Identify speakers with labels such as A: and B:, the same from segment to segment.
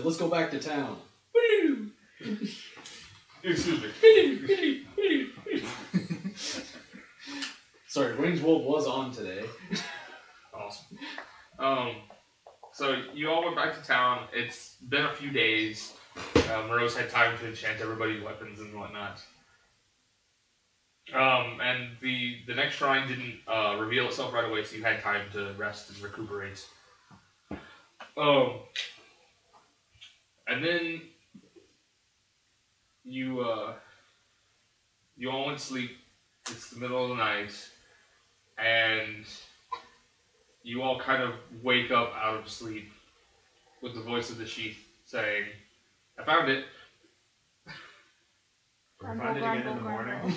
A: said, let's go back to town.
B: Excuse me.
A: Sorry, Wings Wolf was on today.
B: Awesome. So you all went back to town. It's been a few days. Moreau's had time to enchant everybody's weapons and whatnot. And the next shrine didn't reveal itself right away, so you had time to rest and recuperate. And then you all went to sleep. It's the middle of the night, and you all kind of wake up out of sleep with the voice of the sheath saying, "I found it."
C: Can we find it again in the morning?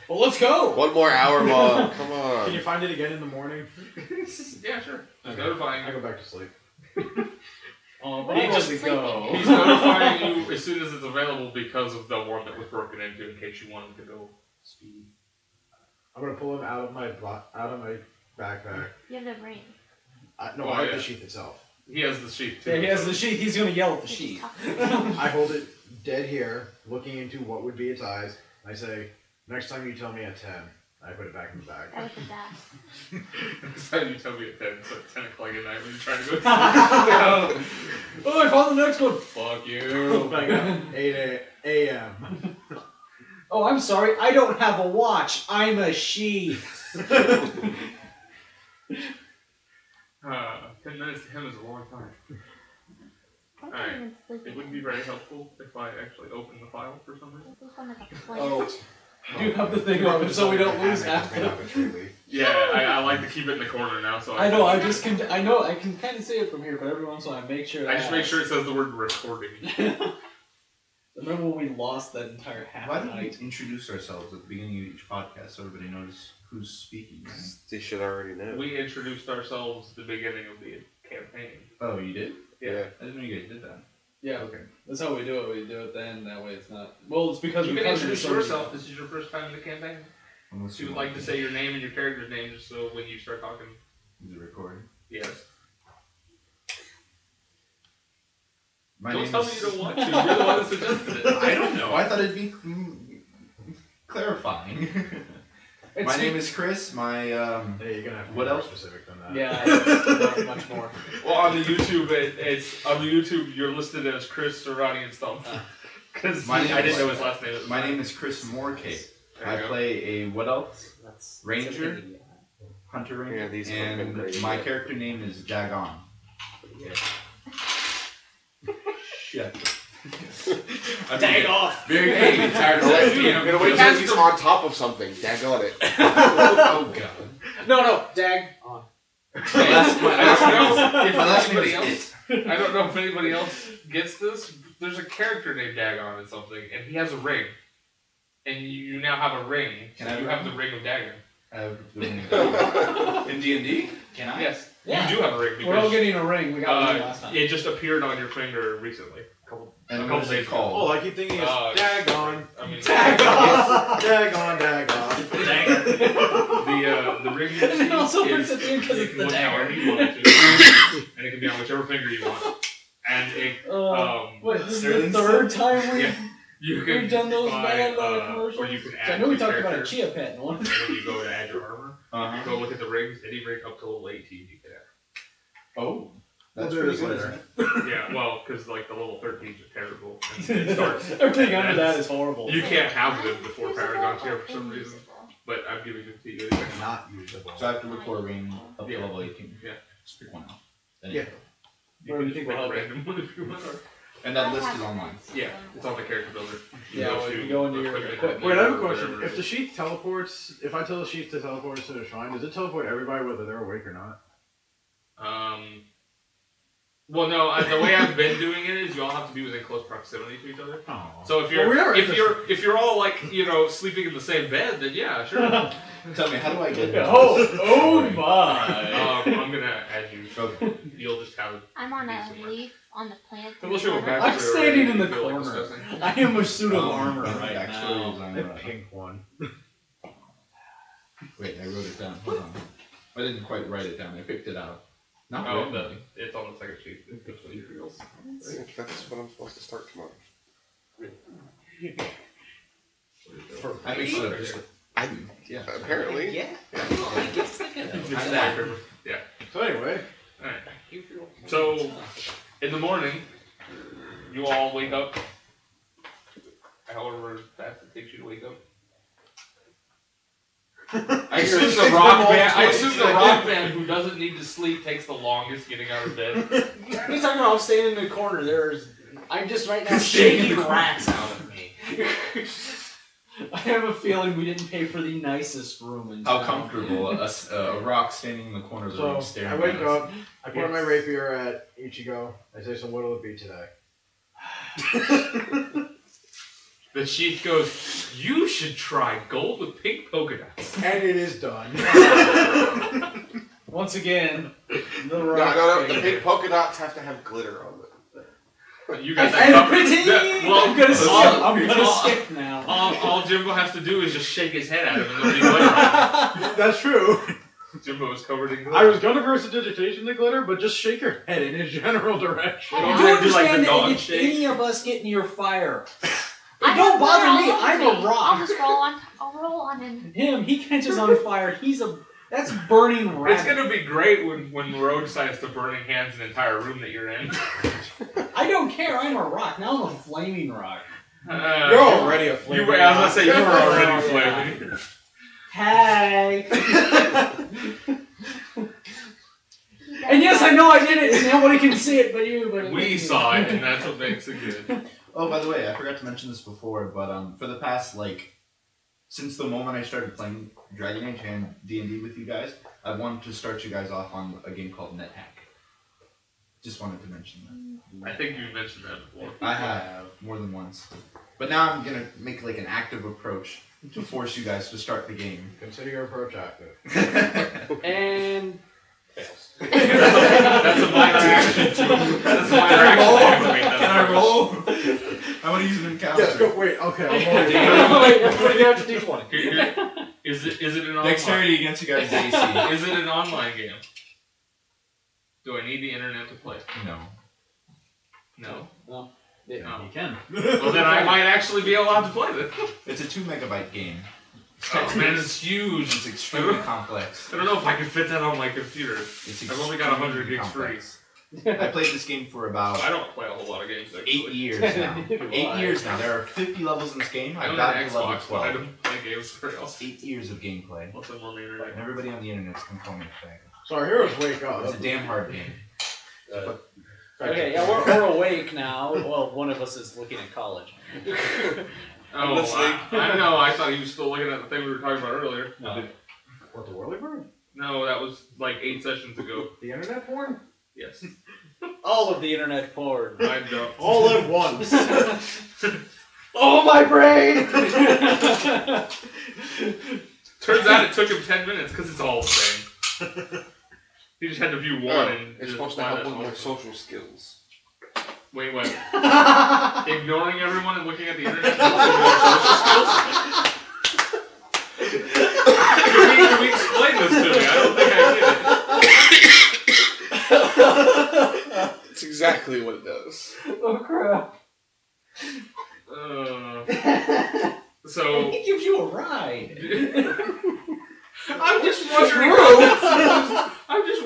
A: Well, let's go!
D: 1 more hour, Mom. Come on.
C: Can you find it again in the morning?
B: Yeah, sure. Just
C: Okay.
B: notifying
C: I
B: you.
C: go back to sleep.
A: But he just go.
B: He's notifying you as soon as it's available because of the one that was broken into, in case you wanted to go speed.
C: I'm gonna pull him out of my backpack.
E: You have the ring.
C: No,
B: Oh,
C: I have
B: yeah.
C: the sheath itself.
B: He has the sheath too.
A: Yeah, he has
B: so-
A: the sheath. He's gonna yell at the
E: Just
A: sheath.
E: talk.
C: I hold it dead here, looking into what would be its eyes. I say, next time you tell me at 10, I put it back in the bag.
E: That was the best.
B: Next time you tell me at 10, so at 10 o'clock at night when you're trying to go to sleep.
A: Oh, I found the next one. Fuck you.
C: Back up, 8 a.m.
A: Oh, I'm sorry. I don't have a watch. I'm a sheath.
B: 10 minutes to him is a long time.
E: I
B: Alright.
E: can't even sleep.
B: It would be very helpful if I actually opened the file for some reason.
E: This one is a plate.
A: Oh, do have the thing on so we don't lose half the...
B: Yeah, I like to keep it in the corner now, so
A: I know. I just can. I know. I can kind of see it from here, but every once in a while I make sure.
B: I just make sure it says the word recording.
A: Remember when we lost that entire half
F: Why don't
A: night?
F: we introduce ourselves at the beginning of each podcast so everybody knows who's speaking?
D: They should already know.
B: We introduced ourselves at the beginning of the campaign.
F: Oh, you did?
B: Yeah.
F: I didn't know you guys did that.
A: Yeah.
F: Okay.
A: That's how we do it. We do it then. That way it's not. Well, it's because
B: You
A: we
B: can
A: covered
B: introduce
A: so many-
B: yourself. This is your first time in the campaign.
F: Unless
B: You would like to say your name and your character's name just so when you start talking.
F: Is it recording?
B: Yes.
F: My
B: Don't
F: name
B: tell
F: is...
B: me you don't want to. You're the one that suggested it.
F: I don't know. I thought it'd be clarifying. My name is Chris. My
C: Yeah, you're gonna have to
F: What
C: be more
F: else?
C: specific than that.
A: Yeah, it's much more.
B: Well, on the YouTube, it's on the YouTube. You're listed as Chris, Cerrati, and Stump. Because
F: My
B: I
F: name
B: didn't
F: is-
B: know his last name.
F: My name is Chris Morcate.
B: There
F: I
B: you go.
F: play a what else?
A: That's
F: Ranger? Hunter Ranger.
D: Yeah, these have been
F: and
D: great.
F: my character name is Dagon. Shit.
A: Dag off.
F: Very good. Tired of
D: Wait,
F: that.
D: I'm gonna wait till he's on top of something. Daggone it.
F: Oh god.
A: No, dag on.
B: I don't know if
F: My last name
B: anybody
F: is
B: else. I don't know if anybody else gets this. There's a character named Dagon in something, and he has a ring. And you now have a ring.
F: Can
B: So
F: I
B: you
F: have
B: have the ring of Dagon.
F: In D&D? Can I?
B: Yes,
A: Yeah.
B: you do have a ring
A: We're all
B: because
A: getting a ring. We got one last time.
B: it just appeared on your finger recently. A couple
F: Days
B: days ago.
C: Oh,
F: called.
C: I keep thinking it's Dagon.
B: I mean,
C: Dagon.
B: the ring you
A: And it
B: receive
A: also
B: is
A: brings it in 'cause
B: you
A: it's
B: can
A: the
B: look
A: dagger.
B: however you want it to, and it can be on whichever finger you want. And it
A: Wait, this is the
F: Sterling
A: third time
B: you can
A: we've done those
B: buy,
A: bad commercials.
B: or you can
A: I
B: add
A: know we
B: to
A: talked about a
B: character.
A: chia pet in one.
B: And when you go to add your armor,
F: Uh-huh.
B: go look at the rings. Any ring up to level 18 you can add.
F: Oh. That's
C: We'll do
F: pretty
C: this
F: good.
C: later.
F: isn't it?
B: Yeah, well, because like the level 13s are terrible. And it starts.
A: Everything
B: and
A: under that is horrible.
B: You can't have them before
E: Usable
B: Paragon's here
E: or
B: for some reason.
E: unusable?
B: But I'm giving them to you anyway.
C: Not usable.
F: So I have to look for a ring up to
B: Yeah.
F: level 18.
B: Yeah.
F: Just pick one out. Then
C: Yeah.
B: You
A: Where do
B: can
A: you
B: just
A: think
B: pick
A: will
B: a
A: help you?
B: random one if you want.
F: And that list is online.
B: Yeah, it's on the character builder.
A: Yeah, well, you go into your equipment.
C: Wait, I have a
B: or
C: question.
B: whatever
C: If
B: it
C: the
B: is.
C: sheath teleports, if I tell the sheath to teleport us to the shrine, does it teleport everybody whether they're awake or not?
B: Well, no. The way I've been doing it is you all have to be within close proximity to each other.
C: Oh.
B: So if
C: Well, we are
B: if you're all like sleeping in the same bed, then yeah, sure.
F: Tell me, how do I get it?
A: Oh my!
B: I'm gonna add you.
F: Okay.
B: You'll just have it.
E: I'm on a leaf on the plant.
B: We'll show a
E: corner.
B: backstory
A: I'm standing in the
B: if you feel like
A: corner.
B: discussing.
A: I am a suit of armor
F: my
A: right
F: backstory
A: now.
F: is on
C: The
F: the
C: pink one.
F: Wait, I wrote it down. Hold on. I didn't quite write it down. I picked it out. Not
B: Oh,
F: really.
B: it's on the second sheet. It's just feels.
D: I think that's what I'm supposed to start tomorrow.
F: I think so. Just yeah.
D: Apparently.
A: Yeah. I guess I can.
B: Yeah.
C: So anyway,
B: Alright. So, in the morning, you all wake up. However fast it takes you to wake up. I assume the rock band who doesn't need to sleep takes the longest getting out of bed.
A: What are you talking about? I'm standing in the corner. I'm just right now shaking rats out of me. I have a feeling we didn't pay for the nicest room in town.
F: How comfortable a rock standing in the corner of the room staring
C: I wake
F: at us.
C: up, I point my rapier at Ichigo, I say, so what'll it be today?
B: The chief goes, "You should try gold with pink polka dots."
C: And it is done.
A: Once again, the
D: No,
A: rock.
D: the pink polka dots have to have glitter on them.
B: You got that
A: And
B: covered.
A: pretty.
B: Well,
A: I'm gonna
B: all-
A: skip now.
B: All Jimbo has to do is just shake his head at him and there'll be glitter on
C: That's true.
B: him. Jimbo is covered in glitter.
C: I was gonna prestidigitation the glitter, but just shake your head in a general direction.
B: Don't
A: You
B: have to do like the
A: understand
B: dog
A: that if
B: shake.
A: any of us get near fire,
E: I
A: it don't
E: have
A: bother
E: water
A: me.
E: all over
A: I'm
E: me.
A: a rock.
E: I'll just roll on. I'll roll on him.
A: Him, he catches on fire. That's burning
B: It's
A: rabbit.
B: gonna be great when Moreau decides to burning hands an entire room that you're in.
A: I don't care. I'm a rock. Now I'm a flaming rock.
C: You're already a
B: I
C: flaming
B: was gonna say you were already
A: Oh,
B: flaming.
A: Hey. And yes, I know I did it. And nobody can see it, but you. But
B: We saw it, and that's what makes it good.
F: Oh, by the way, I forgot to mention this before, but for the past since the moment I started playing Dragon Age and D&D with you guys, I wanted to start you guys off on a game called NetHack. Just wanted to mention that.
B: I think you mentioned that before.
F: I have more than once, but now I'm gonna make an active approach to force you guys to start the game.
C: Consider your approach active.
A: And
B: That's a minor action too. That's a minor action.
F: Can I roll? I want to use an encounter.
C: Yes, go. Wait. Okay. I'm
A: wait, everybody get out to D20.
B: Is it an online?
F: Dexterity against you guys' AC.
B: Is it an online game? Do I need the internet to play?
F: No.
B: No.
A: No.
B: No.
A: You can.
B: Well, then I might actually be allowed to play this.
F: It's a 2 megabyte game.
B: Oh man, it's huge.
F: It's extremely complex.
B: I don't know if I can fit that on my computer.
F: It's
B: I've only got 100 gigs free.
F: complex. I played this game for about
B: I don't play a whole lot of games. Actually.
F: 8 years now.
A: Neither do
F: 8
A: I.
F: years now. There are 50 levels in this game.
B: I
F: I've
B: don't
F: gotten
B: have
F: to level
B: Xbox, but I
F: 12.
B: don't play games very often.
F: 8 years of gameplay.
B: Once I'm on the internet.
F: And everybody on the internet's can call me a fag.
C: So our heroes wake up.
F: It's a damn hard game.
A: Okay, yeah, we're awake now. Well, one of us is looking at college.
B: Oh, I know. I thought he was still looking at the thing we were talking about earlier.
A: No.
C: What, the Whirly Bird?
B: No, that was like 8 sessions ago.
C: The internet porn?
B: Yes.
A: All of the internet porn.
B: I know.
C: All at once.
A: Oh, my brain!
B: Turns out it took him 10 minutes because it's all the same. He just had to view one and
D: It's
B: just
D: supposed to
B: apply
D: help
B: that
D: with my
B: to
D: social skills.
B: Wait. Ignoring everyone and looking at the internet helps with your social skills? Can we explain this to me? I don't think I get it.
D: It's exactly what it does.
A: Oh, crap.
B: So
A: He gives you a ride.
B: I'm just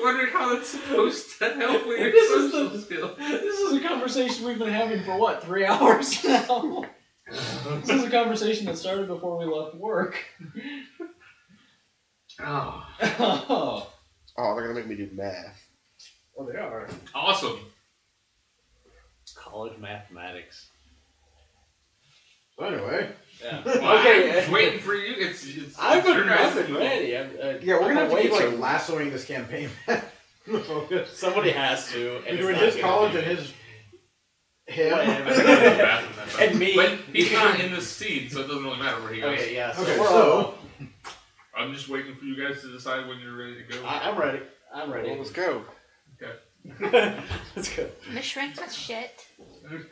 B: wondering how that's supposed to help with your social skills.
A: This is a conversation we've been having for what, 3 hours now? This is a conversation that started before we left work.
B: Oh,
A: Oh.
D: Oh, they're gonna make me do math.
C: Oh, they are.
B: awesome.
A: College mathematics.
C: So anyway.
A: Yeah.
B: Well,
A: Okay.
B: I'm just waiting for you. It's
A: I've
B: your guys'
A: been
B: move.
A: ready.
C: Yeah, we're gonna have to keep
A: waiting.
C: like lassoing this campaign. Focus.
A: Somebody has to. And
C: Between
A: it's not
C: his
A: gonna
C: college
A: be
C: and him.
A: Whatever. And me.
B: But he's not in the seed, so it doesn't really matter where he goes.
A: Okay, yeah. So
C: Okay,
A: we're
C: so-
A: all.
B: I'm just waiting for you guys to decide when you're ready to go.
A: I'm ready. I'm ready.
D: Well, let's go.
A: Let's go.
E: Miss Shrink's with shit.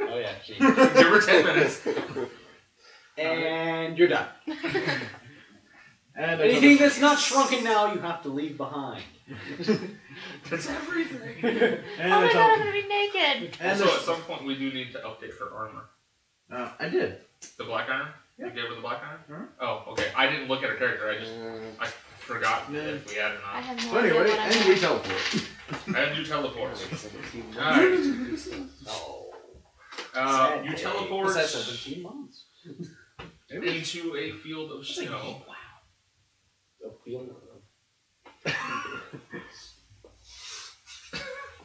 A: Oh yeah. Gee.
B: Give her 10 minutes.
A: And you're done.
C: And
A: Anything that's not shrunken now, you have to leave behind.
B: That's everything.
C: And
E: Oh
C: I
E: my god,
C: tell
E: I'm gonna be naked.
C: and
B: Also, at some point, we do need to update her armor.
C: I did.
B: The black iron?
C: Yeah.
B: You gave her the black iron?
C: Mhm.
B: Oh, okay. I didn't look at her character. I forgot if we had or
E: I
B: not.
E: have no
C: So
E: idea
C: anyway,
E: what I'm
C: and we teleport.
B: And you teleport.
D: 17
B: Alright.
A: No.
B: You
A: Sad
B: teleport
A: day. What's that, 17 months?
B: into a field of
A: It's like,
B: snow.
A: wow. A field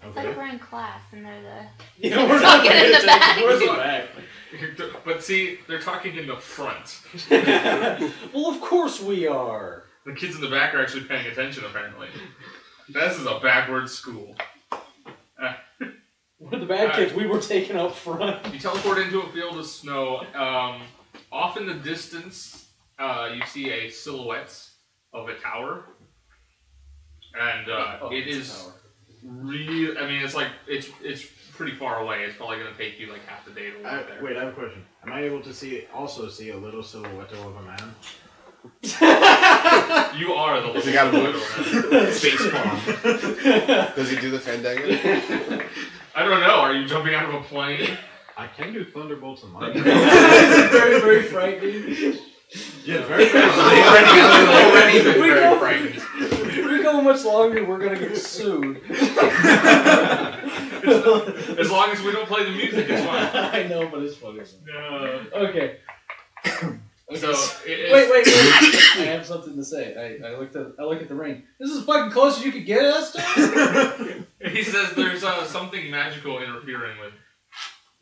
E: It's like we're in class and they're the...
A: Yeah, we're
E: Talking in the back.
A: Where's the back?
B: But see, they're talking in the front.
A: Well, of course we are.
B: The kids in the back are actually paying attention, apparently. This is a backwards school.
A: We're the bad kids. We were taken up front.
B: You teleport into a field of snow. Off in the distance, you see a silhouette of a tower. And it is really... I mean, it's like... It's pretty far away. It's probably going to take you like half the day to walk there.
C: Wait, I have a question. Am I able to also see a little silhouette of a man?
B: You are the
D: Has he got a
B: little
D: Space bomb. Does he do the Fandango?
B: I don't know. Are you jumping out of a plane?
C: I can do thunderbolts and lightning.
A: It's very, very frightening.
C: Yeah, very
B: Already been
A: We
B: very
A: go-
B: frightened.
A: If we go much longer, we're gonna get sued.
B: As long as we don't play the music, it's fine.
A: I know, but it's funny.
B: No.
A: Okay.
B: So
A: Wait. I have something to say. I look at the ring. This is as fucking close as you could get us to.
B: He says there's something magical interfering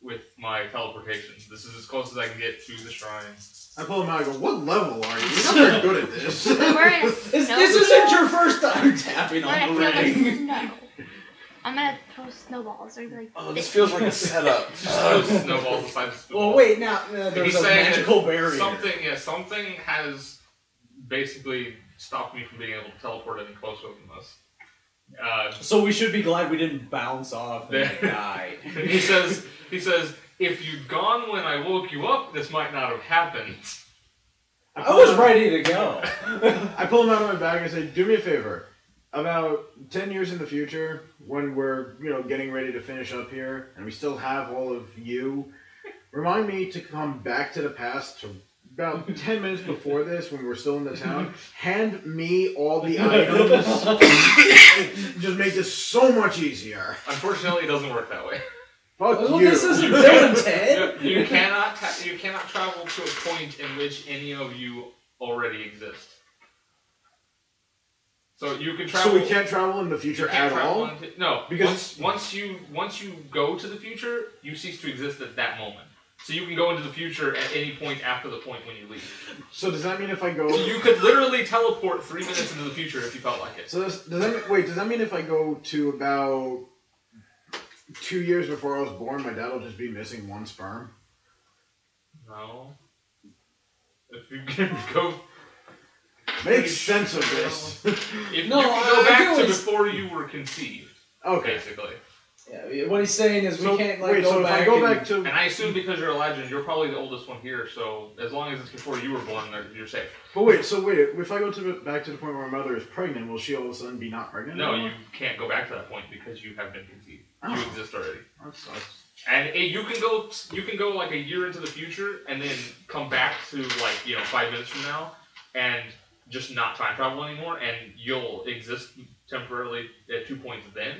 B: with my teleportation. This is as close as I can get to the shrine.
C: I pull him out and go, what level are you? You're not very good at this.
E: We're in a
A: This isn't your first time tapping
E: We're in
A: on
E: a
A: the
E: field
A: ring.
E: of snow. I'm gonna throw snowballs or like...
D: Oh, this feels like a setup.
B: Those snowballs aside the snowballs.
A: Well, wait. Now there's
B: He's
A: a
B: saying
A: magical barrier.
B: Something has basically stopped me from being able to teleport any closer than this.
A: So we should be glad we didn't bounce off and die.
B: He says, if you'd gone when I woke you up, this might not have happened.
A: I was ready to go.
C: I pull him out of my bag and say, do me a favor. About 10 years in the future, when we're, getting ready to finish up here, and we still have all of you, remind me to come back to the past to about 10 minutes before this, when we're still in the town. Hand me all the items. Just make this so much easier.
B: Unfortunately, it doesn't work that way.
C: Fuck
A: Well,
C: you.
A: this isn't Bill and Ted.
B: You cannot travel to a point in which any of you already exist. So you can travel.
C: So we can't travel in the future at all?
B: No,
C: Because-
B: once you go to the future, you cease to exist at that moment. So you can go into the future at any point after the point when you leave.
C: So does that mean if I go...
B: So you could literally teleport 3 minutes into the future if you felt like it.
C: So does that mean if I go to about 2 years before I was born, my dad will just be missing one sperm?
B: No. If you can go...
C: Make sense of this.
B: If
A: No,
B: you can
A: I
B: go back
A: get
B: to
A: what he's-
B: before you were conceived,
C: Okay.
B: basically.
A: Yeah, what he's saying is we
C: So,
A: can't
C: wait,
A: go
C: so
A: back.
C: if I go
A: and-
C: back to...
B: And I assume because you're a legend, you're probably the oldest one here, so as long as it's before you were born, you're safe.
C: But wait, if I go back to the point where my mother is pregnant, will she all of a sudden be not pregnant
B: No,
C: anymore?
B: you can't go back to that point because you have been conceived.
C: Oh.
B: You exist already.
C: That sucks.
B: And you can go like a year into the future and then come back to 5 minutes from now and just not time travel anymore, and you'll exist temporarily at 2 points then,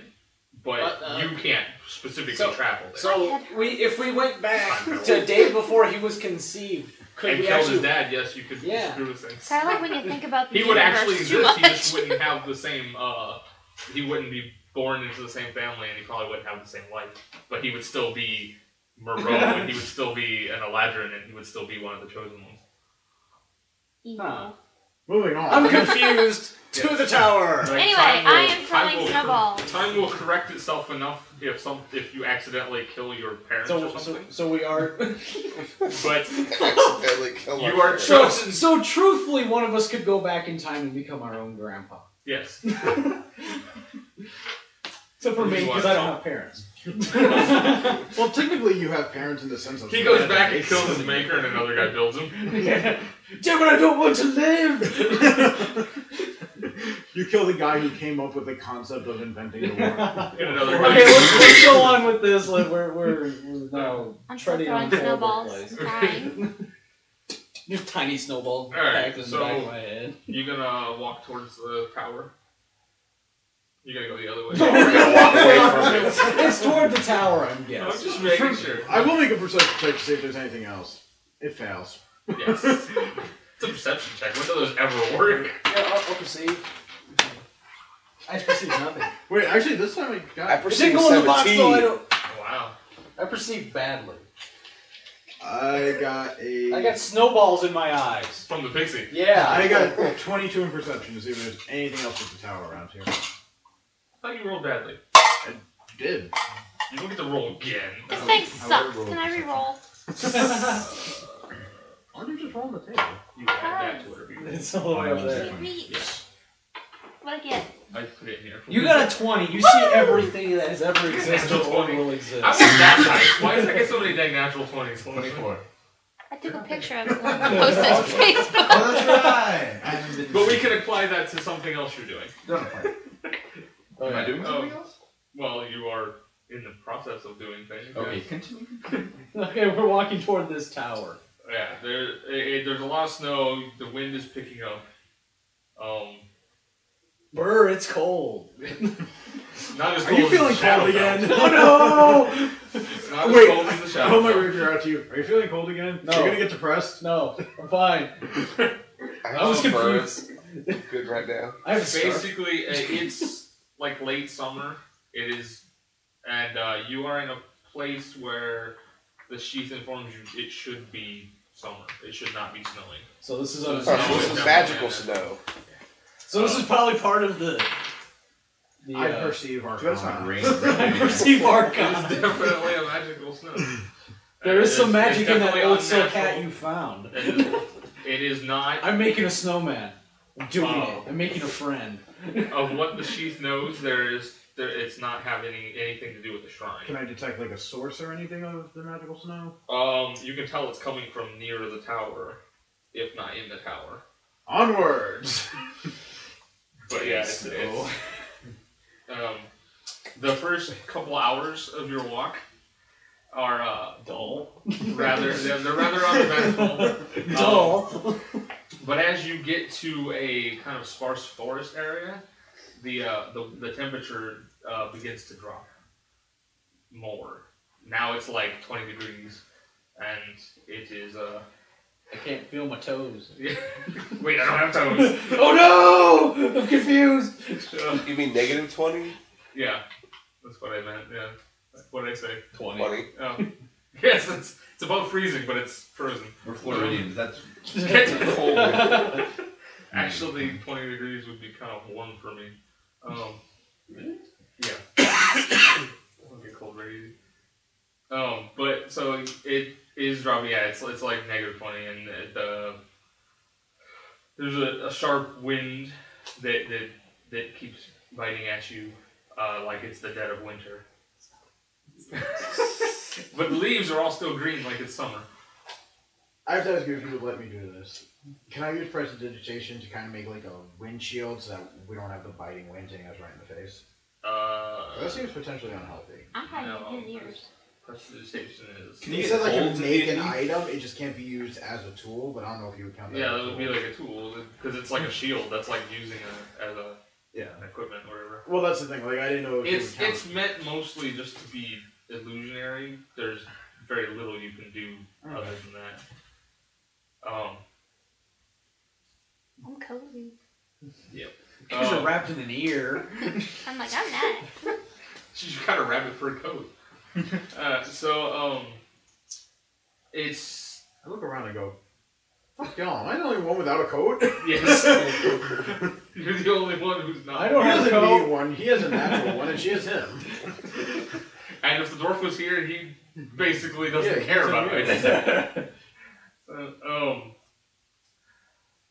B: but you can't specifically travel there.
A: So if we went back to a day before he was conceived, could
B: And
A: we
B: killed
A: actually?
B: his dad, yes, you could
A: Yeah.
B: screw with things.
E: It's kind of like when you think about the
B: He would actually
E: universe too
B: exist, he
E: much.
B: just wouldn't have the same, he wouldn't be born into the same family, and he probably wouldn't have the same life. But he would still be Moreau, and he would still be an Eladrin, and he would still be one of the chosen ones.
E: Emo.
C: Moving on.
A: I'm confused. To the tower.
B: Like,
E: Anyway,
B: time will-
E: I am
B: time
E: throwing
B: will-
E: snowballs.
B: Time will correct itself enough if you accidentally kill your parents or something.
A: So we are.
B: But
D: Accidentally kill
B: you
D: my
B: are
D: parents.
B: chosen.
A: So truthfully, one of us could go back in time and become our own grandpa.
B: Yes.
A: Except for me, because I don't have parents.
C: Well, typically you have parents in the sense of...
B: He goes back and kills his maker, and another guy builds him.
A: Yeah. Damn it, I don't want to live!
C: You kill the guy who came up with the concept of inventing the war.
B: And another
A: Okay,
B: guy.
A: let's go on with this. Like we're now
E: I'm still
A: treading
E: throwing
A: on horrible
E: snowballs,
A: place.
E: crying.
A: There's tiny snowballs
B: Alright,
A: packed in the
B: so-
A: back of my head.
B: You gonna walk towards the tower? You gonna go the other way?
A: No,
D: we're gonna walk away from it.
A: It's toward the tower, I'm
B: I'm
A: guessing.
B: just making sure.
C: I will make a perception check to see if there's anything else. It fails.
B: Yes. It's a perception check. When do those ever work?
A: Yeah, I'll perceive. I perceive nothing.
C: Wait, actually, this time I
D: I
C: got...
A: It didn't
D: perceive
A: go in the box,
D: 17.
A: though. I don't.
B: Wow.
A: I perceive badly.
C: I got a...
A: I got snowballs in my eyes.
B: From the pixie.
A: Yeah.
C: I got 22 in perception to see if there's anything else with the tower around here.
B: I thought you rolled badly.
C: I did.
B: You don't get to roll again.
E: This
C: How-
E: thing
C: how
E: sucks.
C: would I
E: Can I re-roll?
C: Why don't you just roll on the table?
B: You add that to whatever you
A: It's all the way up there.
E: Can't reach.
B: Yes.
E: What'd I get?
B: I put it in here.
A: You got a 20. You see everything that has ever existed
B: Natural
A: or
B: 20.
A: will
B: I
A: exist.
B: was that nice. Why does I get so many dang natural 20s?
F: 24.
E: I took a picture of it and posted it to Facebook.
F: Oh, that's right. I haven't been.
B: But we can apply that to something else you're doing.
F: Don't apply.
A: Oh,
F: Am I
A: yeah.
F: doing something else?
B: Well, you are in the process of doing things.
F: Okay,
B: yes.
F: continue.
A: Okay, we're walking toward this tower.
B: Yeah, there's a lot of snow. The wind is picking up.
A: Brr, it's cold.
B: Not as
C: Are
B: cold
C: you
B: as the
C: feeling
B: shadow
C: cold again?
B: belt.
C: Oh
B: Not
C: no!
B: as cold as the
C: I
B: shadow.
C: hold my
B: belt.
C: rapier out to you. Are you feeling cold again?
A: No.
C: You're gonna get depressed?
A: No, I'm fine. I was confused.
D: Good right now.
A: I have a scarf.
B: Basically, it's like late summer. It is, and you are in a place where the sheath informs you it should be summer. It should not be snowing.
A: So this is
B: So
A: a,
B: it's
D: Oh,
B: not
D: so this
B: always
D: is
B: down
D: magical
B: there.
D: snow.
A: so this is probably part of the
C: I perceive our
F: That's not rain.
A: I perceive
B: It's
A: Archon.
B: definitely a magical snow.
A: There is some
B: It's
A: magic in that
B: definitely
A: old silk
B: unnatural.
A: hat you found.
B: It is not
A: I'm making a snowman. I'm doing
B: Oh.
A: it. I'm making a friend.
B: of what the sheath knows. It's not having anything to do with the shrine.
C: Can I detect like a source or anything of the magical snow?
B: You can tell it's coming from near the tower, if not in the tower.
C: Onwards!
B: But yeah, it's the first couple hours of your walk are
A: Dull.
B: they're rather uneventful.
A: Dull.
B: But as you get to a kind of sparse forest area, the temperature begins to drop more. Now it's like 20 degrees, and it is
A: I can't feel my toes.
B: Wait, I don't have toes.
A: Oh no! I'm confused.
D: You mean negative 20?
B: Yeah, that's what I meant. Yeah, what did I say?
A: 20.
D: 20.
B: Oh, yes, it's above freezing, but it's frozen.
F: We're Floridians. That's
B: It's
F: cold.
B: Actually, 20 degrees would be kind of warm for me. Yeah. It'll get cold very easy. But so it is dropping. Yeah, it's like negative 20, and there's a sharp wind that keeps biting at you, like it's the dead of winter. But the leaves are all still green, like it's summer.
C: I have to ask you if you would let me do this. Can I use prestidigitation to kind of make like a windshield so that we don't have the biting wind hitting us right in the face? That seems potentially unhealthy.
E: I'm hiding
B: No.
E: in his ears.
B: Prestidigitation is.
F: Can you
C: It
F: get
C: says I
F: cold
C: can
F: in
C: make an
F: D&D?
C: item, it just can't be used as a tool, but I don't know if you would count that
B: Yeah,
C: as
B: that
C: a
B: would be
C: tool.
B: like a tool, because it's like a shield. That's like using as a
C: Yeah.
B: equipment or whatever.
C: Well, that's the thing, like I didn't know if you would count.
B: It's meant mostly just to be illusionary. There's very little you can do other than that.
E: I'm cozy.
A: Because you're wrapped in an ear.
E: I'm like, I'm not.
B: She's got a rabbit fur coat. It's
C: I look around and go, fuck y'all, am I the only one without a coat?
B: yes. You're the only one who's not.
A: I don't
C: He
A: have a
C: doesn't
A: coat.
C: need one, he has a natural one, and she has him.
B: And if the dwarf was here, he basically doesn't
C: Yeah,
B: care
C: he's
B: about
C: immune.
B: it.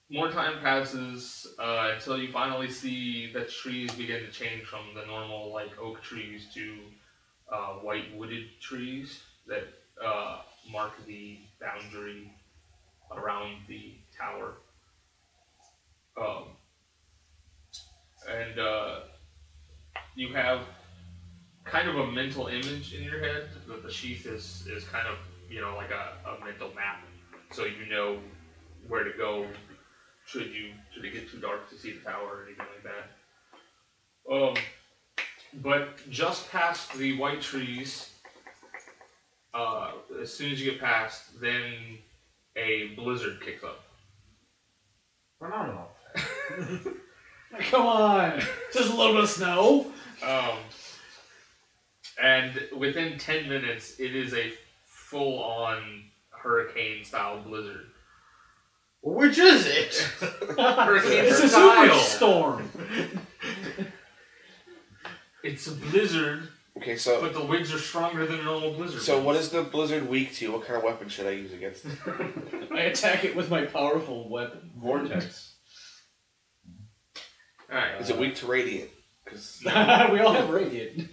B: More time passes until you finally see that trees begin to change from the normal like oak trees to white wooded trees that mark the boundary around the tower. And you have kind of a mental image in your head that the sheath is kind of, like a mental map. So you know where to go should it get too dark to see the tower or anything like that. But just past the white trees, as soon as you get past, then a blizzard kicks up.
C: Phenomenal.
A: Come on, just a little bit of snow.
B: And within 10 minutes, it is a full-on hurricane-style blizzard.
C: Which is it?
B: Hurricane
A: It's a
B: style.
A: superstorm.
B: It's a blizzard,
G: Okay, so
B: but the winds are stronger than a normal blizzard.
G: so what is the blizzard weak to? What kind of weapon should I use against it?
A: I attack it with my powerful weapon.
F: Vortex.
B: Alright.
G: Is it weak to radiant? Because
A: We all have radiant.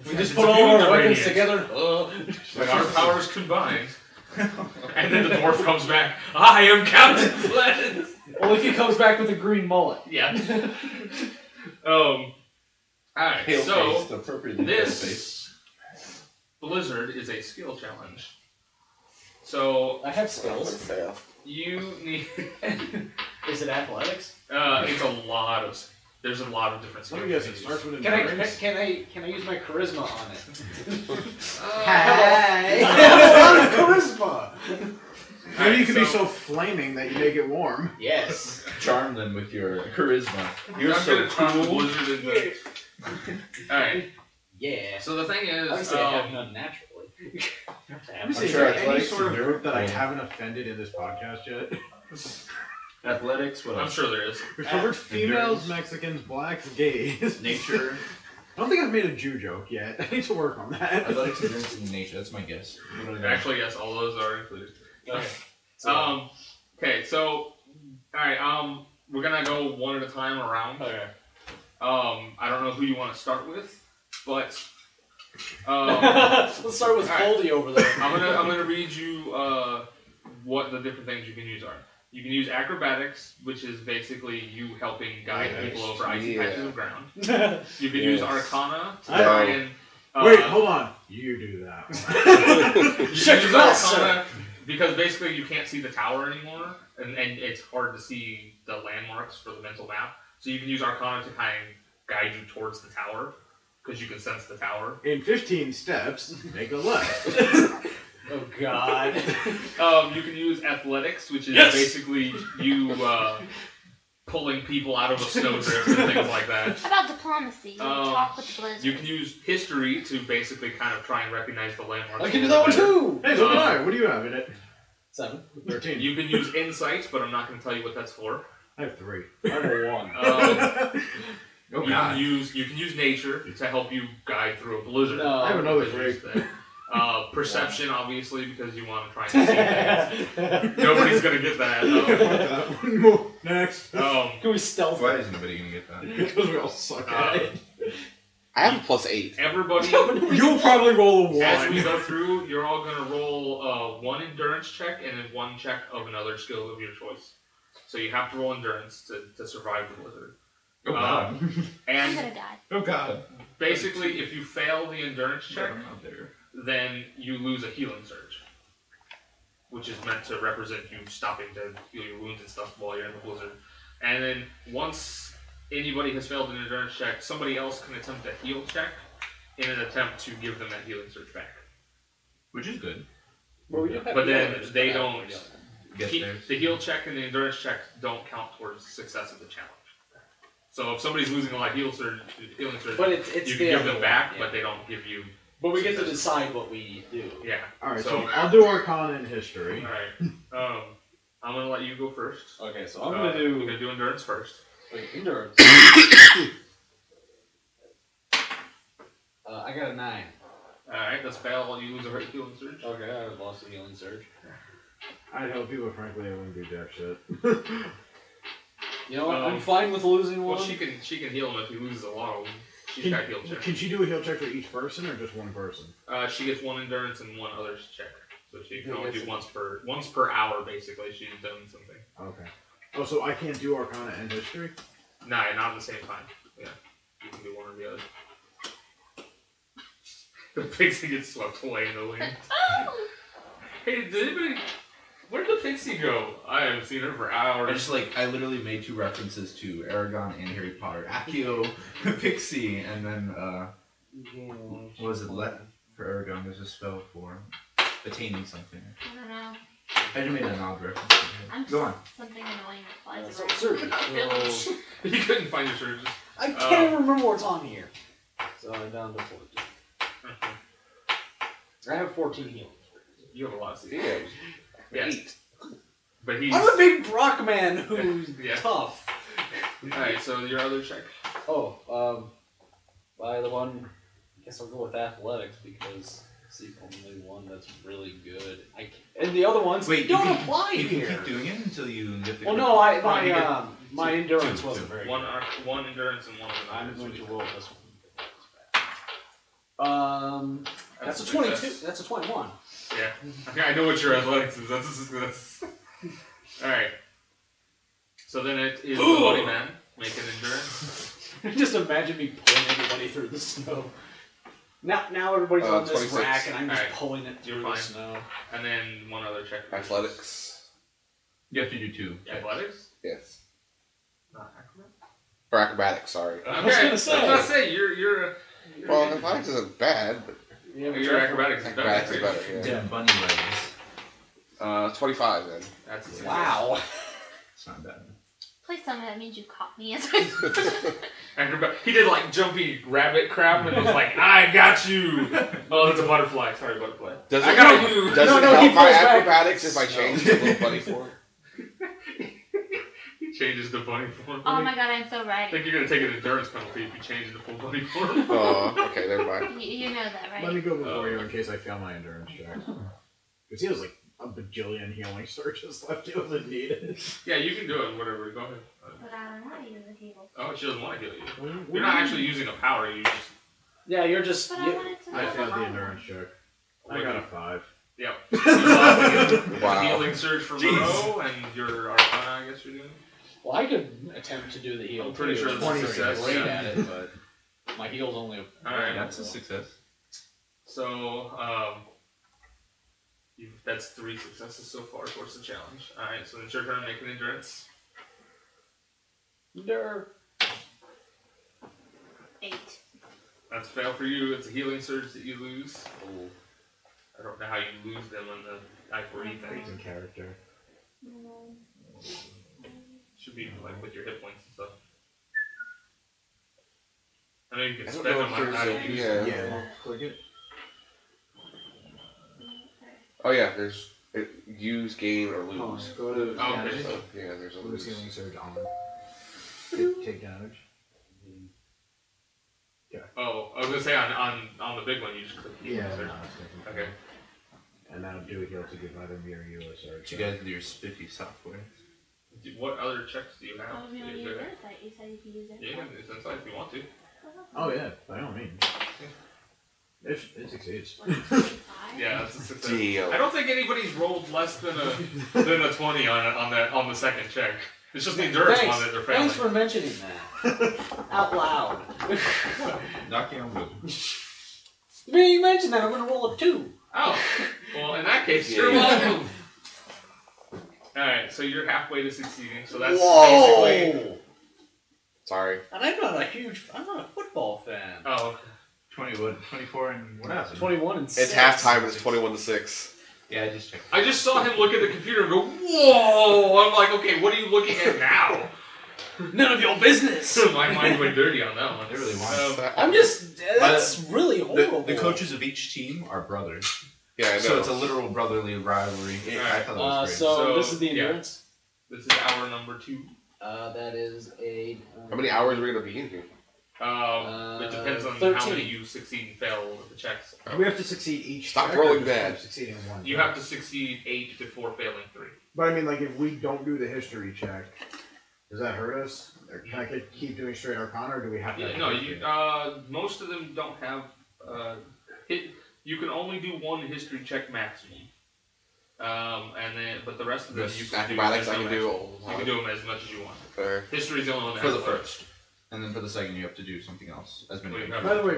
A: We just
B: It's
A: put all
B: immune
A: our
B: to
A: weapons
B: radiant.
A: together.
B: Like our powers combined. And then the dwarf comes back. I am Captain Flint.
A: Only if he comes back with a green mullet.
B: Yeah. Alright,
F: Pale
B: so
F: face, appropriately pale face.
B: this blizzard is a skill challenge. So
A: I have
G: I'm gonna
A: skills.
G: fail.
B: you need
A: Is it athletics?
B: it's a lot of there's a lot of different skills.
C: Let me guess,
B: you
C: it
B: can
C: starts
B: use.
C: with
A: Can I
C: endurance.
A: use my charisma on it?
C: I
A: Hey.
C: have a lot of charisma. Maybe
B: Alright,
C: you can be
B: so-
C: so flaming that you make it warm.
A: Yes.
F: Charm them with your charisma.
B: You're
F: so
B: gonna turn the
F: cool.
B: blizzard into Alright.
A: Yeah.
B: So the thing is
A: Obviously, I have none naturally.
C: Let me see, is
F: sure
C: there any
F: athletics
C: sort of
F: is
C: group that I
F: very-
C: haven't offended in this podcast yet?
F: Athletics, what
B: I'm
F: else?
B: sure there is.
C: We've covered females,
F: endurance.
C: Mexicans, blacks, gays.
F: Nature.
C: I don't think I've made a Jew joke yet. I need to work on that.
F: Athletics, endurance, and nature. That's my guess. What are they?
B: Actually, yes, all those are included.
A: Okay.
B: Okay, so alright, we're gonna go one at a time around.
A: Okay.
B: I don't know who you want to start with, but
A: Let's start with
B: Alright.
A: Foldy over there.
B: I'm gonna read you what the different things you can use are. You can use acrobatics, which is basically you helping guide people over icy
G: Yeah.
B: patches of ground. You can use
G: Yes.
B: arcana to
C: I
B: try
G: know.
B: and
C: Wait, hold on. You do that one.
B: you can
A: Shut
B: use
A: your mouth,
B: arcana because basically you can't see the tower anymore, and it's hard to see the landmarks for the mental map. So you can use arcana to kind of guide you towards the tower because you can sense the tower.
C: In 15 steps, make a left.
A: Oh God.
B: You can use athletics, which is
A: Yes!
B: basically you pulling people out of a snowdrift and things like that.
E: How about diplomacy? You talk with the blizzard.
B: You can use history to basically kind of try and recognize the landmarks.
A: I can do that one too.
C: Hey, so can I. What do you have in it?
A: 7.
C: 13.
B: You can use insight, but I'm not going to tell you what that's for.
C: I have 3.
A: I have a 1.
F: Oh,
B: you
F: God.
B: can use nature to help you guide through a blizzard.
A: No.
C: I have another
B: You can
C: 3.
B: use that. Perception, obviously, because you want to try and see things. Nobody's going to get that.
C: One more. Next.
A: Can we stealth
F: Why
A: it?
F: is nobody gonna get that?
C: Because we all suck at it.
G: I have a +8.
B: Everybody,
C: You'll probably roll a 1.
B: as we go through, you're all going to roll one endurance check and then one check of another skill of your choice. So you have to roll endurance to survive the blizzard.
F: Oh, God.
E: I'm
B: And
E: gonna die.
F: Oh, God.
B: basically, if you fail the endurance check,
F: Out there.
B: then you lose a healing surge, which is meant to represent you stopping to heal your wounds and stuff while you're in the blizzard. And then once anybody has failed an endurance check, somebody else can attempt a heal check in an attempt to give them that healing surge back.
F: Which is good.
B: But then they don't.
F: Get there.
B: The heal check and the endurance check don't count towards success of the challenge. So if somebody's losing a lot of healing surge,
A: But it's
B: you can
A: the
B: give
A: other
B: them back,
A: one,
B: but they don't give you.
A: But we get to decide what we do.
B: Yeah.
C: Alright,
B: So-
C: so I'll do Arcana and History.
B: All right. I'm gonna let you go first.
A: Okay, so I'm
B: We're
A: gonna do
B: gonna do endurance first.
A: endurance. I got a 9.
B: All right, that's fail. You lose a healing surge.
A: Okay, I lost the healing surge.
C: I'd help you, but frankly, I wouldn't do jack shit.
A: You know what? I'm fine with losing one.
B: Well, she can heal him if he loses a lot of them. She's got heal check.
C: Can she do a heal check for each person or just one person?
B: She gets 1 endurance and 1 others check. So she can only do once per hour, basically. She's done something.
C: Okay. Oh, so I can't do Arcana and History?
B: Nah, not at the same time. Yeah, you can do one or the other. The pixie gets swept away in the wind. Hey, did anybody? Where did the pixie go? I haven't seen her for hours.
F: I literally made 2 references to Aragon and Harry Potter. Accio, Pixie, and then what was it? Let for Aragon. There's a spell for attaining something.
E: I don't know.
F: I just made an odd reference. Go on.
E: Something annoying that flies
A: Surgeon.
E: around.
B: You couldn't find your surgeon.
A: I can't even remember what's on here. So I'm down to 14. I have 14 healing.
B: You have a lot of CP.
G: Yeah.
B: Yes.
G: 8.
B: But he's...
A: I'm a big Brock man who's
B: Yeah.
A: tough.
B: Alright, so your other check.
A: By the one, I guess I'll go with athletics because it's the only one that's really good. And the other ones don't apply
F: you
A: here.
F: can keep doing it until you get the.
A: Well, no, my
F: two-
A: endurance
F: two.
A: wasn't very
B: One
A: good.
B: endurance and 1
A: I'm
B: endurance.
A: going to roll this one. That's a 22.
B: success.
A: That's a 21.
B: Yeah. Okay, I know what your athletics is. That's a success. Alright. So then it is the Bloody Man. Make an endurance.
A: Just imagine me pulling everybody through the snow. Now everybody's on this
G: 26.
A: rack and I'm just
B: Alright.
A: pulling it through
B: You're
A: the
B: fine.
A: snow.
B: And then 1 other check.
G: Athletics.
F: You have to do 2.
B: Athletics?
G: Yes.
B: Not acrobat?
G: Or acrobatics, sorry.
B: Okay,
A: I was gonna say.
B: I was gonna say you're
G: Well, athletics isn't bad, but
B: your acrobatics is better.
G: acrobatics is better, yeah.
F: Bunny legs.
G: 25 then.
B: That's a success.
A: Wow.
F: It's not bad.
E: Please tell me that means you caught me as
B: He did like jumpy rabbit crap and was like, I got you! Oh, that's a butterfly. Sorry, butterfly.
G: Does
B: I
G: it,
B: got you!
G: does
A: No,
G: it
A: no, he
G: help my
A: pulls back.
G: acrobatics if I change the little bunny form?
B: He changes to bunny form.
E: Oh my god, I'm so
B: I
E: ready.
B: think you're gonna take an endurance penalty if you change to full bunny form.
G: Oh, okay, never mind.
E: You know that, right?
C: Let me go before you in case I fail my endurance check. Because he has like a bajillion healing surges left to him if needed.
B: Yeah, you can do it, whatever. Go ahead.
E: But I don't want to use the heal.
B: Oh, she doesn't want to heal you. You're not actually using a power, you just...
A: Yeah, you're just.
E: But I wanted to
C: I
E: know
C: failed the
E: how.
C: endurance check. I got a 5.
B: Yep. You lost the
G: Wow.
B: healing surge for Moreau, and your Arcana, I guess you're doing.
A: Well, I could attempt to do the heal.
B: I'm pretty
A: too.
B: sure it's
A: I'm
B: a
A: not
B: success,
A: great
B: yeah.
A: at it, but my heal's only a.
B: Alright.
F: That's a success.
B: So, that's 3 successes so far towards the challenge. Alright, so it's your turn to make an endurance.
A: There.
E: 8.
B: That's a fail for you. It's a healing surge that you lose. I don't know how you lose them on the I-4E thing.
C: It's in character.
B: Should be like with your hit points and stuff. I know you can
G: I don't
B: spend
G: know
B: them
G: if
B: on how
G: there's
B: to
G: a-
B: use
G: yeah.
B: them.
C: Yeah, click it.
G: Oh yeah, there's use, gain, or lose.
C: Go to
B: Oh,
C: damage.
B: okay.
G: So, yeah, there's a
C: Lose
G: lose.
C: healing surge on. Take damage.
B: Oh, I was gonna say on the big one you just click heal
C: Yeah,
B: surge.
C: no, it's different.
B: Okay.
C: And now do a heal to give either me or you a surge.
F: You guys do your spiffy software.
B: What other checks do you have?
E: Oh, you want to use insight? You said you could use
B: Yeah, you can use insight if you want to.
C: Oh yeah, by all means. If it succeeds.
B: Yeah, that's a success.
G: Deal.
B: I don't think anybody's rolled less than a 20 on the second check. It's just the endurance one that they're failing.
A: Thanks for mentioning that out loud.
F: Knocking on wood.
A: The minute you mentioned that, I'm going to roll a 2.
B: Oh, well, in that case,
G: Yeah.
B: you're welcome. Alright, so you're halfway to succeeding, so that's
A: Whoa!
B: basically...
G: Sorry.
A: And I'm not a football fan.
B: Oh,
F: 24 and what else?
A: 21 and 6.
G: It's halftime. It's 21-6.
F: Yeah, I just checked.
B: I just saw him look at the computer and go, whoa! I'm like, okay, what are you looking at now?
A: None of your business.
B: My mind went dirty on that one.
F: They really want
A: I'm just. That's really horrible.
F: The coaches of each team are brothers.
G: Yeah, I know.
F: So it's a literal brotherly rivalry. I thought that was great.
A: So this
B: So,
A: is the
B: yeah.
A: endurance.
B: This is hour number 2.
A: That is a.
G: How many hours are we gonna be in here?
B: It depends on
A: 13.
B: how many you succeed and fail with the checks.
C: We have to succeed each.
G: Stop
C: check or
G: rolling
C: just
G: bad.
C: Succeeding in one.
B: You
C: check?
B: have to succeed 8 before failing 3.
C: But I mean, like, if we don't do the history check, does that hurt us? Can I keep doing straight Arcana, or do we have to?
B: No, you. Most of them don't have. You can only do one history check maximum. And then, but the rest of them you can
G: acrobatics
B: do.
G: I can do.
B: You can do them as much as you want.
G: Fair.
B: History's the only one that
F: For
B: has
F: the first. And then for the second, you have to do something else. As many.
C: By the way,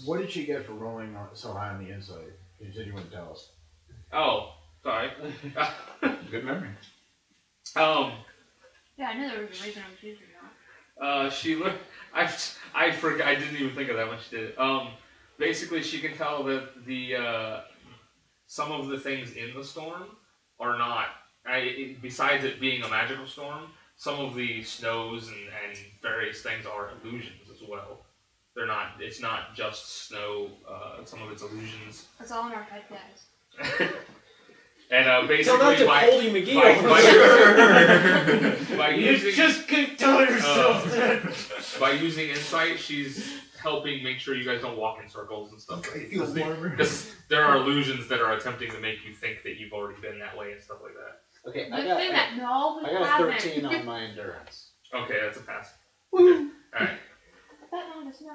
C: what did she get for rolling so high on the insight? You said you wouldn't tell us.
B: Oh, sorry.
F: Good memory.
E: Yeah, I knew there was a reason I'm choosing that.
B: She looked. I forgot. I didn't even think of that when she did it. Basically, she can tell that the some of the things in the storm are not. Besides it being a magical storm, some of the snows and various things are illusions as well. They're not. It's not just snow. Some of it's illusions.
E: That's all in our head, guys.
B: And basically,
A: tell that to
B: by using
C: just keep telling yourself that.
B: by using insight, she's helping make sure you guys don't walk in circles and stuff.
C: It feels warmer.
B: Because there are illusions that are attempting to make you think that you've already been that way and stuff like that.
A: Okay,
E: Good thing that no, we
A: I got
E: haven't.
A: 13 on my endurance.
B: Okay, that's a pass.
A: Woo!
B: Okay. Alright.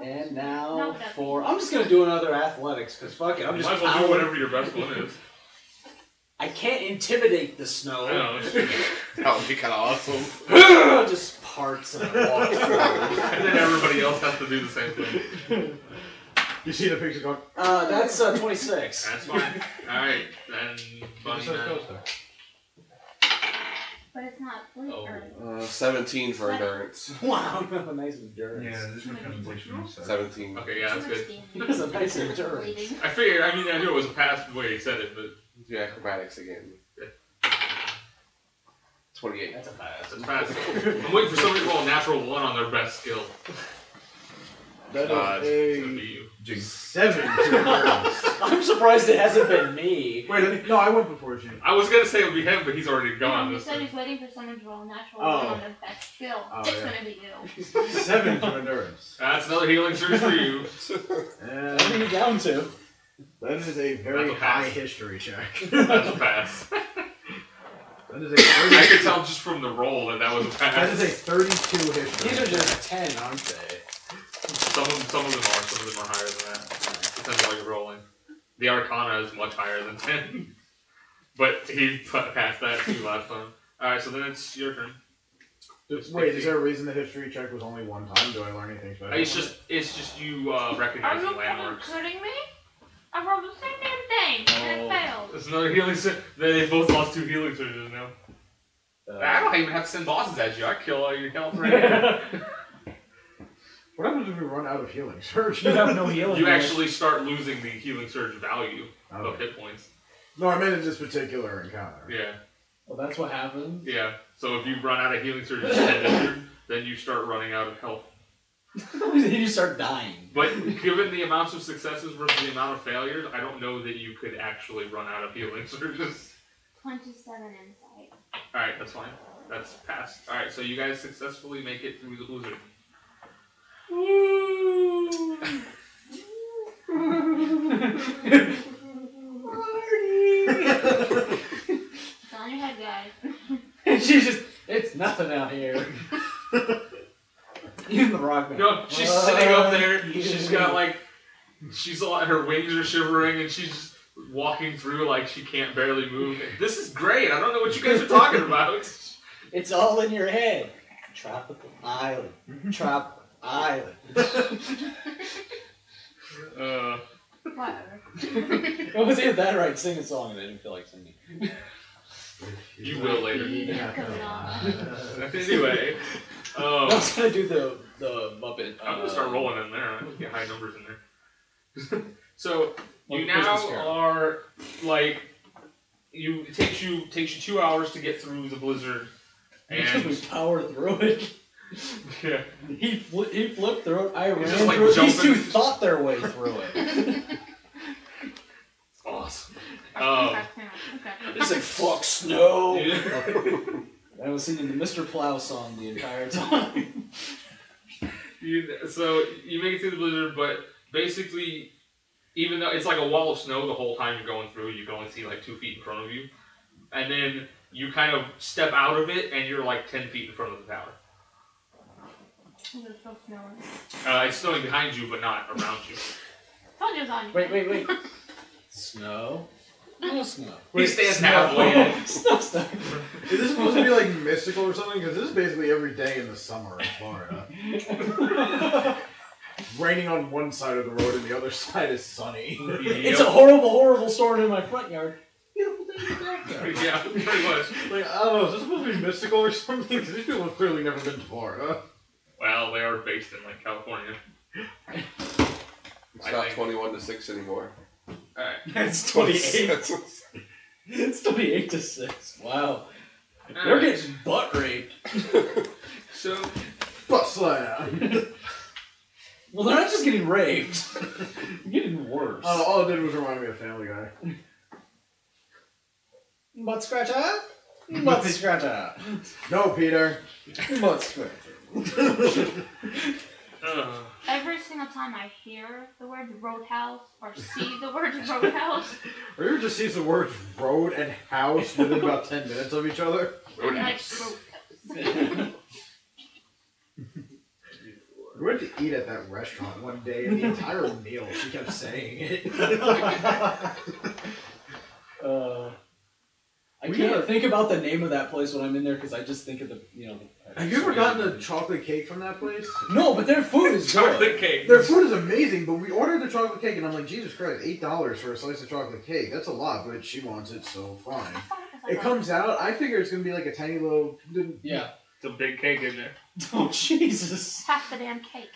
A: And now
E: No, that's
A: for...
E: me.
A: I'm just gonna do another athletics, because fuck it, I'm
B: You
A: just
B: might as well do
A: powering.
B: whatever your best one is.
A: I can't intimidate the snow.
B: I know.
G: That would be kind of awesome.
A: Just parts and walk through.
B: And then everybody else has to do the same thing.
C: You see the picture going.
A: That's 26.
B: That's fine. Alright, then Bunny
C: Just so
B: Man.
C: close there.
E: But it's not bleak
B: Oh.
G: 17 for endurance.
A: Wow, you have a nice endurance.
F: Yeah, there's no contemplation.
G: 17.
B: Okay, yeah, that's good.
A: That's a nice endurance.
B: I figured, I knew it was a pass the way he said it, but
G: Do acrobatics again. 28.
A: That's a pass.
B: it's pass. I'm waiting for somebody to roll a natural 1 on their best skill.
C: That
B: It's
C: is
B: gonna be you.
F: Jinx.
C: 7 to endurance.
A: I'm surprised it hasn't been me.
C: Wait, no, I went before you.
B: I was gonna say it would be him, but he's already gone.
E: You
B: this
E: said
B: time.
E: he's waiting for someone to roll a natural
C: Oh.
E: one on their best skill.
C: Oh,
E: It's
C: yeah.
E: gonna be you.
C: 7 to endurance.
B: That's another healing surge for you.
C: And
A: What are you down to?
C: that is a very
B: That's a pass.
C: high history check.
B: That's a pass.
C: That is a 30,
B: I could tell just from the roll that was a
C: that is a
B: pass.
C: 32 history.
A: These are just 10, aren't they?
B: Some of them are higher than that. Depends on what you're rolling. The Arcana is much higher than 10. But he passed that too last time. Alright, so then it's your turn.
C: Wait, is there a reason the history check was only one time? Do I learn anything special?
B: It's just you
E: Are
B: recognizing
E: you
B: landmarks.
E: kidding me? I rolled the same damn thing and it failed.
B: It's another healing surge. They both lost 2 healing surges now. I don't even have to send bosses at you. I kill all your health right now.
C: What happens if we run out of healing surge?
A: You have no healing.
B: You actually start losing the healing surge value of
C: Okay.
B: hit points.
C: No, I meant in this particular encounter.
B: Yeah.
A: Well, that's what happens.
B: Yeah. So if you run out of healing surges and injured, then you start running out of health.
A: Then you start dying.
B: But given the amounts of successes versus the amount of failures, I don't know that you could actually run out of healing surges.
E: 27 insight.
B: Alright, that's fine. That's passed. Alright, so you guys successfully make it through the blizzard.
E: It's on your head, guys.
A: And she's just, it's nothing out here. Even the rock man.
B: No, she's sitting up there. She's got like, her wings are shivering, and she's just walking through like she can't barely move. This is great. I don't know what you guys are talking about.
A: It's all in your head. Tropical island. Tropical island.
E: Whatever.
A: Well, was either that or I'd sing a song and I didn't feel like singing.
B: You will later.
E: Yeah, coming on.
B: Anyway,
A: I was gonna do the Muppet.
B: I'm gonna start rolling in there. I'm gonna get high numbers in there. So you
A: Well, Christmas
B: now
A: Carol.
B: are like, it takes you 2 hours to get through the blizzard,
A: Because we
B: and
A: powered through it.
B: yeah,
A: He flipped through it. I ran
B: just, like,
A: through it. These
B: jumping.
A: two thought their way through it.
B: it's awesome.
E: Okay.
A: It's like fuck snow.
B: Yeah.
A: I was singing the Mr. Plow song the entire time.
B: So you make it through the blizzard, but basically, even though it's like a wall of snow the whole time you're going through, you can only see like 2 feet in front of you, and then you kind of step out of it, and you're like 10 feet in front of the tower.
E: Is it still snowing?
B: It's snowing behind you, but not around you.
E: Told you it was on you.
A: Wait. Snow? No snow.
B: He stands halfway in.
A: Snow.
C: Is this supposed to be like mystical or something? Because this is basically every day in the summer in Florida. Raining on one side of the road and the other side is sunny.
A: It's a horrible storm in my front yard. Beautiful day in the backyard.
B: Yeah, pretty much.
C: Like, I don't know, is this supposed to be mystical or something? Because these people have clearly never been to Florida.
B: Well, they are based in like California.
G: It's not 21 to 6 anymore.
B: Alright.
A: It's 28. It's 28 to 6. Wow. We're
B: Alright.
A: getting butt raped.
B: So,
C: Butt slam!
A: Well, they're not just getting raped. They're getting worse.
C: All it did was remind me of Family Guy.
A: Butt scratcher? Butt scratcher.
C: No, Peter.
A: Butt scratcher.
E: Every single time I hear the word roadhouse or see the word roadhouse,
C: Or you just sees the words road and house within about 10 minutes of each other.
E: I'm like roadhouse.
C: We went to eat at that restaurant one day, and the entire meal she kept saying it.
A: I can't think about the name of that place when I'm in there because I just think of the,
C: Have you ever gotten a chocolate cake from that place?
A: No, but their food is good.
B: chocolate cake.
C: Their food is amazing, but we ordered the chocolate cake, and I'm like, Jesus Christ, $8 for a slice of chocolate cake. That's a lot, but she wants it, so fine. It comes out, I figure it's going to be like a tiny little...
A: Yeah.
B: It's a big cake in there.
A: Oh, Jesus.
E: Half the damn cake.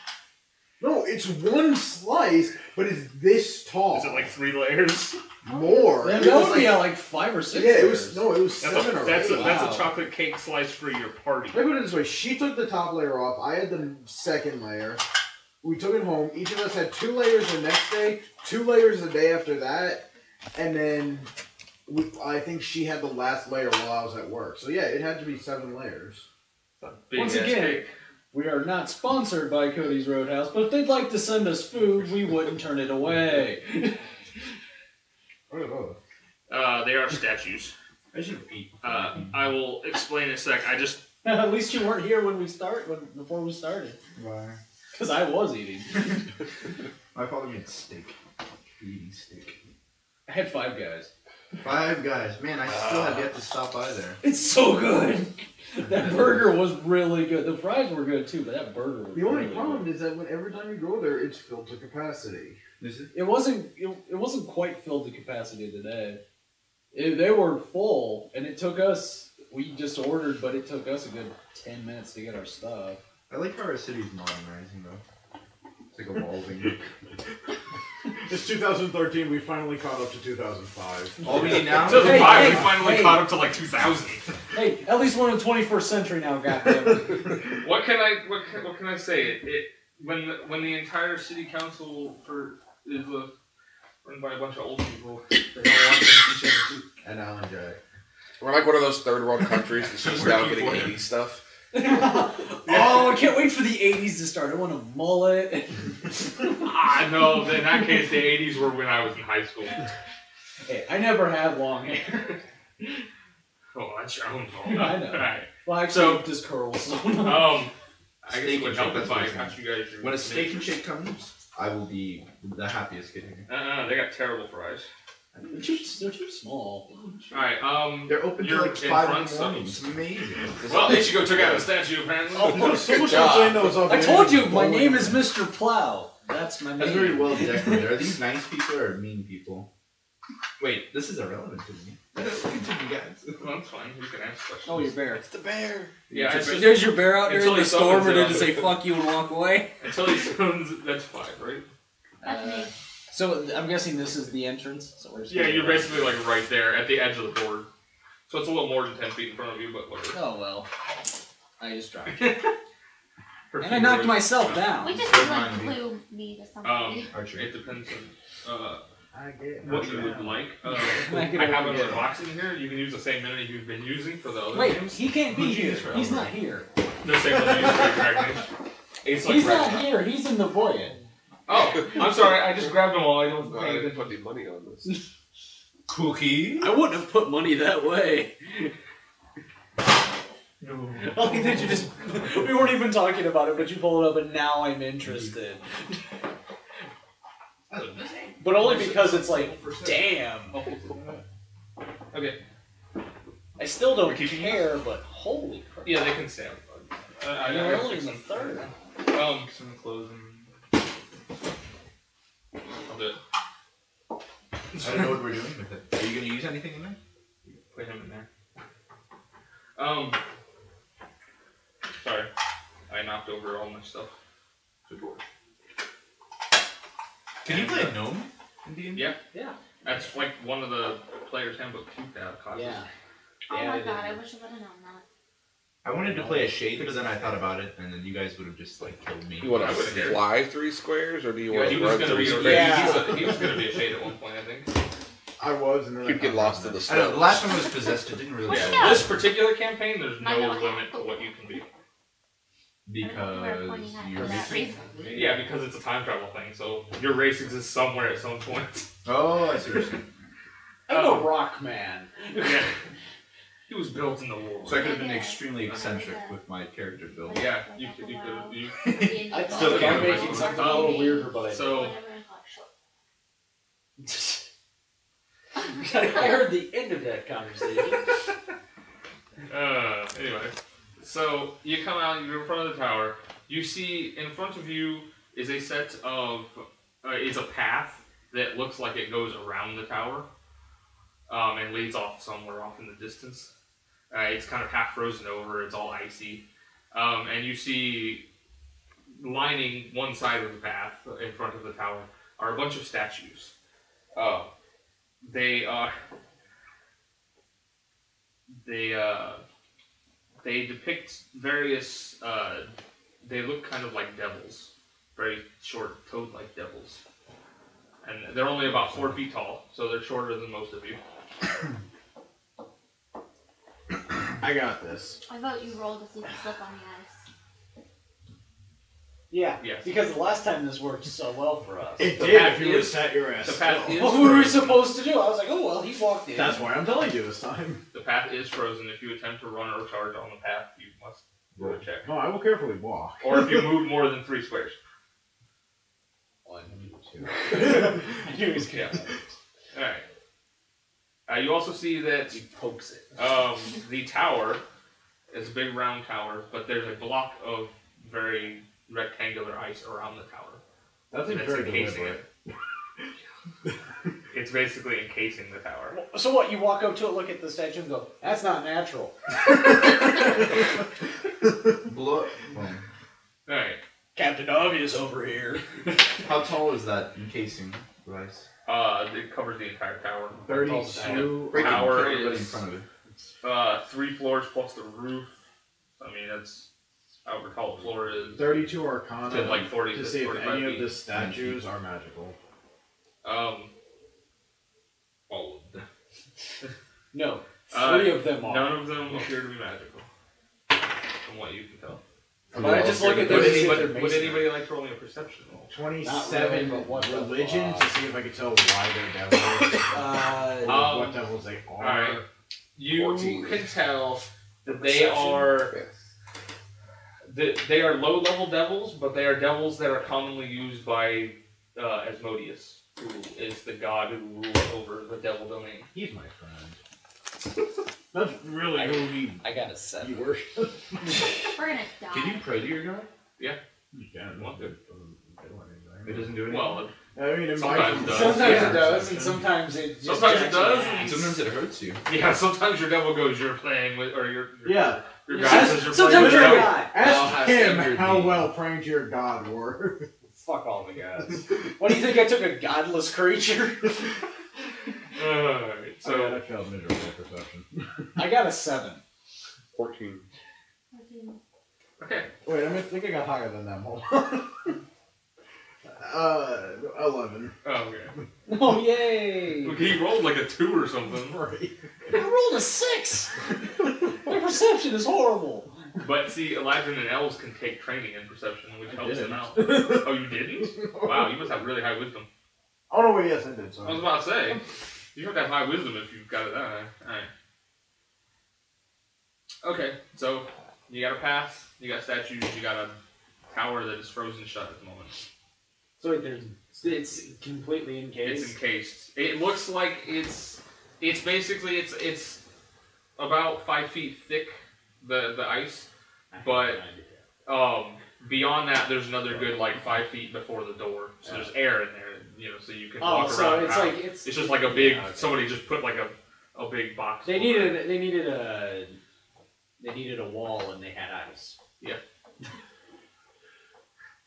C: No, it's one slice, but it's this tall.
B: Is it like 3 layers?
C: More.
A: That
C: It was
A: would be at like 5 or 6
C: Yeah, it
A: layers.
C: was
B: That's
C: 7 or 8.
B: that's
A: Wow.
B: a chocolate cake slice for your party.
C: Let me put it this way. She took the top layer off. I had the second layer. We took it home. Each of us had 2 layers the next day, 2 layers the day after that, and then I think she had the last layer while I was at work. So yeah, it had to be 7 layers.
A: Once
B: Big-ass
A: again,
B: cake.
A: we are not sponsored by Cody's Roadhouse, but if they'd like to send us food, we wouldn't turn it away.
C: What are those?
B: They are statues.
F: I should eat.
B: I will explain in a sec.
A: At least you weren't here before we started.
F: Why?
A: Because I was eating.
F: My father made steak. Eating steak.
A: I had 5 guys.
F: 5 Guys. Man, I still have yet to stop by there.
A: It's so good. That burger was really good. The fries were good too, but that burger was
C: The only
A: really
C: problem
A: good.
C: is that every time you go there, it's filled to capacity.
F: Is it?
A: It wasn't quite filled to capacity today. They were full, and it took us. We just ordered, but it took us a good 10 minutes to get our stuff.
F: I like how our city's modernizing though. It's like evolving.
C: It's 2013. We finally caught up to 2005.
F: All we need now.
B: 2005,
A: Hey,
B: we finally
A: hey.
B: caught up to like 2000.
A: Hey, at least we're in the 21st century now, goddamn.
B: What can I say? When the entire city council is run by a bunch of old people, they don't want things to change.
C: And Alan Jack.
G: We're like one of those third world countries that's just now getting
B: Working for
G: 80s stuff.
A: Oh, I can't wait for the 80s to start. I want a mullet.
B: No, in that case, the 80s were when I was in high school.
A: Hey, I never had long hair.
B: Oh, that's your own fault.
A: I know.
B: Alright.
A: Well, actually,
B: So-
A: just curls.
B: I guess
F: Steak
B: it would
F: and
B: help
F: shake,
B: if
F: that's what
B: I
F: I'm
B: got you guys your
F: When a steak and shake comes, I will be the happiest kid here.
B: They got terrible fries.
A: They're too small.
B: Alright,
F: They're open
B: You're
F: till like
B: in
F: 5
B: front,
F: in the morning.
B: so-
F: It's amazing.
B: well, Ichigo took out a statue apparently.
C: So much
G: Good
C: for
G: job.
C: saying those up
A: I
C: there.
A: told you, my name is Mr. Plow. That's my name.
F: That's very well decorated. Are these nice people or mean people? Wait, this is irrelevant to me. Continue, guys.
B: Well, that's fine. He's gonna ask questions.
A: Oh, your bear.
G: It's the bear.
B: Yeah, it's just,
A: There's your bear out there
B: Until
A: in the
B: he
A: storm
B: summons
A: ready
B: it
A: to
B: up.
A: say fuck you and walk away.
B: until he sounds. That's 5, right?
E: That's me.
A: So I'm guessing this is the entrance. So we're just
B: Yeah,
A: gonna
B: you're
A: go-
B: basically like right there at the edge of the board. So it's a little more than 10 feet in front of you, but whatever.
A: Oh well. I just dropped.
B: Her
A: And I
B: finger
A: knocked
B: is-
A: myself down.
E: We just
F: Don't
E: like
F: mind me.
E: glue me to somebody.
F: Archery.
B: It depends on
C: I get
B: what you would like. I
A: get
B: have
A: over
B: another
A: it.
B: box in here. You can use the same menu you've been using for the other
A: Wait,
B: games.
A: he can't be
F: Who'd you
A: here.
F: use for
A: He's
F: Elmer?
A: not here.
B: The same one you used for Dragon Age. It's like
A: He's
B: right
A: not
B: now.
A: here. He's in the void.
B: Oh, I'm sorry. I just grabbed them all. I don't
G: No, I didn't put any money on this.
F: Cookie.
A: I wouldn't have put money that way. I like that you just. We weren't even talking about it, but you pulled it up, and now I'm interested. But only because it's like, damn.
B: Okay.
A: I still don't care, but holy crap.
B: Yeah, they can stay on the
A: You're only in the third.
B: Some clothes and I'll do it.
F: I don't know what we're doing with it. Are you going to use anything in there?
B: Put him in there. Sorry. I knocked over all my stuff.
F: Good work. Can you play a gnome in D&D?
B: Yeah.
A: Yeah.
B: That's like one of the player's handbook classes.
A: Yeah.
E: Oh
A: Yeah,
E: my
A: I
E: god, I
A: didn't-
E: wish I would have known that.
F: I wanted to play a shade, but then I thought about it, and then you guys would have just like killed me.
G: You want
B: I
G: to
B: wouldn't care.
G: fly 3 squares, or do you
B: Yeah,
G: want
B: he
G: to
B: was
G: run
B: gonna
G: 3
B: be a
G: squares?
A: Yeah.
B: he was gonna be a shade at one point, I think.
C: I was, and then
G: He'd get lost in the
F: I know,
G: snow.
F: the last one was possessed, it didn't really
E: What's
F: matter.
E: that?
B: This particular campaign, there's
E: Might
B: no
E: not
B: limit
E: have
B: to what you can be.
F: Because
E: for
F: you're
E: that
F: missing.
E: reason.
B: Yeah, because it's a time travel thing, so your race exists somewhere at some point.
F: Oh, I see what you're saying.
A: I'm a rock man.
B: Yeah. He was built in the war.
F: So I could have been extremely eccentric with my character build.
B: Yeah, you could.
A: I
F: Still
A: thought
F: can't
A: I'm making
F: wait.
A: something a little weirder, but I
B: So,
A: I heard the end of that conversation.
B: anyway. So, you come out, you're in front of the tower. You see, in front of you is a set of, is a path that looks like it goes around the tower. And leads off somewhere off in the distance. It's kind of half frozen over, it's all icy. And you see, lining one side of the path in front of the tower are a bunch of statues. They depict various, they look kind of like devils. Very short, toad-like devils. And they're only about 4 feet tall, so they're shorter than most of you.
C: I got this.
E: I vote you roll to see if you slip on the ice.
A: Yeah.
B: Yes.
A: Because the last time this worked so well for us.
C: It
B: The
C: did
B: path
C: if you would have
B: is-
C: sat your ass.
B: The path
C: still.
B: is
A: What were we
B: frozen.
A: supposed to do? I was like, oh well, he walked in.
C: That's why I'm telling you this time.
B: The path is frozen. If you attempt to run or charge on the path, you must roll a check.
C: No, I will carefully walk.
B: Or if you move more than 3 squares.
A: 1, 2.
C: I
A: knew he was
B: Yeah.
A: gonna.
B: Alright. You also see that
A: He pokes it.
B: the tower is a big round tower, but there's a block of very rectangular ice around the tower.
C: That seems
B: That's
C: very
B: encasing
C: deliberate.
B: It's basically encasing the tower.
A: So what? You walk up to it, look at the statue, and go, "That's not natural."
F: Well,
B: Alright.
A: Captain Obvious over here.
F: how tall is that encasing device?
B: It covers the entire tower.
C: 32.
B: Tower
F: Everybody in
B: is
F: front of it.
B: 3 floors plus the roof. I mean, that's however tall the floor is.
C: 32 Arcana
B: To like 40
C: to
B: to
C: see if
B: 45
C: any
B: feet.
C: of the statues are magical.
B: All of them.
A: No, 3 of them are.
B: None of them appear to be magical, from what you can tell.
A: But I just look at them
B: Would
A: and see if
B: anybody,
A: they're
B: would
A: masonry.
B: anybody like to roll me a perception roll?
C: 27
A: but what the
C: religion
A: fuck?
C: to see if I can tell why they're devils. Or what devils they are.
B: Alright. You
G: 14.
B: can tell that they are
G: Yes.
B: they are low-level devils, but they are devils that are commonly used by Asmodeus, who is the god who rules over the devil domain.
C: He's my friend. That's really who
A: I got a 7.
C: he worships.
E: We're gonna die.
F: Can you pray to your god?
C: You can.
B: Want to.
C: It doesn't do anything.
F: It doesn't do anything?
B: Well,
C: I mean, it
B: sometimes
C: might.
B: it does.
A: Sometimes
B: Yeah.
A: it does, and sometimes it just
B: Sometimes it
A: jacks your
B: does,
A: ass.
B: and
F: Sometimes it hurts you.
B: yeah, sometimes your devil goes, you're playing with, or your
C: Yeah.
B: God
A: Yes,
B: says you're
A: sometimes
B: playing with
A: you're
B: the
A: a
B: devil.
A: god.
F: I'll
C: Ask
F: have
C: him
F: standard
C: how
F: needs.
C: well praying to your god were.
A: Fuck all the gods. What do you think? I took a godless creature?
B: Alright,
C: So
B: so
C: I failed miserable perception.
A: I got a 7.
G: 14.
B: okay.
C: Wait, I think I got higher than them. Hold on. 11.
B: Oh, okay.
A: Oh yay!
B: Look, he rolled like a 2 or something.
C: Right.
A: I rolled a 6. My perception is horrible.
B: But see, Elijah and elves can take training in perception, which
C: I
B: helps them
C: didn't.
B: out. Oh, you didn't? Wow, you must have really high wisdom.
C: Oh no, wait, yes, I did.
B: I was
C: Sorry.
B: about to say, you have to have high wisdom if you've got it that high. Alright. Okay, so You got a path. You got statues. You got a tower that is frozen shut at the moment.
A: So wait, it's completely encased?
B: It's encased. It looks like it's basically it's about 5 feet thick, the ice, but beyond that there's another good like 5 feet before the door. So there's air in there, so you can walk
A: so
B: around.
A: It's
B: out.
A: like it's
B: just like a big somebody just put like a big box.
A: They needed a wall and they had ice.
B: Yeah.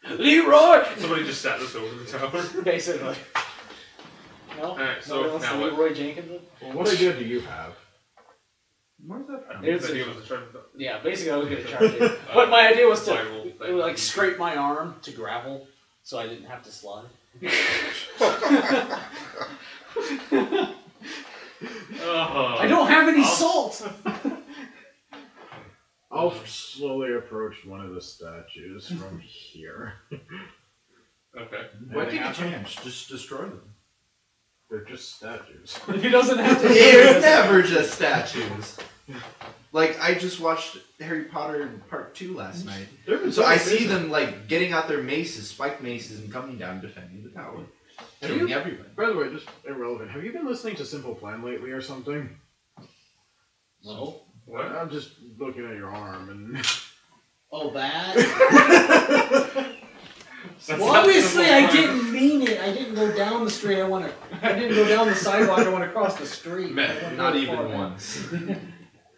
A: Leroy!
B: Somebody just sat this over the tower.
A: Basically. No?
B: Alright, so now what?
A: Leroy Jenkins?
C: Well, what idea do you have?
F: Where's that?
B: His idea was to try to...
A: Yeah, basically I was going to charge it. But my idea was to
B: Bible thing.
A: like scrape my arm to gravel so I didn't have to slide. I don't have any salt!
C: I'll slowly approach one of the statues from here.
B: Okay.
F: Why take a chance? Just destroy them.
C: They're just statues.
A: He doesn't have to
F: They're never just statues. Like, I just watched Harry Potter Part 2 last night. So I see them, like, getting out their maces, spiked maces, and coming down defending the tower. Killing everybody.
C: By the way, just irrelevant. Have you been listening to Simple Plan lately or something?
A: No.
B: What?
C: I'm just looking at your arm and...
A: Oh, that?
B: That's
A: Well,
B: not
A: obviously
B: Simple
A: I
B: Plan.
A: didn't mean it. I didn't go down the street. I didn't go down the sidewalk. I went across the street.
B: Man,
F: Not
A: Far
F: even
A: back.
F: once.
B: You're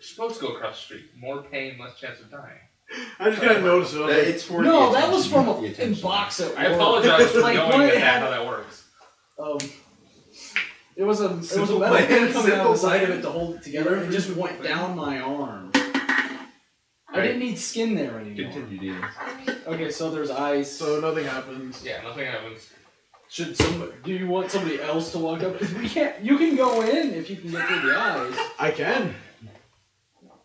B: supposed to go across the street. More pain, less chance of dying.
C: I just gotta notice it. I was like,
F: It's for
A: No,
F: the
A: that was
F: attention,
A: from
F: the
A: a
F: attention.
A: box at work.
B: I apologize for
A: Like,
B: knowing
A: when it
B: how
A: had-
B: that works.
A: It was a
F: Simple
A: metal
F: plan,
A: thing coming out of the
F: simple
A: side of
F: plan.
A: it to hold it together. It just went down my arm. I didn't need skin there anymore.
F: Continue, Dean.
A: Okay, so there's ice.
C: so nothing happens.
B: Yeah, nothing happens.
A: Should somebody? Do you want somebody else to walk up? Because we can't. You can go in if you can get through the ice.
C: I can.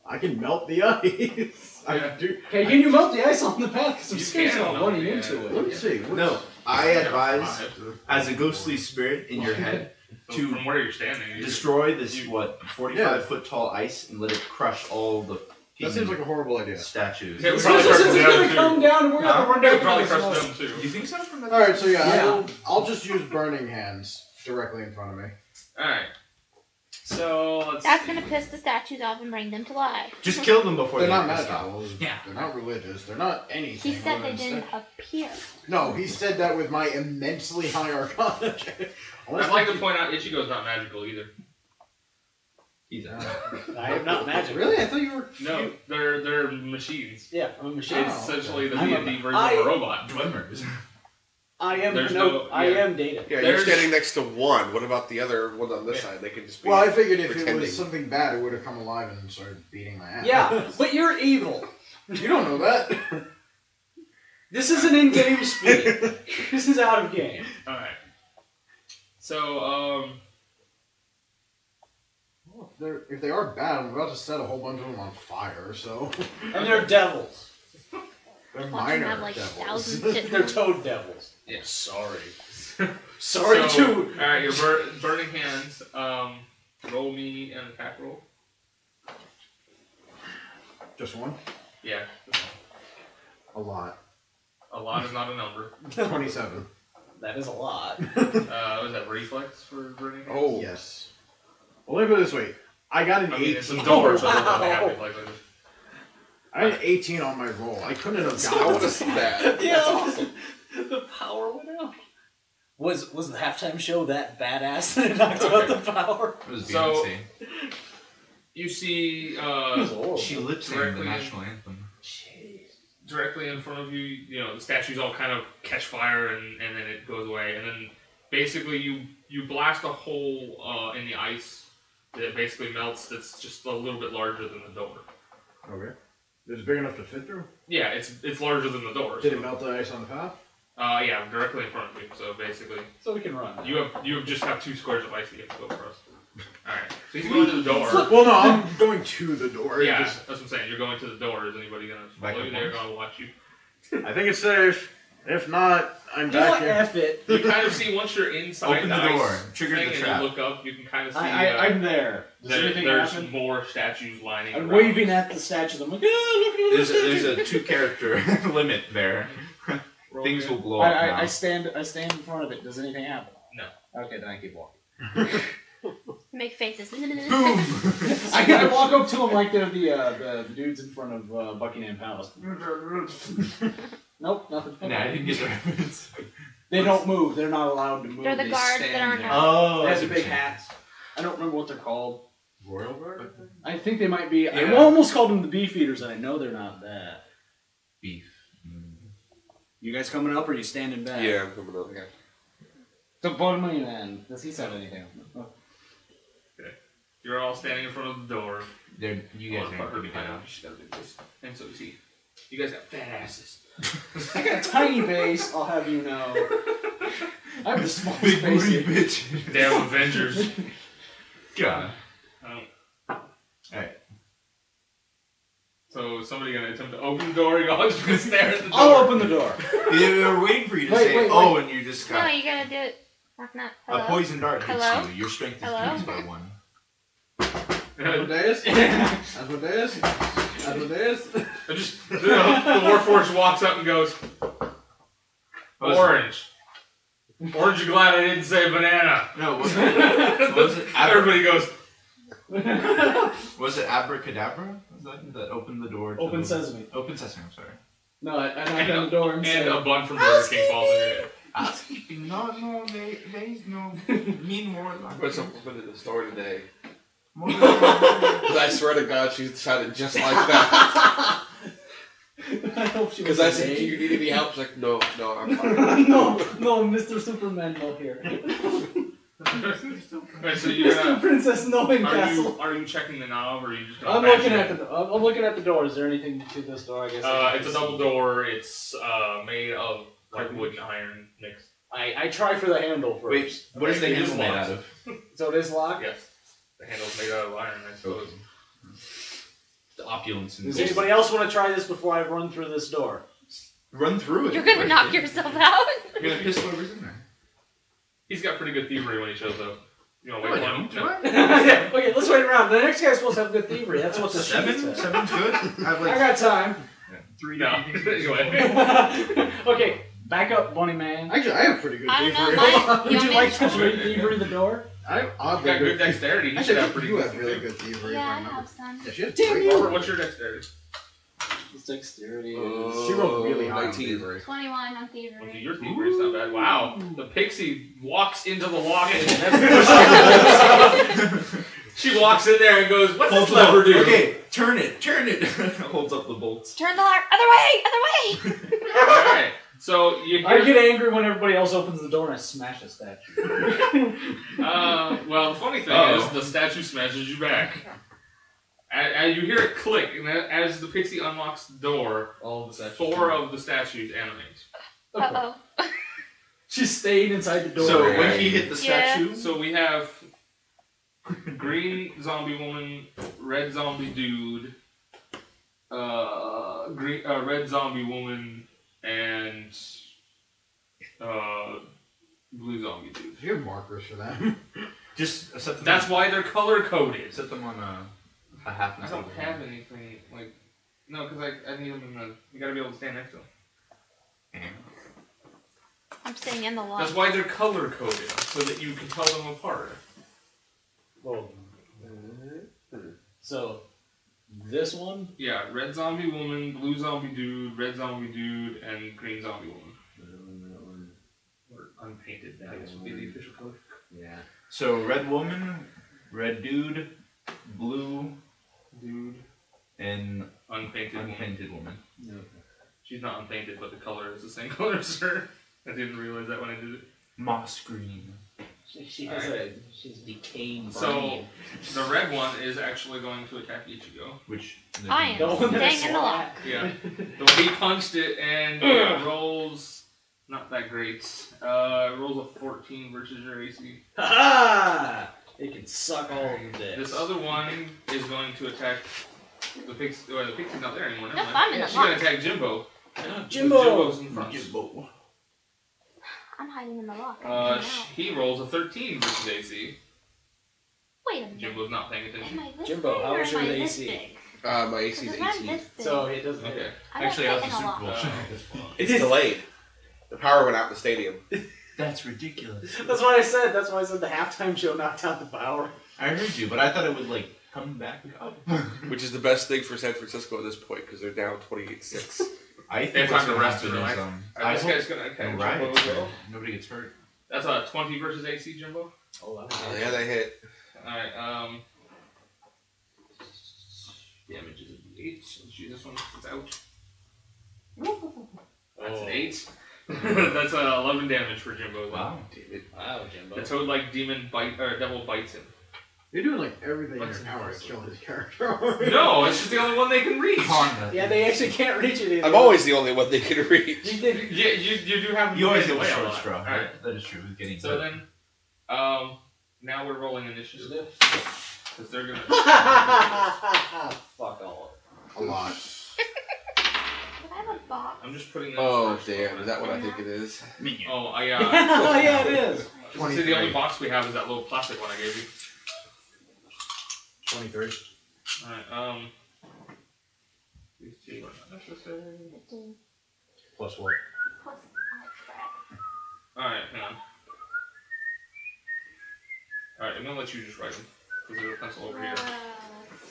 C: I can melt the ice. I do.
A: Okay, can you melt the ice on the path? Because I'm
B: You
A: scared
B: can
A: about
B: melt
A: running
B: the
A: into
C: Let
A: it.
C: me see.
F: No, I advise,
B: Five.
F: as a ghostly spirit in your head,
B: So
F: to
B: from where you're standing, you
F: destroy this, 45-foot tall ice and let it crush all the
C: That seems like a horrible idea.
F: statues.
B: Yeah,
A: Since
B: probably
A: it's
B: crush them
A: gonna
B: too.
A: come down and we're gonna run
B: They
A: back
B: would probably
A: into
B: crush
A: this
B: them too.
F: You think so? From that?
C: Alright, so
A: Yeah.
C: I'll just use burning hands directly in front of me.
B: Alright. So let's
E: That's
B: see.
E: gonna piss the statues off and bring them to life.
F: Just kill them before
C: They're
F: they
C: not
F: get stopped.
C: magical.
F: Yeah.
C: They're not religious. They're not anything.
E: He said
C: other
E: they
C: than
E: didn't
C: sta-
E: appear.
C: No, he said that with my immensely high arcana check.
B: I'd like to point out Ichigo's not magical either.
F: He's out.
A: I am not magic.
C: Really? I thought you were.
B: No, they're machines.
A: Yeah, I'm a machine.
B: It's essentially the
A: I'm a-
B: D&D version
A: I-
B: of a robot.
F: Dwimmers.
A: I am
B: There's no-
A: I
B: yeah.
A: am data.
G: Yeah, you're
B: There's-
G: standing next to one. What about the other one on this
B: Yeah.
G: side? They could just be.
C: Well, I figured if it
G: pretending.
C: was something bad, it would have come alive and started beating my ass.
A: Yeah, but you're evil.
C: You don't know that.
A: This is an in-game speed. This is out of game.
B: Alright. So,
C: Well, if they are bad, I'm about to set a whole bunch of them on fire, so.
A: And they're devils.
C: They're
E: Watch them
C: minor
E: have like
C: devils.
E: thousands of
A: They're toad devils.
B: Yeah.
A: Sorry. Sorry,
B: so,
A: too.
B: Alright, your burning hands. Roll me an attack roll.
C: Just one?
B: Yeah.
C: A lot.
B: A lot is not a number.
C: 27.
A: That is a lot.
B: Was that reflex for burning hands?
G: Oh,
C: Yes. Well, let me put it this way. I got an
B: I mean, it's a
C: 18.
B: door, so it doesn't
A: wow.
B: have reflex.
C: I had an 18 on my roll. I couldn't have
G: I want
C: gotten
G: to see that.
A: Yeah. Awesome. The power went out. Was the halftime show that badass that it knocked out the power?
F: It was
B: So-
F: Beyonce.
B: You see,
F: She lip synced the
B: directly-
F: national anthem.
B: directly in front of you, you know, the statues all kind of catch fire and then it goes away. And then basically you blast a hole in the ice that basically melts that's just a little bit larger than the door.
C: Okay. Is it big enough to fit through?
B: Yeah, it's larger than the door.
C: Did
B: so-
C: it melt the ice on the path?
B: Yeah, directly in front of you. So basically,
A: So we can run.
B: you just have 2 squares of ice that you have to go across. Alright, so he's going to the door.
C: Well, no, I'm going to the door.
B: Yeah, that's what I'm saying. You're going to the door. Is anybody going to follow you? They're going to watch you.
C: I think it's safe. If not, I'm
A: You know
C: back
A: what?
C: here.
A: F it.
B: You kind of see once you're inside
F: Open the
B: ice
F: door. Trigger
B: thing
F: the
B: and
F: trap.
B: you look up, you can kind of see
A: I'm there. Does anything
B: there's
A: happen?
B: more statues lining
A: I'm
B: around.
A: waving at the statues. I'm like, look.
F: There's a 2-character limit there. Things will blow up now.
A: I stand in front of it. Does anything happen?
B: No.
A: Okay, then I keep walking.
E: Make faces.
F: Boom!
A: I walk up to them like they're the dudes in front of Buckingham Palace. Nope, nothing.
F: Nah, I didn't get the reference.
A: They don't move. They're not allowed to move.
E: They're the
A: They
E: guards
A: stand
E: that aren't
A: there.
E: happy.
F: Oh,
A: They have the big hats. I don't remember what they're called.
C: Royal Guard?
A: I think they might be. I
F: Yeah.
A: almost called them the beef eaters, and I know they're not that.
F: Beef.
A: You guys coming up, or are you standing back?
G: Yeah, I'm coming up.
A: Okay. So, Bottomley, then, does he say anything? Oh.
B: You're all standing in front of the door.
F: You guys
B: Put
F: aren't
B: her
F: pretty
B: behind
F: bad.
B: him. She's got a big face. And so does he. You guys got fat asses.
A: I got a tiny base, I'll have you know. I have the smallest
F: Big
A: base
F: booty
A: here.
F: bitch.
B: Damn Avengers.
F: God.
B: Alright. So somebody gonna attempt to open the door, you're all just gonna stare at the door.
A: I'll open the door.
F: They were waiting for you to
A: Wait,
F: say,
A: wait,
F: oh,
A: wait.
F: and you just
E: No,
F: got
E: you gotta do it. Not.
F: a
E: Hello?
F: poison dart hits
E: Hello?
F: you. Your strength is
E: Hello?
F: reduced by 1.
C: Asmodeus? Asmodeus? Asmodeus?
B: Just the Warforged walks up and goes, Orange. Orange, you glad I didn't say banana?
F: No, was it
B: Everybody goes,
F: was it abracadabra? Was that opened the door? To
A: Open sesame.
F: Open sesame. I'm sorry.
A: No, I knocked on the door and said,
B: and a bun from Burger King falls in your head.
F: Housekeeping. No, there is no mean warlock.
G: What's up in the store today?
F: More
G: Because I swear to God, she sounded just like that.
A: I hope she was
G: Because I said,
A: gay.
G: do you need any help? She's like, no, I'm fine.
A: no, Mr. Superman, no here.
B: Right, so you're
A: Mr. Princess, no in castle.
B: are you checking the knob or are you just gonna
A: I'm
B: bash
A: looking
B: it
A: at
B: in?
A: I'm looking at the door. Is there anything to this door? I guess.
B: It's a double door. It's made of like wood and iron mixed.
A: I try for the handle first.
F: Wait, what is the
B: It
F: handle
B: is
F: made
B: locked.
F: out of?
A: So it is locked?
B: Yes. The handle's made out of iron, I suppose.
F: The opulence.
A: Does anybody else want to try this before I run through this door?
F: Run through it?
E: You're gonna knock yourself out.
F: You're gonna piss whoever's in there.
B: He's got pretty good thievery when he shows up. You want to wait
F: No, I
B: for him?
F: don't.
B: No.
A: Yeah, okay, let's wait around. The next guy's supposed to have good thievery. That's what the sheet says.
F: Seven's good. I
A: I got time.
F: 3
B: No.
F: anyway.
A: Okay, back up, Bunny Man.
C: Actually, I have pretty good
E: I don't know,
C: thievery.
E: mine-
A: Would you like to trade thievery the door?
C: I'm
B: He's
C: oddly
B: got good
C: good.
B: dexterity. He
C: Actually,
B: should
C: I
B: have
C: think
B: pretty
C: you
B: good
C: have really
B: thievery.
C: good thievery.
E: Yeah, I
C: if I remember.
E: have some.
C: Yeah, she has
A: Damn
C: great
A: you.
B: Robert, what's your dexterity?
A: It's dexterity.
C: She rolled really high on
G: 19.
C: thievery.
E: 21 on
B: Okay,
E: thievery.
B: your thievery's not bad. Wow. The pixie walks into the locket. She walks in there and goes, what's this lever do?
F: Okay, turn it. Holds up the bolts.
E: Turn the lock. Other way.
B: Alright. So you
A: I
B: hear,
A: get angry when everybody else opens the door and I smash a statue.
B: well, the funny thing is, the statue smashes you back. And you hear it click, and as the pixie unlocks the door,
A: All of the statues.
B: 4 of the statues animate.
E: Uh oh.
A: She stayed inside the door.
F: So when he hit the
E: Yeah.
F: statue,
B: So we have green zombie woman, red zombie dude, red zombie woman, and blue zombie dude.
C: Do you have markers for that?
F: just set them.
B: That's why they're color coded.
F: Set them on a half.
B: I don't have anything like no, because I need them in the. You gotta be able to stand next to them.
E: I'm staying in the lock.
B: That's why they're color coded, so that you can tell them apart.
A: Whoa. So, this one?
B: Yeah, red zombie woman, blue zombie dude, red zombie dude, and green zombie woman. Or unpainted, I guess would be the official color.
A: Yeah.
F: So red woman, red dude, blue
B: Dude,
F: and
B: unpainted woman.
F: unpainted woman.
B: She's not unpainted, but the color is the same color as her. I didn't realize that when I did it.
F: Moss green.
A: She has she's decaying
B: So,
A: brain.
B: the red one is actually going to attack Ichigo.
F: Which
E: I
A: The
E: am
A: one that
E: staying in the lock.
B: Yeah. The way he punched it and it rolls not that great. It rolls a 14 versus your AC.
A: Ha! It can suck all of the dicks.
B: This other one is going to attack the pixie. Well, the pixie's not there anymore.
E: No,
B: Never mind.
E: I'm in the
B: She's going
E: lock.
B: to attack Jimbo.
A: Jimbo!
B: Jimbo's in front.
C: Jimbo.
E: I'm hiding in the lock. I'm coming out.
B: He rolls a 13 versus AC.
E: Wait a minute.
B: Jimbo's not paying attention.
E: Am I this
A: Jimbo,
E: big
A: how
E: or
A: was
E: am
A: your
E: I this
A: AC?
E: big?
G: My AC is
E: Because if I'm
G: 18.
E: this big,
A: So it doesn't.
B: Okay.
E: I
F: Actually,
E: don't
F: that was
E: fit
F: the
E: in a
F: Super Bowl
E: lock.
F: show.
G: It's delayed. The power went out in the stadium.
F: That's ridiculous.
A: That's what I said. That's why I said the halftime show knocked out the power.
F: I heard you, but I thought it would like come back up.
G: Which is the best thing for San Francisco at this point because they're down 28-6.
F: I
B: They have
F: think
B: time to rest and relax.
F: I
B: This
F: hope
B: guy's gonna okay.
F: no
B: Jimbo
F: riots,
B: will go.
F: nobody gets hurt.
B: That's a 20 versus AC, Jimbo.
A: Oh, that was
G: Yeah, they hit.
B: Alright, damage is 8. Let's use this one. It's out. That's an 8. That's 11 damage for Jimbo.
F: Wow.
A: Wow, Jimbo.
B: The toad like demon bite or devil bites him.
C: You're doing like everything in
B: What's
C: your power to
B: this?
C: kill his character.
B: No, it's just the only one they can reach.
F: Honda.
A: Yeah, they actually can't reach it either.
G: I'm always the only one they can reach.
A: You did.
B: Yeah, you do have
F: You always
B: get
F: get the
B: away a
F: short
B: lot.
F: straw.
B: Alright,
F: That is true. With getting
B: so
F: hit.
B: then, now we're rolling initiative because they're gonna.
A: Fuck all.
C: A lot.
E: But I have a box.
B: I'm just putting.
G: Oh,
B: first
G: damn.
B: one.
G: Is that what I think it is?
B: Oh, I
A: Oh yeah, it is.
B: See, the only box we have is that little plastic one I gave you.
C: 23.
B: Alright, these two are not necessary.
E: 15
C: Plus what?
E: plus
B: Alright, hang on. Alright, I'm gonna let you just write them. Because there's a pencil over here.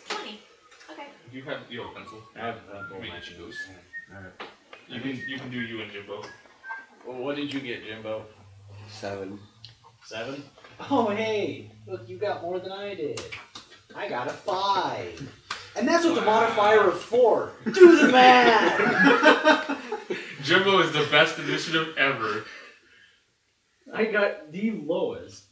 E: 20. Okay.
B: You have a pencil.
A: I have
B: Let me get you those.
A: Alright.
B: You can do you and Jimbo.
A: Well, what did you get, Jimbo?
G: 7.
A: 7? Oh, hey! Look, you got more than I did. I got a 5. And that's with the modifier of 4. Do the math!
B: Jimbo is the best initiative ever.
A: I got the lowest.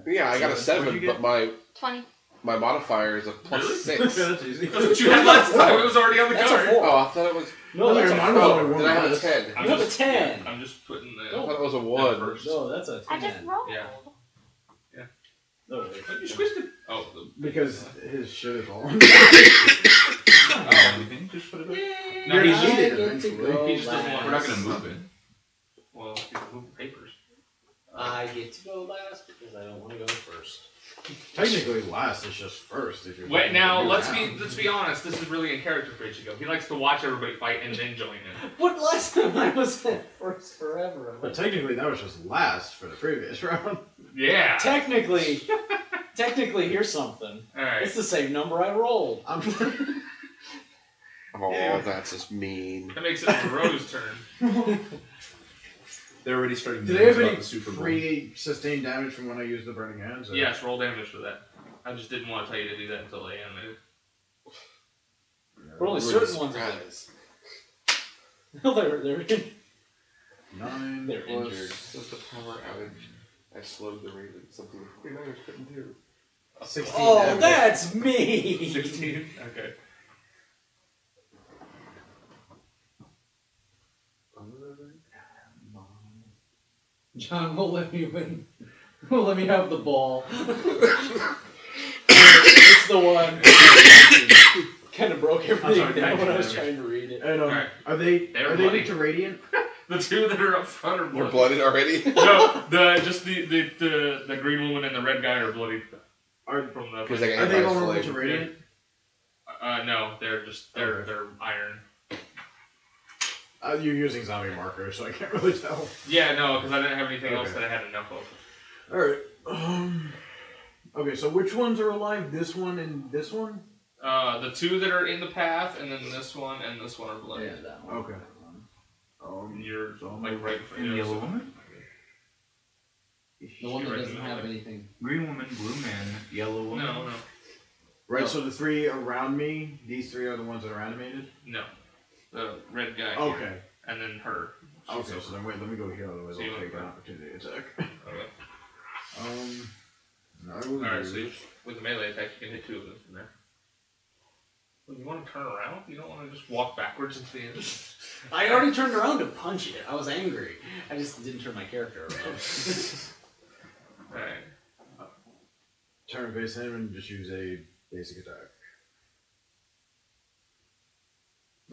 G: Yeah, I got a 7, but my
E: 20.
G: modifier is a plus
B: Really?
G: 6.
C: That's easy.
B: That's what you had last time. It was already on the
A: That's a
B: card.
A: 4.
G: Oh, I thought it was.
A: No, that's a
C: mine was
A: 4.
C: only one
G: Did I have a
C: less.
G: 10?
B: I'm
A: You have a
B: just-
A: 10.
B: I'm just putting the.
G: I thought it was a 1.
B: first.
A: No, that's a 10.
E: I just rolled.
B: Yeah.
A: No, wait.
B: Oh, you squished it. Oh,
C: Because his shit is all.
F: Anything? Just put it up.
B: no,
C: You're
B: he's
C: not
B: just.
C: needed
A: get
C: eventually.
A: to go
B: He just doesn't want-
F: We're not gonna move it.
B: Well, you can move the papers.
A: I get to go last because I don't want to go first.
C: Technically, last is just first. If you're
B: Wait, now
C: doing
B: let's
C: that.
B: be honest. This is really in character for Ichigo. He likes to watch everybody fight and then join in.
A: What last time I was at first forever?
C: But technically, that was just last for the previous round.
B: Yeah.
A: Technically, here's something.
B: All right.
A: It's the same number I rolled.
G: Oh,
F: Yeah.
G: that's just mean.
B: That makes it Moreau's turn.
F: They're already starting
C: Do
F: to
C: they have
F: about
C: any
F: the Super Bowl.
C: pre-sustained damage from when I used the burning hands? or-
B: Yes, roll damage for that. I just didn't want to tell you to do that until they animated.
A: But only certain ones are
G: Surprise.
A: No, they're
C: 9.
A: they're
G: Plus,
A: injured.
G: with the power outage, I slowed the Raven. Something the 49ers couldn't do.
C: 16
A: Oh,
C: damage.
A: that's me.
B: 16. Okay.
A: John won't let me win. Won't let me have the ball. It's the one. Kind of broke everything
B: sorry,
A: down when I was
B: damage.
A: trying to read it.
C: And
B: Alright.
C: are they
B: They're
C: are they
B: bloody.
C: weak to radiant?
B: The two that are up front are
G: We're
B: bloody.
G: blooded already?
B: No, the green woman and the red guy are bloody
C: Are
B: from the.
G: Because they
C: are
G: got
C: they
G: hit by a
C: vulnerable to
G: flame.
C: radiant?
B: No, they're just they're iron.
C: You're using zombie markers, so I can't really tell.
B: Yeah, no, because I didn't have anything else
C: Okay.
B: that I had enough of.
C: All right. Okay, so which ones are alive? This one and this one?
B: The two that are in the path, and then this one and this one are bloody.
A: Yeah, that one.
C: Okay.
B: And you're like right in front
F: And
B: of
F: yellow
B: you.
F: woman,
A: The one that
B: Right
A: doesn't
B: in the
A: have
B: middle.
A: anything.
F: green woman, blue man, yellow woman.
B: No,
C: Right.
B: No.
C: So the three around me, these three are the ones that are animated.
B: no. The red guy. Here,
C: Okay.
B: and then her.
C: Okay. So then wait, let me go here. Otherwise,
B: So you
C: I'll
B: want
C: take an
B: to-
C: opportunity attack.
B: Okay.
C: I will
B: Alright, so
C: use-
B: with the melee attack, you can hit two of them from there. Well, you want to turn around? You don't want to just walk backwards into the end?
A: I already turned around to punch it. I was angry. I just didn't turn my character around.
B: Alright.
C: turn face him and just use a basic attack.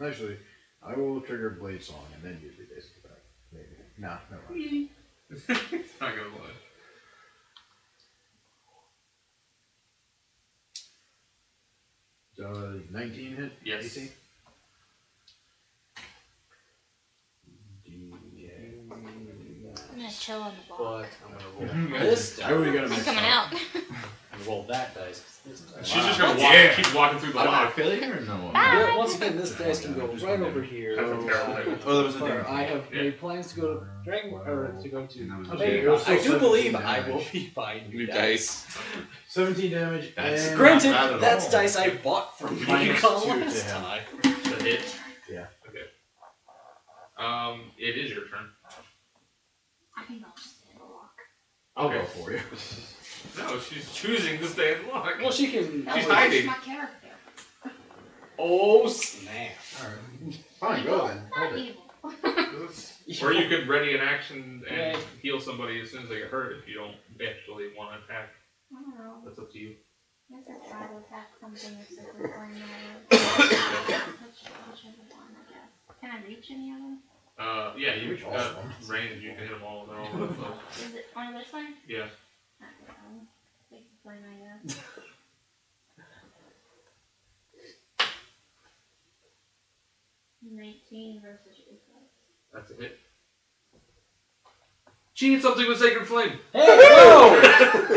C: Actually, I will trigger Blade Song and then use the basic attack. Maybe. Nah, never mind.
B: It's not gonna lie.
C: Does 19 hit?
B: Yes.
C: AC?
E: I'm gonna chill on the ball.
A: But I'm gonna roll this
C: I would have got a
E: I'm
C: mix
E: coming
C: up.
E: out.
A: and roll that dice. This dice.
B: She's just gonna walk, keep walking through the
F: Automatic
B: lock.
F: failure or no?
E: Bye.
A: Yeah, once again, this dice can go right over here.
B: That's a terrible idea.
F: Oh, there was a
A: For-
F: damage.
A: I have
B: Yeah.
A: made plans to go to Dragon or to go to.
C: Okay,
A: Dagon. I do
C: 17
A: believe I
C: damage.
A: will be buying new
G: New
A: dice.
G: dice.
C: 17 damage.
F: That's
C: and
A: Granted,
F: Not bad at
A: that's
F: all.
A: dice I bought from
C: Minus
A: Dagon
C: 2 to
A: last
C: him.
A: time.
B: The hit.
C: Yeah.
B: Okay. It is your turn.
E: I think I'll just hit a lock.
C: I'll
B: Okay.
C: go for you.
B: No, she's choosing to stay in lock.
A: Well, she can.
E: That
B: She's
E: was
B: hiding.
E: my character.
A: Oh snap!
C: Alright. Fine, go then.
E: Not
C: Hold it.
E: evil.
B: Or you could ready an action and
A: Yeah.
B: heal somebody as soon as they get hurt if you don't actually want to attack.
E: I don't know.
B: That's up to you.
E: I guess I'd try to attack something if they're playing whichever one, I guess. Can I reach any of them?
B: Yeah, you
C: Reach all
B: got
C: of them.
B: range, you can hit them all. They're all really close.
E: Is it on this one?
B: Yeah.
E: Take the plane, I guess. 19 versus reflex.
B: That's a hit. She needs something with Sacred Flame.
A: Hey, whoa!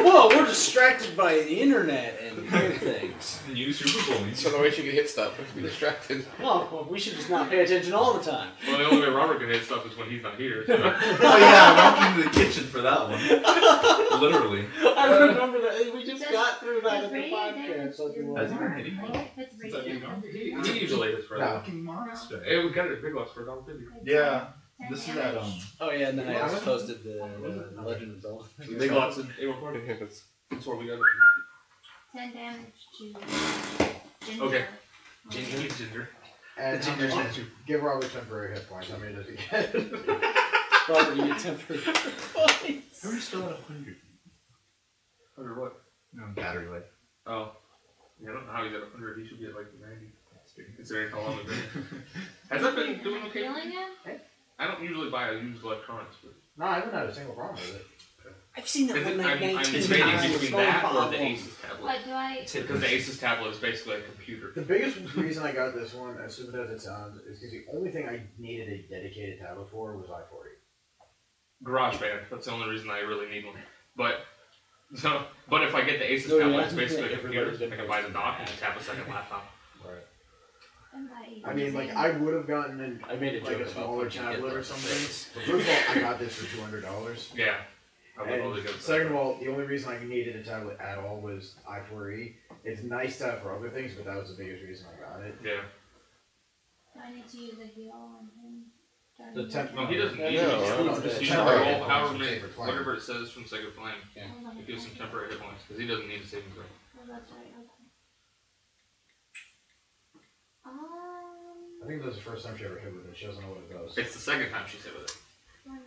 A: Whoa, we're distracted by the internet and weird things.
F: New super points.
G: So the way she can hit stuff if be distracted.
A: Well, we should just not pay attention all the time.
B: Well, the only way Robert can hit stuff is when he's not here. So.
F: Oh yeah, I walked into the kitchen for that one. Literally.
A: I remember that. We just got through that at the
E: Radiant
A: podcast.
E: damage
A: So you
F: Has he
A: were-
F: been hitting me?
E: Like, if it's
F: Since I've been
E: radiant,
F: gone?
E: does it
B: He usually hits for that.
F: Fucking monster.
B: Hey, we got it at Big Lots for $1.50.
F: Yeah.
E: 10
F: This is
E: damage.
F: at
A: Oh yeah, and then I
F: Well,
A: also
F: I
A: posted the Legend of Zelda.
B: Big Lots and A1 Party.
G: It's
B: That's where we got it.
E: 10 damage to Ginger.
B: Okay.
E: Oh,
B: Ginger.
C: And
A: The
C: how
A: ginger
C: many-
A: ginger.
C: give Robert temporary hit points. How many does he get?
A: Robert, you get temporary points.
F: How are you still at 100?
B: Under what?
F: No, battery life.
B: Oh. Yeah, I don't know how he's at 100. He should be at like 90. Considering how long we've been. Has that been doing okay?
E: Feeling it?
B: I don't usually buy used electronics, but.
C: No, I haven't had a single problem with it.
A: I've seen it
B: Is
A: when
B: it,
A: like
B: I'm
A: 19
B: debating
A: times.
B: between
A: No
B: that or
A: problem.
B: the Asus tablet.
E: What do I?
B: Because the Asus tablet is basically a computer.
C: The biggest reason I got this one, as stupid as it sounds, is because the only thing I needed a dedicated tablet for was i40.
B: GarageBand. That's the only reason I really need one. But if I get the Asus
A: Oh,
B: tablet,
A: yeah.
B: it's basically a
A: Everybody's
B: computer. I can buy the dock and just have a second laptop.
C: Right.
E: Somebody
C: I mean, like,
E: using-
C: I would have gotten an,
A: I made a
C: like
A: joke
C: a
A: about
C: smaller
A: punching it
C: tablet or
A: in the
C: something.
A: face.
C: But first of all, I got this for $200.
B: Yeah. I would really
C: And
B: go.
C: second of all, the only reason I needed a tablet at all was i4E. It's nice to have for other things, but that was the biggest reason I got it.
B: Yeah.
E: Do I need to use a heal on him?
C: The temp-
B: No, he doesn't need
G: No,
B: it.
C: no,
B: Just
C: the
B: use
C: temporary
B: roll
C: hit
B: however
C: points from
B: many,
C: Sacred Flame.
B: whatever it says from Sacred Flame.
A: Yeah.
B: It gives him temporary hit points because he doesn't need a saving throw.
E: Oh, that's right. Okay.
C: I think that was the first time she ever hit with it. She doesn't know what it does.
B: It's the second time she's hit with it.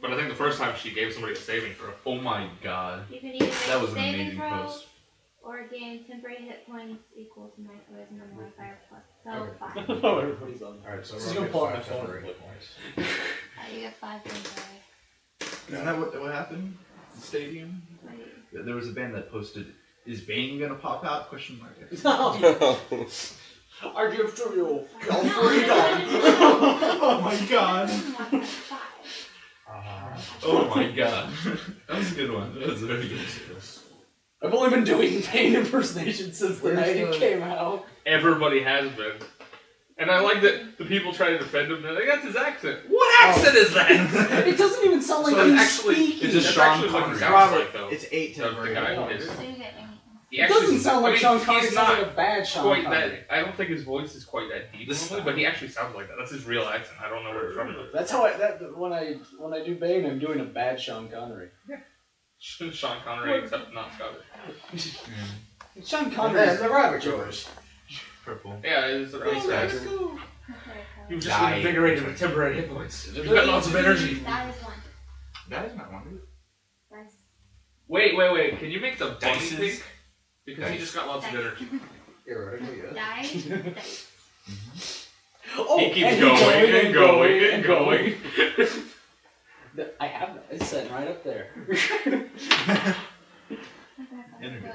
B: But I think the first time she gave somebody a saving throw.
F: Oh my god.
E: You can either make
F: That was
E: a
F: an
E: saving
F: amazing
E: throw
F: post.
E: or gain temporary hit points equal to my poison and modifier plus. So
C: Okay.
E: 5.
A: Oh, everybody's on.
C: Alright, so
A: This is
C: we're
A: gonna pull out
C: gonna
A: my
C: get
A: phone.
C: 5 temporary hit points.
E: You get 5 temporary.
F: Isn't that what happened? In the stadium?
E: Wait.
F: There was a band that posted, "Is Bane gonna pop out?" Question mark.
A: No.
G: no.
A: I give to you.
E: No,
F: Oh my god.
E: Five.
F: Oh my god. That was a good one. That was a very good one.
A: I've only been doing pain impersonation since the
C: Where's
A: night it
C: the-
A: came out.
B: Everybody has been. And I like that the people try to defend him. They're like, that's his accent. What accent is that?
A: It doesn't even sound like
F: So
A: he's
B: actually,
A: speaking.
F: it's a
B: That's
F: Sean
B: actually what he
F: Connery.
B: sounds
C: Robert,
B: like, though.
C: it's 8
B: The
C: temporary
B: guy
C: hit
B: who
C: points.
B: is.
E: So you get anything.
B: He
A: It
B: actually-
A: doesn't sound like
B: I mean,
A: Sean Connery. It
B: he's
A: sounds
B: not
A: like a bad Sean
B: quite
A: Connery.
B: that. I don't think his voice is quite that deep normally, but he actually sounds like that. That's his real accent. I don't know where it's from. Though.
A: That's how when I do Bane, I'm doing a bad Sean Connery.
B: Sean Connery, except not Scottish.
A: Sean
C: And
A: Connery.
C: then the rabbit yours.
F: Purple.
B: Yeah, it's a race accent.
E: Okay,
B: He was just
F: Die.
B: invigorated with temporary hit points. He's got lots of energy.
E: That is 1.
F: That is not one.
E: Dice.
B: Wait. Can you make the bunny
F: Dices?
B: pink? Because he
F: Dice.
B: just got lots of energy.
C: Theoretically, yes.
E: Die. Dice.
A: Oh,
B: He keeps
A: and
B: going and going and going.
A: I have that. It's sitting right up there.
F: Energy.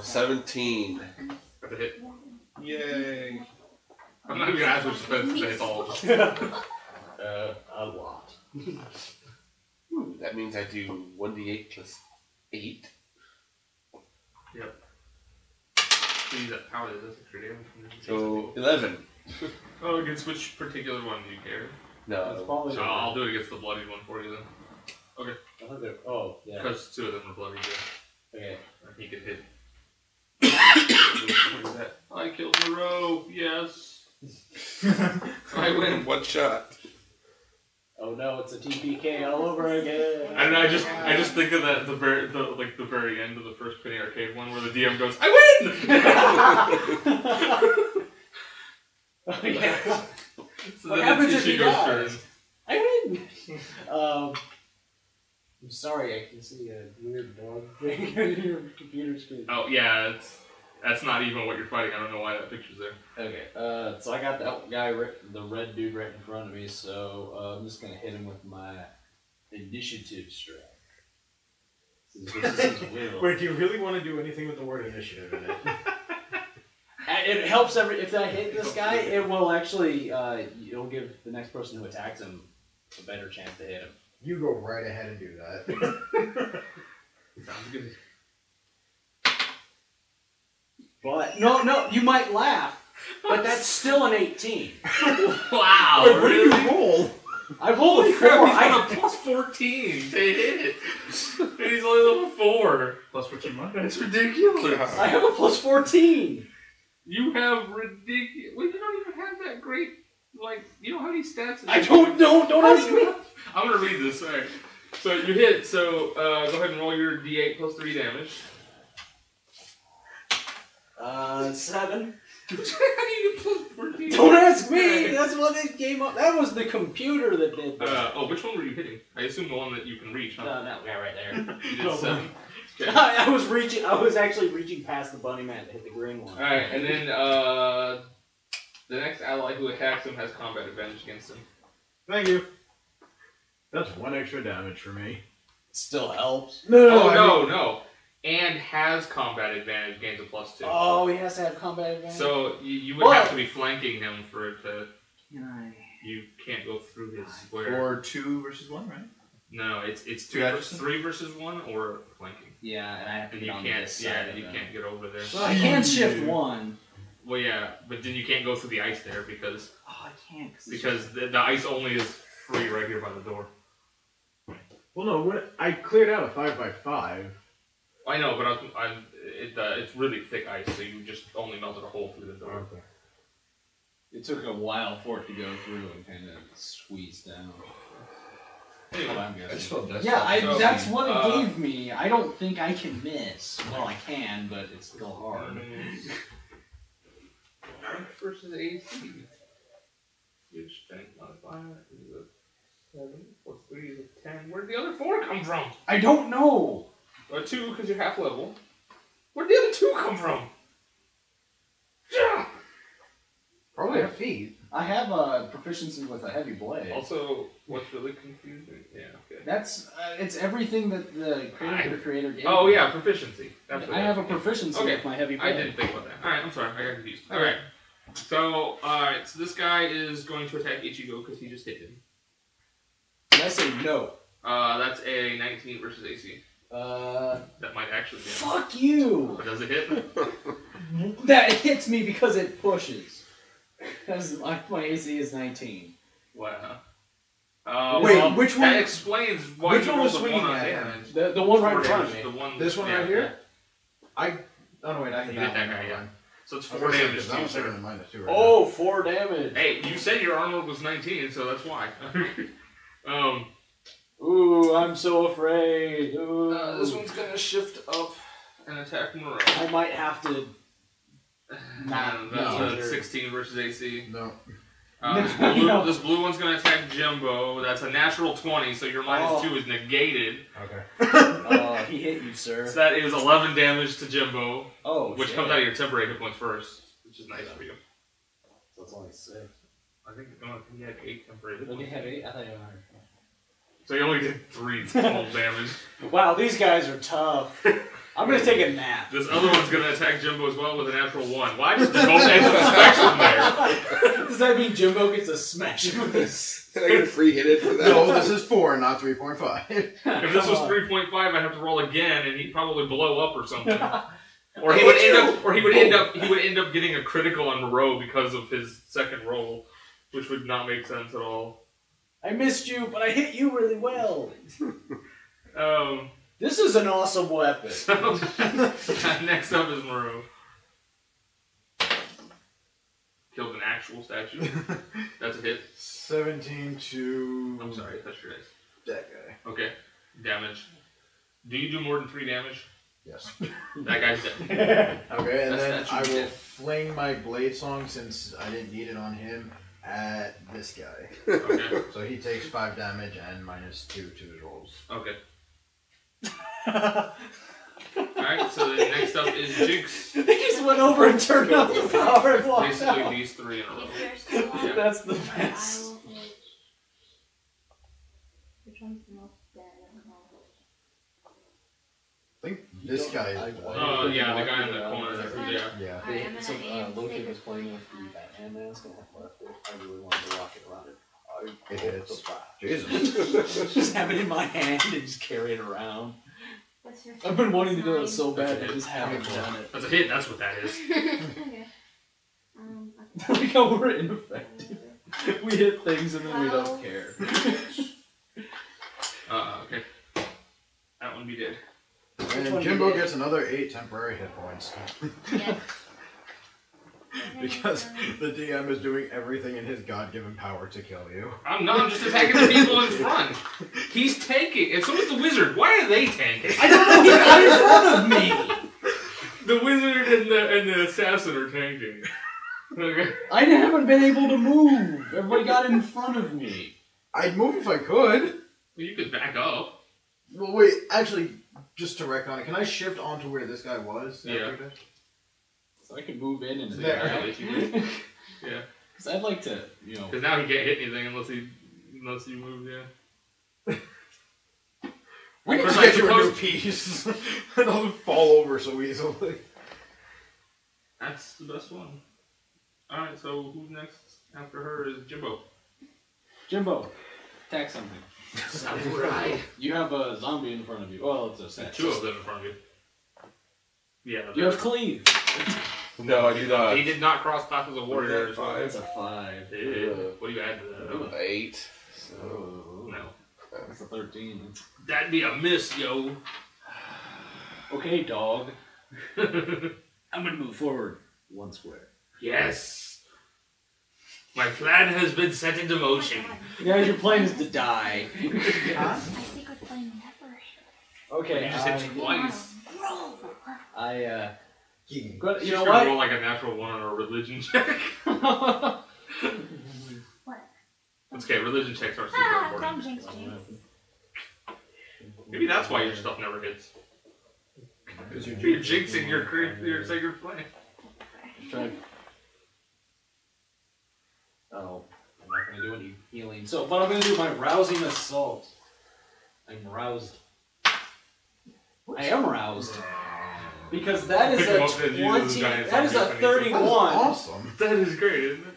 G: 17.
B: That's a hit.
G: Yay.
B: I'm not even gonna ask which defense to hit all of them.
A: A lot.
G: That means I do 1d8 plus 8.
B: Yep. So use that power that does extra damage from this.
G: So 11.
B: Oh, against which particular one do you care?
A: It's
G: No.
A: probably
B: So I'll do it against the bloodied one for you then.
A: Oh, yeah.
B: Because 2 of them are bloodied, yeah.
A: Okay.
B: And he can hit. I killed Moreau, yes. I win.
G: One shot.
A: Oh no, it's a TPK all over again.
B: And I just think of that the very end of the first Penny Arcade one where the DM goes, I win.
A: Oh, yeah.
B: So
A: What
B: then
A: happens
B: it's
A: if he
B: Ichigo's
A: dies?
B: turn.
A: I win. I'm sorry, I can see a weird dog thing on your computer screen.
B: Oh yeah, that's not even what you're fighting. I don't know why that picture's there.
A: Okay, so I got that guy, the red dude, right in front of me. So I'm just gonna hit him with my initiative strike. This is will.
C: Wait, do you really want to do anything with the word initiative in it?
A: It helps if I hit this guy, it will actually it'll give the next person who attacks him a better chance to hit him.
C: You go right ahead and do that.
B: Sounds good.
A: But no, you might laugh, but that's still an 18.
B: Wow,
C: Wait, what did
B: really?
C: you roll?
A: I rolled a 4.
B: Crap, he's got a plus 14 to hit. And he's only level 4.
F: Plus 14 months?
B: That's ridiculous.
A: I have a plus 14.
B: You have ridiculous. Well, you don't even have that great. Like, you don't have any stats.
A: I don't know. Don't ask me.
B: I'm gonna read this. Alright. So you hit. So go ahead and roll your d8 plus 3 damage.
A: 7.
B: How do you get plus 14?
A: Don't ask me. That's what it came up. That was the computer that did that.
B: Which one were you hitting? I assume the one that you can reach, huh?
A: That guy right there.
B: You did 7. Okay.
A: I was actually reaching past the bunny man to hit the green one.
B: Alright, and then the next ally who attacks him has combat advantage against him.
C: Thank you. That's 1 extra damage for me.
A: Still helps.
B: No. And has combat advantage, gains a plus 2.
A: Oh, he has to have combat advantage.
B: So you would have to be flanking him for it to.
A: Can I?
B: You can't go through his square.
F: Or 2 versus 1, right?
B: No, it's 2
F: Yeah,
B: versus 3 versus 1 or flanking.
A: Yeah, and I have to
B: And
A: get
B: you
A: on
B: can't.
A: this side
B: Yeah,
A: of
B: you
A: them.
B: can't get over there.
A: I can shift 1.
B: Well, yeah, but then you can't go through the ice there because
A: Oh, I can't.
B: the ice only is free right here by the door.
C: Well, no, when I cleared out a 5x5.
B: I know, but it's really thick ice, so you just only melted a hole through the door.
C: Okay.
A: It took a while for it to go through and kind of squeeze down.
B: Anyway,
A: I'm
F: I
A: guessing.
F: just felt desperate.
A: Yeah,
B: So,
A: that's what it gave me. I don't think I can miss. Well, I can, but it's still hard.
B: Strength versus AC. Your strength modifier is a 7 plus 3 is a 10. Where'd the other 4 come from?
A: I don't know.
B: 2 because you're half level. Where'd the other 2 come from? Yeah.
C: Probably a feat.
A: I have a proficiency with a heavy blade.
B: Also, what's really confusing? Yeah, okay.
A: That's it's everything that the creator gave.
B: Oh
A: me.
B: yeah, proficiency. That's what
A: I
B: it
A: have a
B: is.
A: proficiency
B: Okay.
A: with my heavy
B: I
A: blade.
B: didn't think about that. Alright, I'm sorry, I got confused. Alright. So, alright, so this guy is going to attack Ichigo because he just hit him.
A: Did I say no?
B: That's a 19 versus AC. That might actually be.
A: Fuck you!
B: But does it hit?
A: That hits me because it pushes. Because my AC is 19.
B: Wow.
C: Wait,
B: well,
C: which one-
B: That explains why
C: which
B: you
C: one
B: rolled
C: was
B: a
C: swinging
B: 1 on
C: at?
B: damage.
A: The one right in
B: 4
A: front of
B: damage,
A: me.
B: The one,
C: This one
B: yeah,
C: right here?
B: yeah.
C: Oh no, wait, I hit
B: You
C: that
B: hit that
C: one.
B: guy,
C: never
B: yeah.
C: mind.
B: So it's
C: I
B: 4
C: was saying,
B: damage
C: 'cause
B: to
C: I
B: you,
C: was taking
B: sir.
C: the -2 right
A: Oh, 4 damage.
B: Hey, you said your armor was 19, so that's why.
A: Ooh, I'm so afraid. Ooh.
B: This one's gonna shift up and attack Moreau.
A: I might have to.
B: That's a 16 versus AC.
C: now.
A: No.
B: This blue one's gonna attack Jumbo. That's a natural 20, so your -2 is negated.
C: Okay.
A: He hit you, sir.
B: So that is 11 damage to Jumbo,
A: Oh,
B: which
A: shit.
B: comes out of your temporary hit points first, which is nice for you.
A: So it's only 6.
B: I think he had 8 temporary hit
A: Did he
B: points.
A: have 8? I thought he had 100.
B: So he only did 3 total damage.
A: Wow, these guys are tough. I'm gonna take a nap.
B: This other one's gonna attack Jimbo as well with a natural 1. Why does the gold end inspection there?
A: Does that mean Jimbo gets a smash with this?
G: Can I get a free hit in for that?
C: No, this is 4, not 3.5.
B: If this was 3.5, I'd have to roll again, and he'd probably blow up or something. Or he would end up getting a critical on Moreau because of his second roll, which would not make sense at all.
A: I missed you, but I hit you really well.
B: This
A: This is an awesome weapon.
B: next up is Moreau. Killed an actual statue. That's a hit.
C: 17 to...
B: I'm sorry, that's your dice.
C: that guy.
B: Okay. Damage. Do you do more than 3 damage?
C: Yes.
B: That guy's dead.
C: Okay, and then
B: That's
C: I will
B: dead.
C: fling my blade song, since I didn't need it on him, at this guy.
B: Okay.
C: So he takes 5 damage and minus 2 to his rolls.
B: Okay. Alright, so then next up is Jinx.
A: They just went over and turned up the power and walked
B: Basically
A: out.
B: these 3 in a row.
E: If you're still on,
A: That's the
E: I
A: best.
E: will hit. Which one's the most dead? I don't know.
C: I think this guy is
B: Oh, yeah, the guy in the corner there. Yeah.
C: Yeah.
E: Alright, I'm
A: So,
E: gonna aim
A: Loki
E: Sacred
A: was playing
E: Flame
A: with the
E: at-
A: Batman mask and I left it. I really wanted to rock it around it.
C: It hits. Jesus.
A: Just have it in my hand and just carry it around.
E: What's your
A: I've been wanting to do it
E: sign?
A: so bad, I just haven't done it.
B: That's a hit, that's what that is.
E: Okay. Okay.
A: Like how we're ineffective. We hit things and then we don't care.
B: Okay. That one be dead.
C: And Jimbo gets another 8 temporary hit points.
E: Yes.
C: Because the DM is doing everything in his god-given power to kill you.
B: I'm just attacking the people in front. He's tanking, and so is the wizard. Why are they tanking?
A: I don't know, he got in front of me!
B: The wizard and the assassin are tanking. Okay.
A: I haven't been able to move. Everybody got in front of me.
C: I'd move if I could.
B: Well, you could back up.
C: Well, wait, actually, just to wreck on it, can I shift onto where this guy was?
B: Yeah.
A: So I can move in and
C: There.
B: Yeah.
A: Because I'd like to, you know.
B: Because now he can't hit anything unless you move, yeah.
C: We can
B: Because
C: just
B: I
C: get you a new
B: suppose-
C: piece. It doesn't fall over so easily.
B: That's the best one. Alright, so who's next after her is Jimbo.
A: Jimbo, attack something.
B: Samurai.
A: You have a zombie in front of you. Well, it's a set.
B: 2 of them in front of you. Yeah.
A: You have cleave.
G: No, I do not.
B: He did not cross paths as a warrior.
G: Was
B: so
G: that
A: That's a 5.
B: What do you add to that?
G: 8. So.
B: No.
A: That's a 13.
B: That'd be a miss, yo.
A: Okay, dog. I'm gonna move forward 1 square.
B: Yes. My plan has been set into motion.
A: Guys, your plan is to die.
E: My secret flame never.
A: Okay,
B: You just hit twice.
E: Roll.
A: But you
B: She's
A: know
B: gonna
A: what?
B: roll like a natural 1 on a religion check.
E: What?
B: It's okay, religion checks are super
E: Ah,
B: important.
E: don't jinx Jinx.
B: Maybe that's why your stuff never hits. Because you're jinxing your sacred flame.
A: Just try. Oh, I'm not gonna do any healing. So, but I'm gonna do my rousing assault. I'm roused. I am roused. Because that is
B: Pick him up and
A: a
B: use
A: 20.
B: those giant
A: That is a
B: zombies.
C: That's
A: 31.
C: awesome.
B: That is great, isn't it?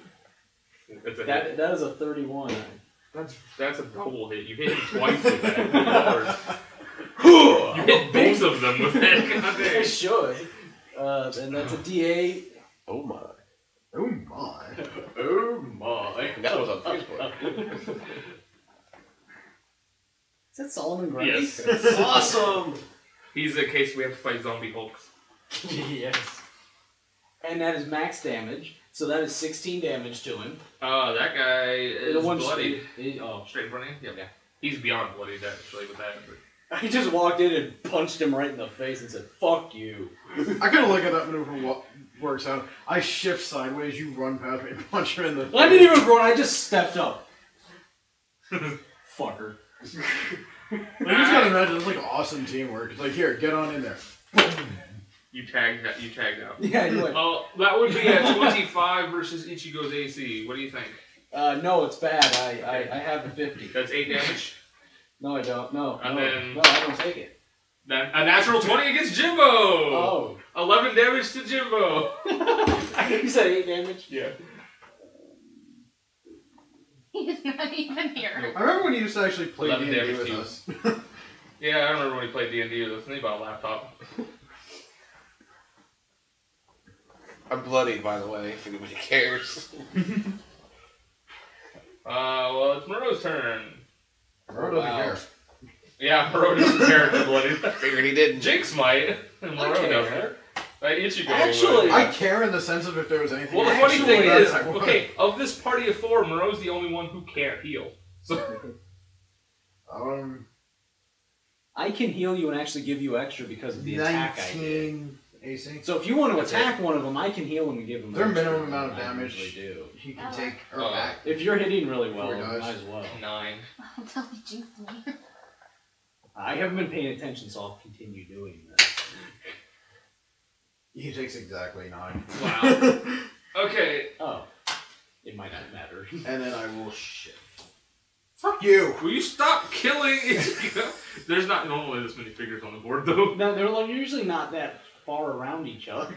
B: It's a hit.
A: That is a 31.
B: That's a double hit. You hit him twice with that. You hit both of them with that.
A: I
B: Goddamn.
A: should. And that's a D8.
G: Oh my.
C: Oh my.
A: Oh my.
G: That was on Facebook.
A: Is that Solomon Grundy?
B: Yes.
A: Awesome!
B: He's the case we have to fight zombie hulks.
A: Yes. And that is max damage, so that is 16 damage to him.
B: That guy is
A: The one
B: bloody.
A: Oh.
B: Straight in front of you? Yep.
A: Yeah.
B: He's beyond bloodied actually with that. But...
A: I just walked in and punched him right in the face and said, "Fuck you."
C: I kind of look at that maneuver works out. I shift sideways, you run past me and punch her in the face.
A: I didn't even run, I just stepped up. Fucker.
C: I just gotta imagine, it's like awesome teamwork. It's like, here, get on in there.
B: You tagged out.
A: Yeah, you went.
B: Well, that would be a 25 versus Ichigo's AC. What do you think?
A: No, it's bad. I have a 50.
B: That's 8 damage.
A: No, I don't. No.
B: And then-
A: no, I don't take it.
B: Then a natural 20 against Jimbo.
A: Oh.
B: 11 damage to Jimbo.
A: You said 8 damage?
B: Yeah.
E: He's not even here.
C: I remember when you used to actually play
B: 11
C: D&D
B: damage
C: with
B: to you.
C: us.
B: Yeah, I remember when he played D&D with us, and he bought a laptop.
G: I'm bloodied, by the way, if anybody cares.
B: Well, it's Moreau's turn.
C: Moreau doesn't care.
B: Yeah, Moreau doesn't care if you're bloodied.
G: Figured he didn't.
B: Jinx might, and Moreau
A: care.
B: doesn't. Ichigo
A: Actually-
B: would.
C: I care in the sense of if there was anything.
B: Well, the funny
C: actually
B: thing
C: bad,
B: is,
C: I would.
B: okay, of this party of 4, Moreau's the only one who can't heal. So,
A: I can heal you and actually give you extra because of the attack I did.
C: 19 AC.
A: So if you want to attack one of them, I can heal them and give them.
C: Is there a
A: extra
C: minimum
A: than
C: amount of
A: I
C: damage
A: usually do.
C: he can take her
B: Oh.
C: back?
A: If you're hitting really well,
C: Before he
A: you
C: dies.
A: might as well.
B: 9.
E: I'll tell you, jinx me.
A: I haven't been paying attention, so I'll continue doing this.
C: He takes exactly 9.
B: Wow. Okay,
A: Oh, it might not matter.
C: And then I will shift. Fuck you!
B: will you stop killing Ichigo? There's not normally this many figures on the board, though.
A: No, they're usually not that far around each other.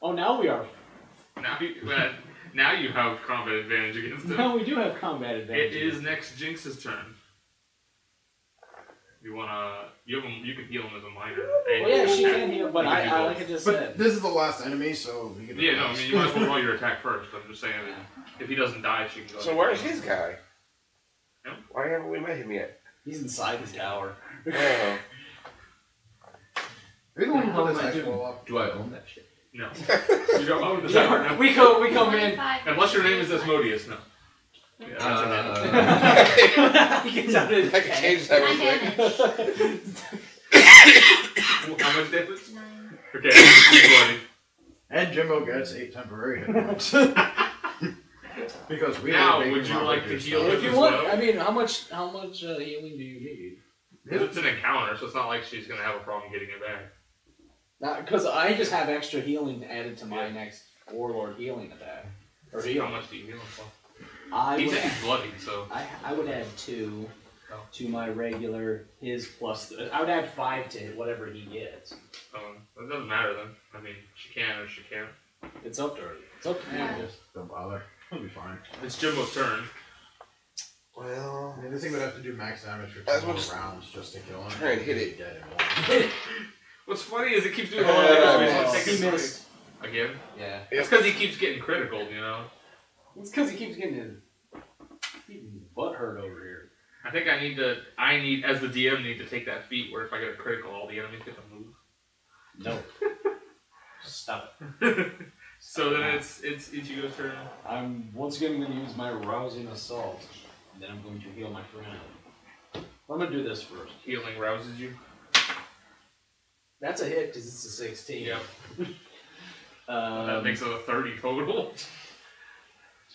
A: Oh, now we are.
B: Now you have combat advantage against them.
A: Now we do have combat advantage.
B: It is next Jinx's turn. You wanna? You can heal him as a minor.
A: Well, yeah, she can heal, but
B: You can do
A: I
B: both.
A: like I just
C: But
A: said.
C: this is the last enemy, so we can.
B: Yeah, no, I mean you might as well roll your attack first. I'm just saying that if he doesn't die, she can go.
G: So where's his guy?
B: Him?
G: Why haven't we met him yet?
A: He's inside the tower.
G: Oh.
C: You're the one who put this actual up.
F: Do I own that shit?
B: No, you don't own the tower now.
A: We come in.
E: 25.
B: Unless your name is Asmodeus, no. Yeah,
A: He gets out of
G: I can change that real
E: 9
G: quick.
E: damage.
B: How much damage?
E: 9.
B: Okay, keep going.
C: And Jimbo gets 8 temporary hit points. Because we
B: Now,
C: are making
B: would you like to
C: Robert do
B: heal
C: stuff.
A: If you want, I mean, how much healing do you need?
B: It's an encounter, so it's not like she's gonna have a problem getting it back.
A: Because I just have extra healing added to my next Warlord healing attack. Or
B: How
A: heal.
B: much do you heal him for?
A: I
B: He
A: would,
B: said he's bloody, so.
A: I would add 2
B: Oh.
A: to my regular, his plus. I would add 5 to whatever he gets.
B: It doesn't matter then. I mean, she can or she can't.
A: It's up to her. It's up to me.
E: Yeah.
C: Just don't bother. It'll be fine.
B: It's Jimbo's turn.
G: Well,
C: I mean, this thing would have to do max damage for
G: As
C: 2
G: much
C: more
G: as-
C: rounds just to kill him.
G: Try and hit it.
C: Dead in one.
B: What's funny is it keeps doing all the damage.
A: He missed.
B: Again?
A: Yeah.
B: It's because he keeps getting critical, you know?
A: It's because he keeps getting his butt hurt over here.
B: I think I need, as the DM, need to take that feat where if I get a critical, all the enemies get to move.
A: No. Stop it.
B: So then it's Ichigo's turn.
A: I'm once again going to use my rousing assault, and then I'm going to heal my friend. I'm going to do this first.
B: Healing rouses you.
A: That's a hit because it's a 16.
B: Yep. That makes it a 30 total.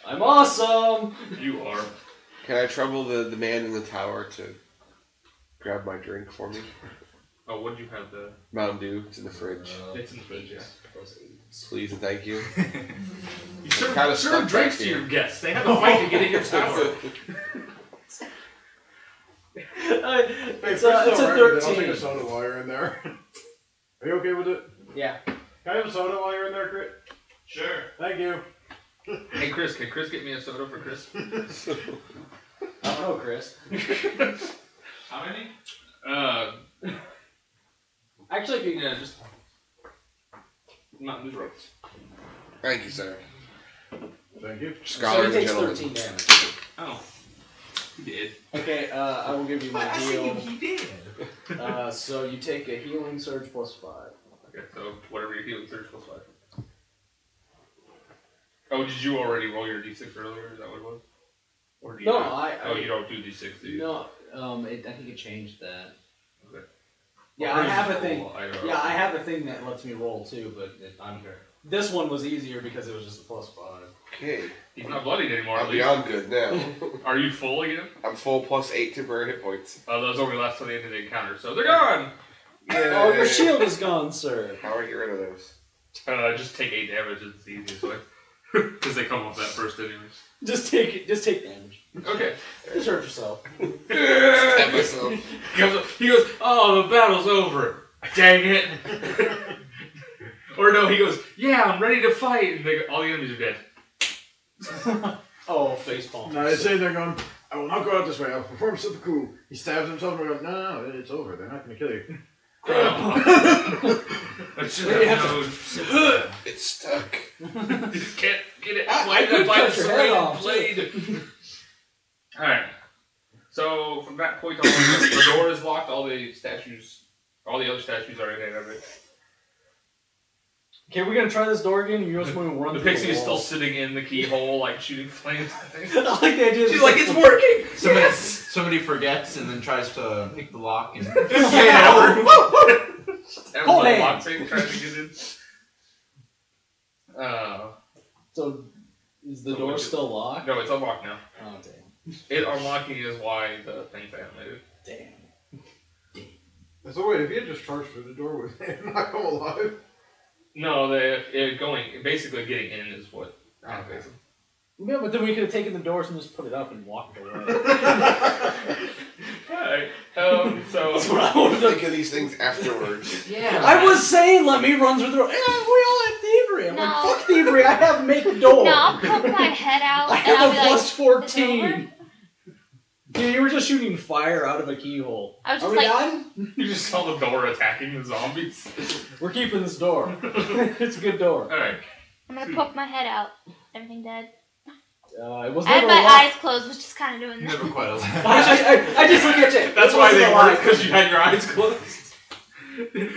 A: I'm awesome!
B: You are.
G: can I trouble the man in the tower to grab my drink for me?
B: Oh, what did you have the?
G: Mountain Dew. It's in the fridge.
B: It's in the fridge, yeah.
G: Please and thank you.
B: You serve,
G: kinda
B: serve
G: stuck
B: drinks
G: back
B: to
G: here.
B: your guests. They have a fight to get in your tower.
A: It's a
C: I'll take
A: 13.
C: a soda while you're in there. Are you okay with it?
A: Yeah.
C: Can I have a soda while you're in there, Crit?
B: Sure.
C: Thank you.
B: Hey, Chris, can Chris get me a soda for Chris?
A: I don't know, Chris.
B: How many?
A: Actually, if you
B: Yeah, just Mountain Dew ropes.
G: Thank you, sir.
C: Thank you.
A: so
G: Scholar
A: he
G: and
A: takes
G: gentleman.
A: 13 damage.
B: Oh, he did.
A: Okay, I will give you my heal.
B: he did.
A: So you take a healing surge plus 5.
B: Okay, so whatever your healing surge plus 5. Oh, did you already roll your d6 earlier? Is that what it was? Or do you
A: No,
B: not? Oh, you don't do d6, do you?
A: No, I think it changed that.
B: Okay.
A: Yeah,
B: Or
A: I
B: is
A: have
B: it
A: a thing.
B: roll? I don't
A: Yeah,
B: know.
A: I have a thing that lets me roll too, but I'm here. This one was easier because it was just a plus 5.
G: Okay.
B: He's not bloodied anymore.
G: I'm
B: At least.
G: beyond good now.
B: Are you full again?
G: I'm full plus 8 temporary hit points.
B: Those only last till the end of the encounter, so they're gone.
A: Oh, your
G: Yay.
A: shield is gone, sir.
G: How do I get rid of those?
B: Just take 8 damage. It's the easiest way. Because they come off that first anyways.
A: Just take damage.
B: Okay.
A: Just hurt yourself.
G: Stab myself.
B: He goes, oh, the battle's over. Dang it. Or no, he goes, yeah, I'm ready to fight. And all the enemies are dead.
A: Oh, facepalm.
C: No, they say they're going, I will not go out this way. I'll perform super cool. He stabs himself and we're going, no, it's over. They're not going to kill you.
B: I should have known.
G: It's stuck.
B: Can't get it.
A: I could cut your head off.
B: Blade. Alright. So, from that point on, the door is locked. All the other statues are in it of it.
A: Okay, we're gonna try this door again, and you're just going to run
B: The
A: through
B: pixie is
A: wall.
B: still sitting in the keyhole, like shooting flames.
A: I like the idea.
B: She's like, it's working!
F: Somebody forgets and then tries to pick the lock and
B: Everyone
A: Hold
B: locks it, trying to get in.
A: So, is the
B: So
A: door
B: which-
A: still locked?
B: No, it's unlocked now.
A: Oh, damn.
B: It unlocking is why the thing's animated.
A: Damn.
C: So wait, if you had just charged through the door, would they not come alive?
B: No, basically getting in is what activates them.
A: Yeah, but then we could have taken the doors and just put it up and walked away.
B: Alright, so...
A: That's what I would have done.
G: Think of these things afterwards.
B: Yeah.
A: I was saying, let me run through the door. Yeah, we all have thievery. I'm
E: No.
A: like, fuck thievery. I have make a door.
E: No, I'll poke my head out
A: I
E: and I'll
A: have
E: be
A: a plus
E: like,
A: 14. Yeah, you were just shooting fire out of a keyhole.
E: I was
A: Are
E: just
A: we
E: like,
A: done?
B: You just saw the door attacking the zombies.
A: We're keeping this door. It's a good door.
B: Alright.
E: I'm gonna poke my head out. Everything dead.
A: It was
E: I had
A: never
E: my
A: locked.
E: eyes closed, was just kind of doing
F: never
E: that.
F: quite alive.
A: I just look at you.
B: That's
A: It
B: why
A: wasn't
B: they
A: alive.
B: work, because you had your eyes closed.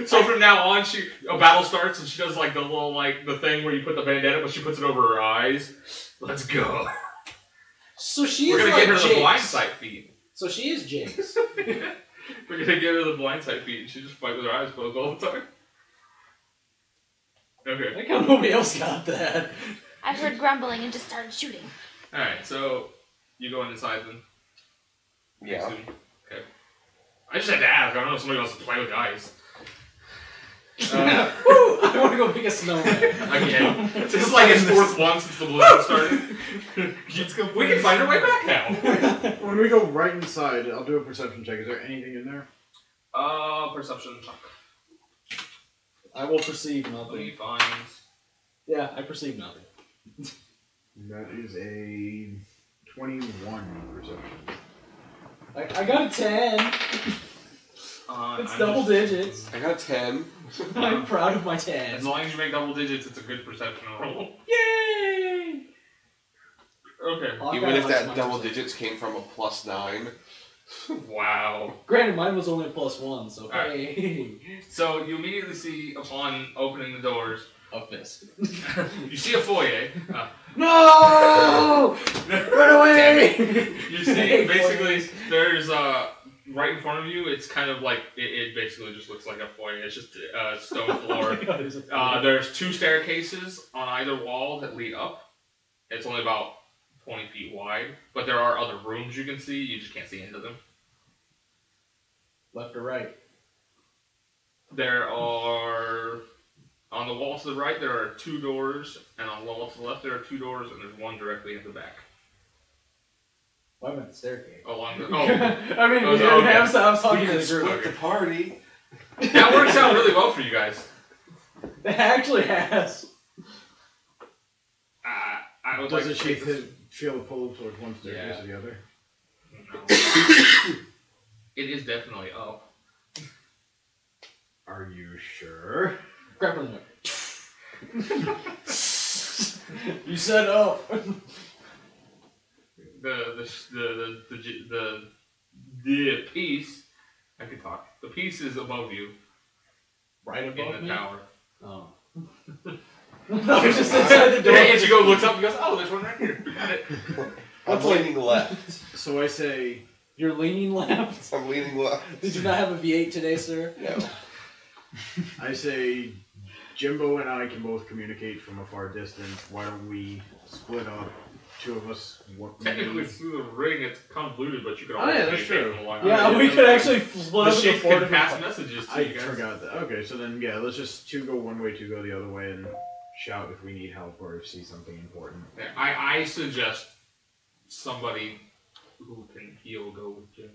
B: So from now on, a battle starts and she does like the little the thing where you put the bandana, but she puts it over her eyes. Let's go.
A: So she
B: We're
A: is
B: gonna
A: like
B: get her the
A: Jinx.
B: blind sight feat.
A: So she is Jinx.
B: We're gonna give her the blind sight feat, and she just fight with her eyes closed all the time. Okay.
A: Like how nobody else got that.
E: I heard grumbling and just started shooting.
B: Alright, so you go inside then.
G: Yeah.
B: Okay. I just had to ask. I don't know if somebody wants to play with guys.
A: Woo! I want to go make a snowman.
B: Again. This is like his fourth one since the blizzard started. We can find our way back now.
C: When we go right inside, I'll do a perception check. Is there anything in there?
B: Perception.
A: I will perceive
B: We
A: nothing.
B: find.
A: Yeah, I perceive nothing.
C: That is a 21 perception.
A: I got a 10. It's double digits.
G: I got a 10.
A: I'm proud of my 10.
B: As long as you make double digits, it's a good perception roll.
A: Yay!
B: Okay.
G: Even if that double digits came from a +9.
B: Wow.
A: Granted, mine was only a +1, so
B: Alright.
A: hey.
B: So you immediately see, upon opening the doors,
A: A fist.
B: you see a foyer.
A: No! Run away!
B: You see, basically, there's right in front of you. It's kind of like it basically just looks like a foyer. It's just a stone floor. There's two staircases on either wall that lead up. It's only about 20 feet wide, but there are other rooms you can see. You just can't see into them.
A: Left or right?
B: There are on the wall to the right. There are two doors, and on the wall to the left there are two doors, and there's one directly in the back.
A: Why am I at the staircase?
B: Along the
A: I mean,
B: Oh,
A: we didn't
B: okay.
A: have, so I was talking
G: We
A: to
G: could
A: the group.
G: split the party.
B: that works out really well for you guys.
A: It actually has.
B: I would like
C: Does
B: to
C: she
B: take this-
C: feel a pull towards one staircase
B: Yeah.
C: or the other?
B: No. It is definitely up.
C: Are you sure?
A: Grappling hook. You said oh.
B: The piece. I could talk. The piece is above you
A: Right
B: in
A: above
B: the
A: me?
B: tower.
A: Oh. No, it's just inside the door.
B: Ichigo looks up and goes, "Oh, there's one right here. Got it."
G: I'm leaning left.
C: So I say,
A: You're leaning left.
G: I'm leaning left.
A: Did you not have a V8 today, sir?
G: No.
C: Jimbo and I can both communicate from a far distance. Why don't we split up? Two of us.
B: Technically, through the ring, it's convoluted, but you could
C: Oh,
B: always
C: yeah, that's
B: communicate
C: true.
B: along
A: Yeah,
B: the
A: we could actually split
B: The
A: up into
B: ship
A: four
B: can
A: different
B: pass
A: parts.
B: messages to
C: I
B: you guys.
C: forgot that. Okay, so then yeah, let's just two go one way, two go the other way, and shout if we need help or see something important.
B: I suggest somebody who can heal go with Jimbo.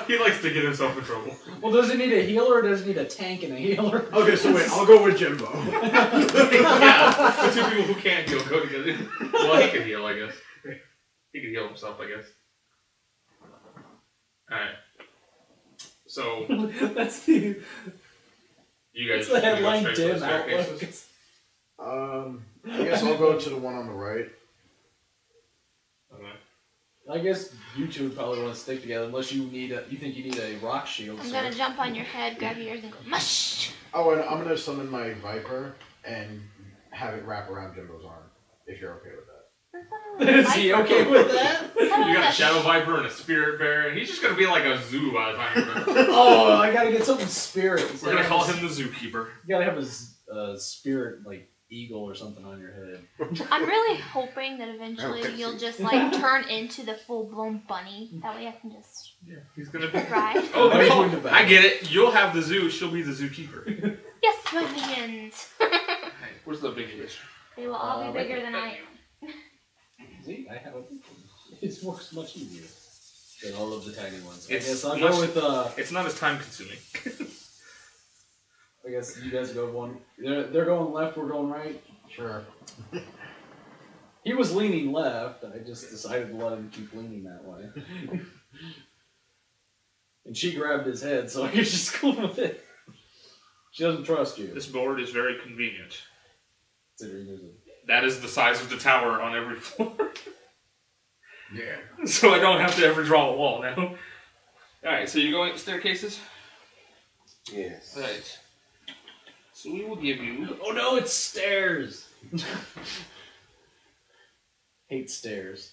B: He likes to get himself in trouble.
A: Well, does it need a healer or does it need a tank and a healer?
C: Okay, so wait, I'll go with Jimbo.
B: Yeah, the two people who can't heal go together. Well, he can heal, I guess. He can heal himself, I guess. Alright. So,
A: That's the...
B: you guys
A: That's the headline
B: go straight for
A: dim
B: the
A: outlook.
B: staircases?
C: I guess I'll go to the one on the right.
B: Okay.
A: I guess you two would probably want to stick together unless you need a, you think you need a rock shield.
E: I'm
A: so-
E: gonna jump on your head, grab your ears, and go mush.
C: Oh, and I'm gonna summon my Viper and have it wrap around Jimbo's arm, if you're okay with that.
A: Is he okay with that?
B: You got a Shadow Viper and a Spirit Bear, and he's just gonna be like a zoo by the time you're done.
A: Oh, I gotta get something spirit.
B: We're gonna call him the Zookeeper.
A: You gotta have a spirit, like, eagle or something on your head.
E: I'm really hoping that eventually you'll just like turn into the full-blown bunny. That way I can just
B: Yeah, he's gonna be.
E: ride.
B: Oh,
A: Right
B: no,
A: in the back.
B: I get it. You'll have the zoo. She'll be the Zookeeper.
E: Yes, my minions.
B: Hey, where's the big fish?
E: They will all be bigger than I am.
A: See, I have it works much easier than all of the tiny ones. I
B: It's
A: guess I'll
B: much-
A: go with
B: It's not as time consuming.
A: I guess you guys go one. They're going left. We're going right.
C: Sure.
A: He was leaning left. I just decided to let him keep leaning that way. And she grabbed his head, so I guess she's cool with it. She doesn't trust you.
B: This board is very convenient.
A: Considering there's a...
B: That is the size of the tower on every floor.
C: Yeah.
B: So I don't have to ever draw a wall now. Alright, so you're going up staircases?
G: Yes.
B: Right. So we will give you...
A: Oh no, it's stairs! Hate stairs.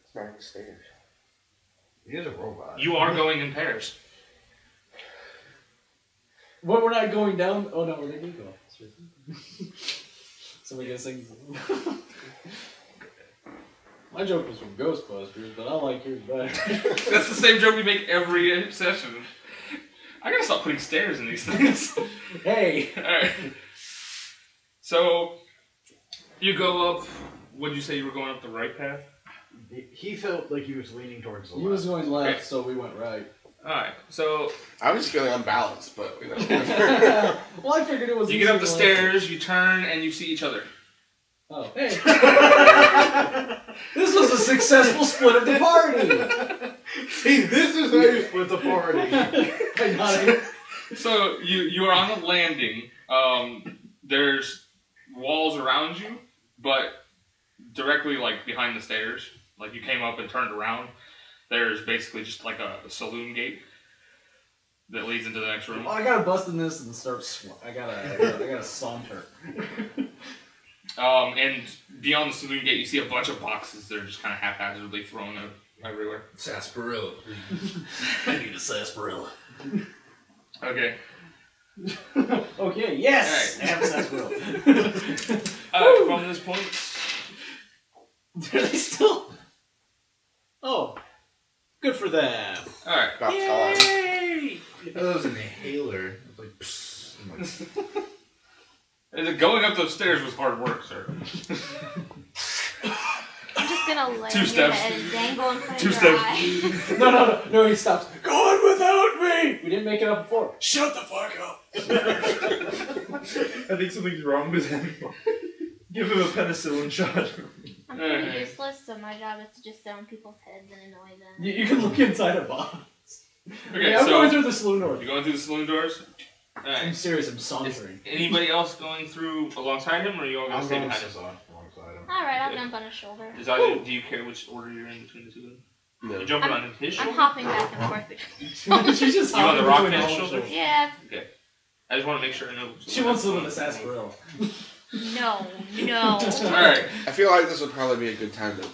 G: It's not the stairs.
C: He is a robot.
B: You are going in pairs.
A: What, we're not going down? Oh no, where did we go? Somebody gonna sing. My joke was from Ghostbusters, but I like yours better.
B: That's the same joke we make every session. I gotta stop putting stairs in these things.
A: Hey!
B: Alright. So, you go up. What'd you say you were going up the right path?
C: He felt like he was leaning towards the
A: He
C: left.
A: was going left,
B: Okay.
A: so we went right.
B: Alright, so
G: I was feeling unbalanced, but you know.
A: Well, I figured it was.
B: you get up the
A: easy to
B: stairs, you turn, and you see each other.
A: Oh, hey! This was a successful split of the party.
C: See, this is how you split the party.
A: I got it.
B: So you are on the landing. There's walls around you, but directly like behind the stairs, like you came up and turned around. There's basically just like a saloon gate that leads into the next room.
A: Well, I gotta bust in this and start. I gotta saunter.
B: And beyond the saloon gate, you see a bunch of boxes that are just kind of haphazardly thrown out everywhere.
D: Sarsaparilla.
A: I need a sarsaparilla.
B: Okay.
A: Okay. Yes.
B: All right.
A: I have a sarsaparilla.
B: From this point,
A: Are they still? Oh, good for them.
B: all right.
G: About time.
A: Yay!
D: That was an inhaler. It was like, psst. I'm like,
B: Going up those stairs was hard work, sir.
E: I'm just gonna lay
B: Two
E: on your
B: steps.
E: head and dangle in front
B: Two
E: of your
B: steps.
E: eye.
A: No, he stops. Go on without me! We didn't make it up before. Shut the fuck up!
D: I think something's wrong with him. Give him a penicillin shot.
E: I'm pretty useless, so my job is to just sit on people's heads and annoy them.
A: You can look inside a box.
B: Okay,
A: I'm
B: so
A: going through the saloon door.
B: you're going through the saloon doors. All
A: I'm
B: right.
A: serious, I'm
B: Is
A: sauntering.
B: anybody else going through alongside him, or are you all going to
C: I'm
B: stay
C: going
B: behind him?
C: alongside him.
E: Alright, I'll jump on his shoulder.
B: Do you care which order you're in between the two of them?
G: No.
B: You're jumping on his
E: I'm
B: shoulder?
E: hopping back and forth between.
A: She's just
B: You on the
A: hopping
B: rock
A: between
B: man's
A: all
B: shoulder?
A: shoulders.
E: Yeah,
B: I just want to make sure I know.
A: She wants to live in a sarsaparilla.
E: no.
B: Alright.
G: I feel like this would probably be a good time to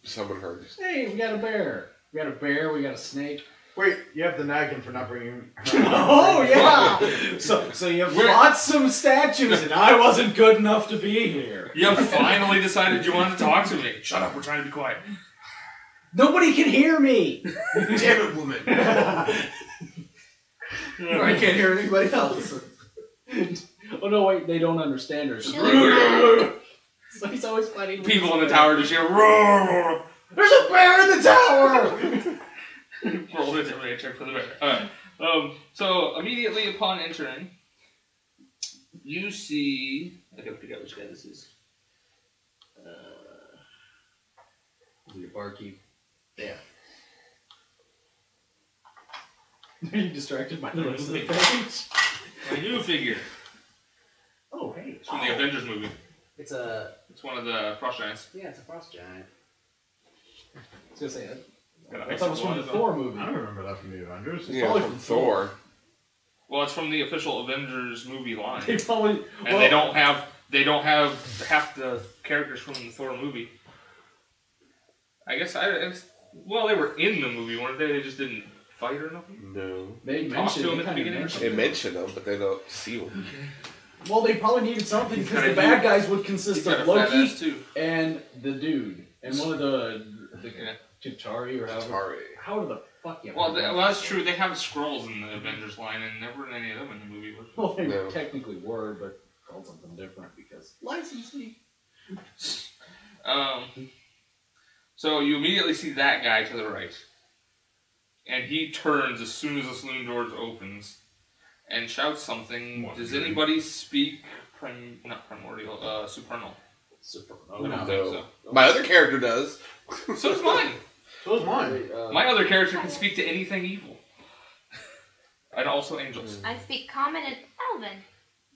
G: summon her.
A: Hey, we got a bear. We got a bear, we got a snake.
C: Wait, you have the nagging for not bringing her.
A: Oh, yeah! So you fought some statues and I wasn't good enough to be here.
B: You finally decided you wanted to talk to me. Shut up, we're trying to be quiet.
A: Nobody can hear me!
C: Damn it, woman! I can't hear anybody else.
A: Oh no, wait, they don't understand her.
E: Chili.
A: So he's always fighting
B: People in the tower just hear roar.
A: There's a bear in the tower!
B: Roll the intimidate check for the bear. Alright. So immediately upon entering, you see. I gotta figure out which guy this is.
A: Your barkeep. Yeah. Are you distracted by the rest of the page?
B: A new figure.
A: Oh, hey.
B: It's from the Avengers movie.
A: It's
B: one of the Frost Giants.
A: Yeah, it's a frost giant. I was gonna say that.
B: Got
A: I
B: an
A: thought it was from the Thor movie.
C: I don't remember that from the Avengers. It's
D: Yeah,
C: probably
D: from Thor.
B: Well, it's from the official Avengers movie line,
A: They probably.
B: and they don't have half the characters from the Thor movie. I guess well, they were in the movie, weren't they? They just didn't fight or nothing.
D: No.
A: They
B: Talk
A: mentioned
B: to him
A: they
B: at the
A: kinda
B: beginning or
A: mentioned
D: They
A: it.
D: mention them, but they don't see them.
A: Well, they probably needed something
B: He's
A: because
B: got
A: the
B: a
A: bad guys would consist
B: He's got
A: of
B: a fat
A: Loki
B: ass too.
A: and the dude and one of the
B: Yeah.
A: Chitauri or however.
D: Sorry.
A: How the fuck you?
B: Well, that's true. They have scrolls in the Avengers line, and never any of them in the movie.
A: Well, they
D: No.
A: technically were, but called something different because licensing.
B: So you immediately see that guy to the right, and he turns as soon as the saloon doors opens, and shouts something. Does anybody speak not primordial, supernal?
A: Supernal.
B: I don't
A: No.
B: think so.
D: My other character does.
B: So does mine.
C: So is mine.
B: My other character can speak to anything evil, and also angels.
E: I speak Common and Elven.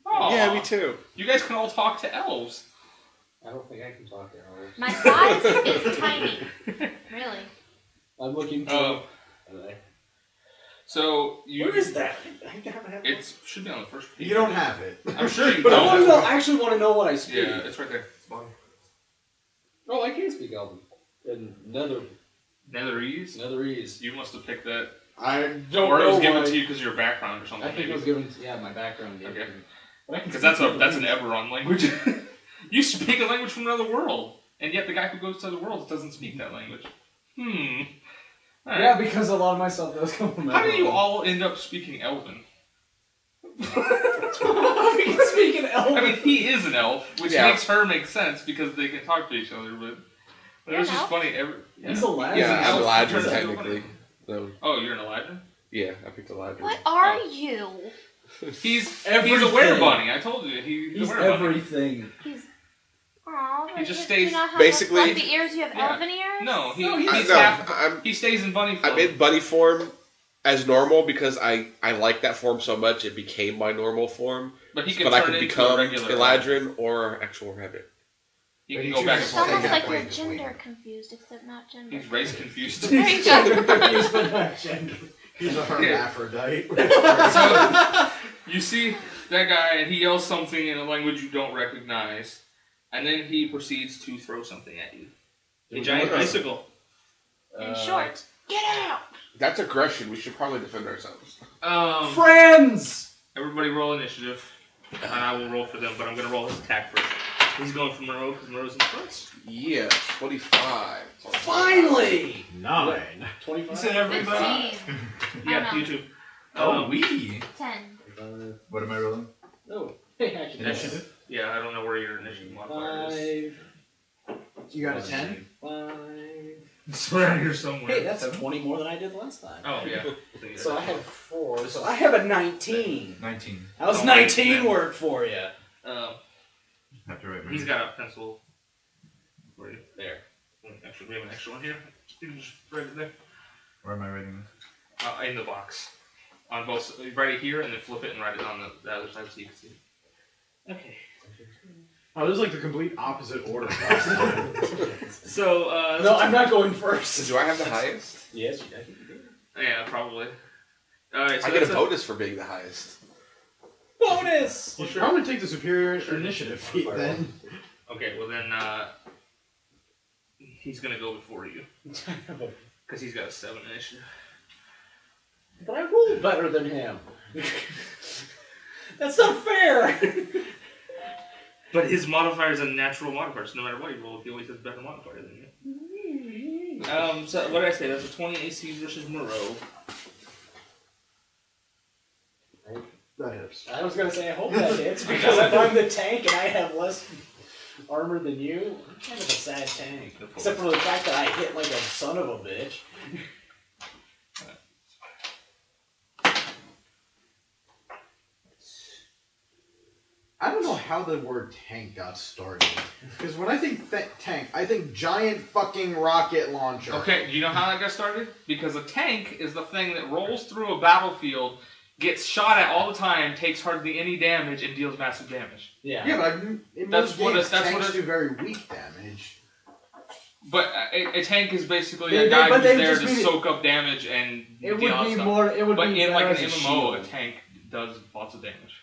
B: Aw.
D: Yeah, me too.
B: You guys can all talk to elves.
A: I don't think I can talk to elves.
E: My size is tiny. Really.
A: I'm looking for.
B: Oh. So you.
A: Where is that? I haven't had
B: It should be on the first page.
C: You don't have it.
B: I'm sure you
A: But I want to
B: don't.
A: know. I actually want to know what I speak.
B: Yeah, it's right there. It's bottom.
A: Oh, I can speak Elven. And
B: Netherese.
A: Netherese.
B: You must have picked that.
A: I don't
B: Or it was
A: know
B: given
A: why.
B: to you because of your background or something.
A: I think it was given. My background. Gave
B: Okay.
A: it to me. But I can
B: Because
A: speak
B: that's an
A: Netherese.
B: Eberron language. You speak a language from another world, and yet the guy who goes to other worlds doesn't speak that language. All right.
A: Yeah, because a lot of my stuff does come from
B: How do you
A: Elven.
B: all end up speaking Elven?
A: We can speak in Elven.
B: I mean, he is an elf, which
D: Yeah.
B: makes her make sense because they can talk to each other. But it was
E: You're
B: just
E: an
B: funny.
A: He's a lad.
D: Yeah,
B: an
D: I'm
B: elf.
D: Eladrin
B: Turns out to be
D: technically. No.
B: Oh, you're an Elijah?
D: Yeah, I picked Eladrin.
E: What are you?
B: He's a
A: Everything.
B: were-bunny. I told you. He's
A: He's
B: a were-bunny.
A: everything.
E: He's. Aw,
B: He just
E: do you
B: stays-
E: not have
D: basically-
E: like fluffy ears. You have
B: Yeah.
E: elven ears.
B: No,
A: No,
B: he's
D: No,
B: half. He stays in bunny form.
D: I'm in bunny form as normal because I like that form so much it became my normal form.
B: But he can
D: But I
B: turn
D: could
B: into
D: become
B: a regular
D: Eladrin or actual rabbit.
B: He
C: But
B: can
C: he
B: go back and
C: chooses
E: It's almost
B: forth.
C: Yeah,
E: like you're
C: wait,
E: gender
C: wait.
E: confused, except not gender.
B: He's race confused.
E: Very gender.
C: He's a hermaphrodite.
B: So you see that guy, and he yells something in a language you don't recognize, and then he proceeds to throw something at you. A giant icicle.
E: In short, get out.
D: That's aggression. We should probably defend ourselves.
A: Friends!
B: Everybody roll initiative, and I will roll for them, but I'm going to roll his attack first. He's going for Moreau because Moreau's in front.
D: Yeah, 25.
A: Finally!
C: 9.
A: 25?
E: 15.
B: Yeah,
E: no.
B: you too.
F: Oh, we.
E: 10.
F: What am I rolling?
A: No. Hey, actually.
F: Initiative?
B: Yeah, I don't know where your initiative modifier is.
A: 5.
C: You got a 10?
A: 5.
B: It's around here somewhere.
A: Hey, that's 20 more than I did last time.
B: Oh, yeah.
A: So I had 4, so I have a 19.
F: 19.
A: How's
B: Oh,
A: 19
B: man.
A: work for you?
F: Have to write my
B: He's got a pencil for you.
A: There.
B: Actually, we have an extra one here. You can just write it there.
F: Where am I writing this?
B: In the box. On both, write it here and then flip it and write it on the other side so you can see it. Okay.
C: Oh, this is like the complete opposite order.
B: So,
A: No, I'm not going
D: So
A: first.
D: do I have the highest?
A: Yes, I think you did.
B: Yeah, probably. Alright, so
D: I get a
B: that's
D: bonus for being the highest.
A: Bonus!
C: You should probably take the superior initiative feat then.
B: Okay, well then, he's gonna go before you. Because he's got a 7 initiative.
A: But I rolled better than him. That's not fair!
B: But his modifier is a natural modifier, so no matter what you roll, he always has a better modifier than you. So what did I say? That's a 20 AC versus Moreau.
C: That hits.
A: I was gonna say, I hope that hits, because if I'm the tank and I have less armor than you, I'm kind of a sad tank. Except for the fact that I hit like a son of a bitch.
C: I don't know how the word tank got started. Because when I think tank, I think giant fucking rocket launcher.
B: Okay, do you know how that got started? Because a tank is the thing that rolls through a battlefield, gets shot at all the time, takes hardly any damage, and deals massive damage.
A: Yeah.
C: Yeah, but in most games, tanks do very weak damage.
B: But a tank is basically
A: They-
B: a guy
A: but
B: who's
A: they
B: there
A: just
B: to
A: mean it-
B: soak up damage and
A: It
B: deal
A: would
B: out
A: be
B: stuff.
A: more. It would
B: But
A: be
B: in like
A: better
B: an
A: as a
B: MMO, a
A: shield.
B: tank does lots of damage.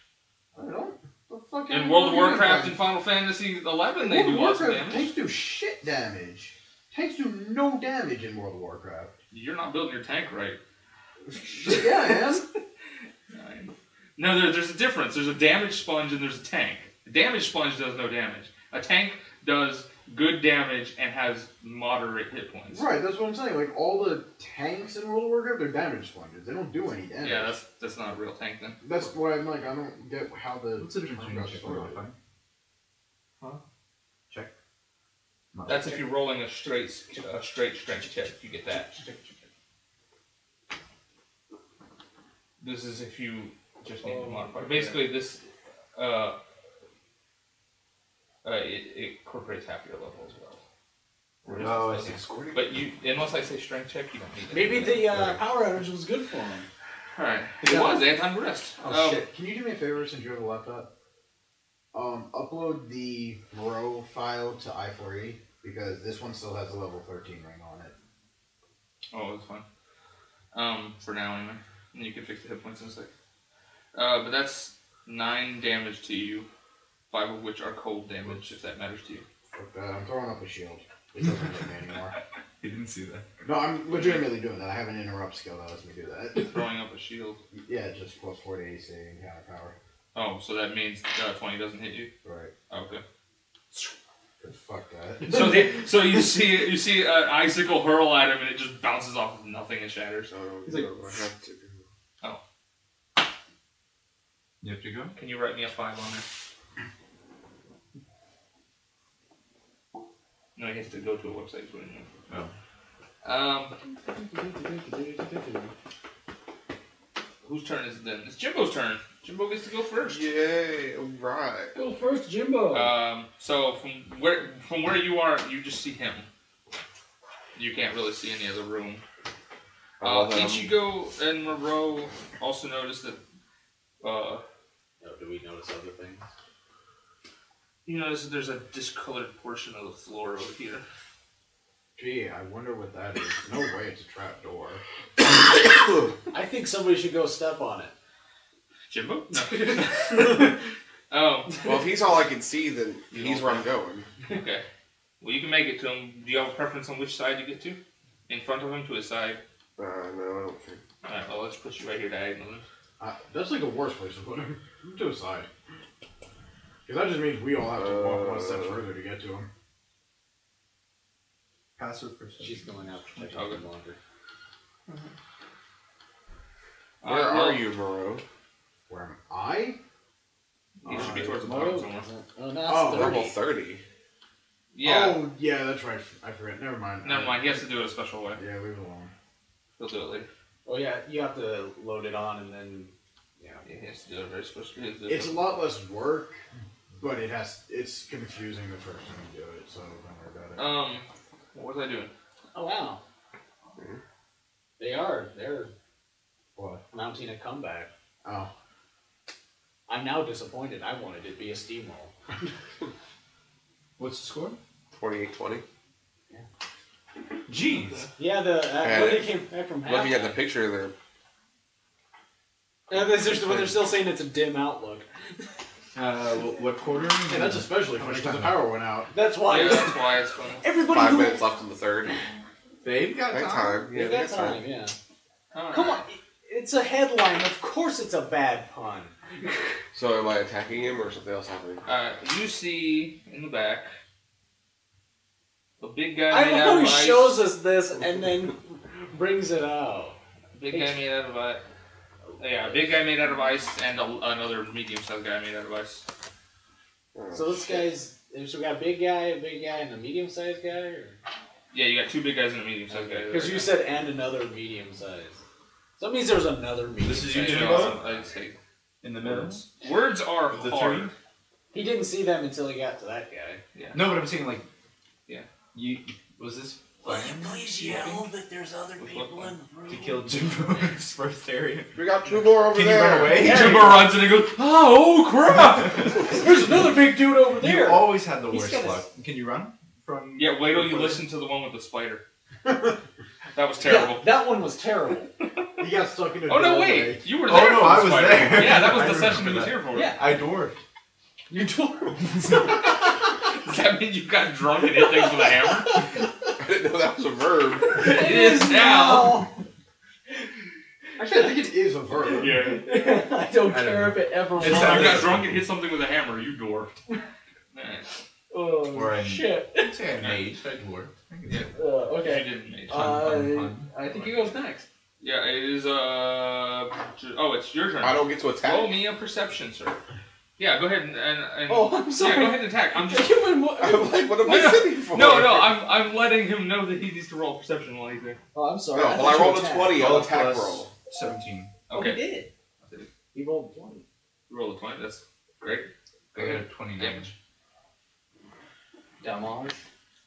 C: I don't know. The fuck
B: In World of Warcraft and Final Fantasy XI, they do lots of damage.
C: Tanks do shit damage. Tanks do no damage in World of Warcraft.
B: You're not building your tank right.
C: Yeah, I am.
B: No, there's a difference. There's a damage sponge and there's a tank. A damage sponge does no damage. A tank does good damage and has moderate hit points.
C: Right, that's what I'm saying. Like, all the tanks in World of Warcraft, they're damage sponges. They don't do any damage.
B: Yeah, that's not a real tank then.
C: That's why I'm like, I don't get how the...
F: What's the difference between
C: got
F: check and
C: started.
F: modify? Huh? Check.
B: That's if you're rolling a straight strength check, you get that. This is if you just need to modify. Basically, this it incorporates half your level as well.
F: Oh, I see.
B: But you, unless I say strength check, you don't need it.
A: Maybe the power outage was good for him.
B: Alright. It was. They had time to rest.
C: Oh, shit. Can you do me a favor since you have a laptop? Upload the Moreau file to i4e, because this one still has a level 13 ring on it.
B: Oh, that's fine. For now anyway. And you can fix the hit points in a sec. But that's 9 damage to you, 5 of which are cold damage, if that matters to you.
C: Fuck that, I'm throwing up a shield. It doesn't hit me anymore.
F: He didn't see that.
C: No, I'm legitimately doing that. I have an interrupt skill that lets me do that.
B: Throwing up a shield.
C: Yeah, just plus 40 AC and counter power.
B: Oh, so that means 20 doesn't hit you?
C: Right.
B: Okay.
C: Fuck that.
B: So you see an icicle hurl at him and it just bounces off of nothing and shatters.
G: He's like, I have to.
F: You have to go?
B: Can you write me a 5 on there? No, he has to go to a website.
F: Oh.
B: Whose turn is it then? It's Jimbo's turn. Jimbo gets to go first.
G: Yay! Alright.
A: Go first, Jimbo.
B: So from where you are, you just see him. You can't really see any other room. Ichigo and Moreau also notice that.
A: Do we notice other things?
B: You notice that there's a discolored portion of the floor over here.
C: Gee, I wonder what that is. No way it's a trap door.
A: I think somebody should go step on it.
B: Jimbo? No.
G: Well, if he's all I can see, then he's where I'm going.
B: Okay. Well, you can make it to him. Do you have a preference on which side you get to? In front of him, to his side?
G: No, I don't think.
B: Alright, well, let's put you right here diagonally.
C: That's like the worst place to put him. To the side. Because that just means we all have to walk one step further to get to him.
F: Passive perception.
A: She's going out to check
B: Okay.
A: out the laundry.
G: Where are you, Moreau?
C: Where am I?
B: You should be towards the bottom somewhere.
A: Oh, that's
C: Oh,
G: Level
A: 30.
G: 30.
B: Yeah.
C: Oh, yeah, that's right. I forget. Never mind.
B: Never mind, he has to do it a special way.
C: Yeah, leave it alone.
B: He'll do it later.
A: Oh yeah, you have to load it on and then,
B: Yeah, he has to do it very special.
C: It's a lot less work, but it's confusing the first time you do it, so don't worry about it.
B: What was I doing?
A: Oh wow.
G: Mhm.
A: They're
C: What?
A: mounting a comeback.
C: Oh.
A: I'm now disappointed. I wanted it to be a steamroll.
F: What's the score?
G: 28-20.
F: Jeez.
A: Yeah,
G: And
A: when they came back from
G: Looking at the
A: halftime.
G: picture there,
A: They're still saying it's a dim outlook.
F: What quarter?
C: Yeah, that's especially funny because the power went out.
A: That's why.
B: Yeah, that's why it's funny.
A: Everybody
G: 5
A: who
G: minutes left in the third.
F: They've got
G: Night
F: time.
G: time. Yeah,
A: At
G: they
A: that
G: got time.
A: time, yeah.
B: Alright.
A: Come on, it's a headline. Of course, it's a bad pun.
G: So am I attacking him or something else happening?
B: You see in the back A big guy
A: I
B: made
A: love
B: out
A: how
B: of
A: he
B: ice.
A: shows us this and then brings it out.
B: Big guy made out of ice. Yeah, a big guy made out of ice and another medium-sized guy made out of ice.
A: So this guy's. So we got a big guy, and a medium-sized guy? Or?
B: Yeah, you got 2 big guys and a medium-sized guy.
A: Because you said and another medium-sized. So that means there's another medium-sized.
F: This is you,
B: You
F: Ichigo?
B: know, I just hate
F: In the middle?
B: words are
F: The
B: hard.
F: 3?
A: He didn't see them until he got to that guy.
F: No, but I'm saying, like...
B: Yeah.
F: You... Was this...
A: please yell that there's other people in the room?
F: To kill Jimbo's first area?
D: We got 2 more over
F: Can you
D: there.
F: run away?
A: Yeah.
B: Jimbo runs and he goes, oh crap!
A: There's another big dude over
F: You
A: there!
F: always had the
A: He's
F: worst
A: gonna-
F: luck. Can you run? From...
B: Yeah, wait till you listen to the one with the spider. That was terrible.
A: Yeah, that one was terrible.
C: He got stuck in a
B: Oh no,
C: doorway.
B: wait! You were
F: Oh,
B: there
F: no,
B: for
F: I
B: the
F: was
B: spider.
F: there.
B: Yeah, that was
F: I
B: the session he
F: remember
B: was
F: that.
B: here for.
A: Yeah.
F: I dwarfed.
A: You told him.
B: Does that mean you got drunk and hit things with a hammer?
D: I didn't know that was a verb.
B: It is now.
C: Actually, I think it is a verb.
B: Yeah.
A: I don't
F: I don't
A: care
F: know.
A: if it ever was.
B: You
F: not-
B: got drunk and hit something with a hammer. You dwarfed. Nice.
A: Oh,
F: Or I'm-
A: shit.
F: I'd say I maged. I dwarfed.
B: Yeah.
A: Okay.
B: You didn't mage.
A: I think he goes next.
B: Yeah, it is. Oh, it's your turn.
D: I don't get to
B: Roll
D: attack.
B: me a perception, sir. Yeah, go ahead and
A: Oh, I'm sorry.
B: Yeah, go ahead and attack. I'm just.
D: I'm like, what am I sitting for?
B: No, I'm letting him know that he needs to roll perception while he's there.
A: Oh, I'm sorry.
D: No, well, I
A: thought you
D: rolled a
A: attacked.
D: 20 on
F: Roll
D: attack
F: plus
D: roll.
F: 17.
A: Oh, he
B: Okay.
A: did. He rolled 20.
B: You rolled a 20. That's great.
F: I got a 29.
B: Damage.
A: Damage.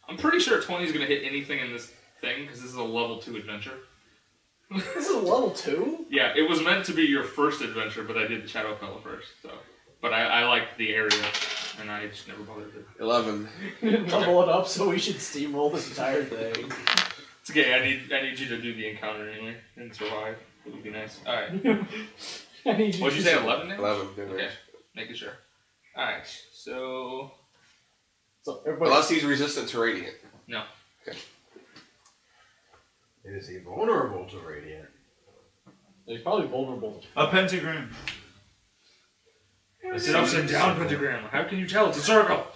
B: I'm pretty sure 20 is going to hit anything in this thing because this is a level 2 adventure.
A: This is a level 2?
B: Yeah, it was meant to be your first adventure, but I did the Shadow Fella first. So, but I liked the area, and I just never bothered to.
D: 11.
A: You didn't level it up, so we should steamroll this entire thing.
B: It's okay. I need you to do the encounter anyway and survive. It would be nice. All right.
A: I need you
B: What'd you
A: to
B: say? 11 damage?
D: 11 damage.
B: Okay, making sure. All right. So
A: So everybody.
D: Unless he's resistant to radiant.
C: Is he vulnerable to radiant?
A: He's probably vulnerable to
F: A pentagram.
B: it's an upside down pentagram. How can you tell? It's a circle.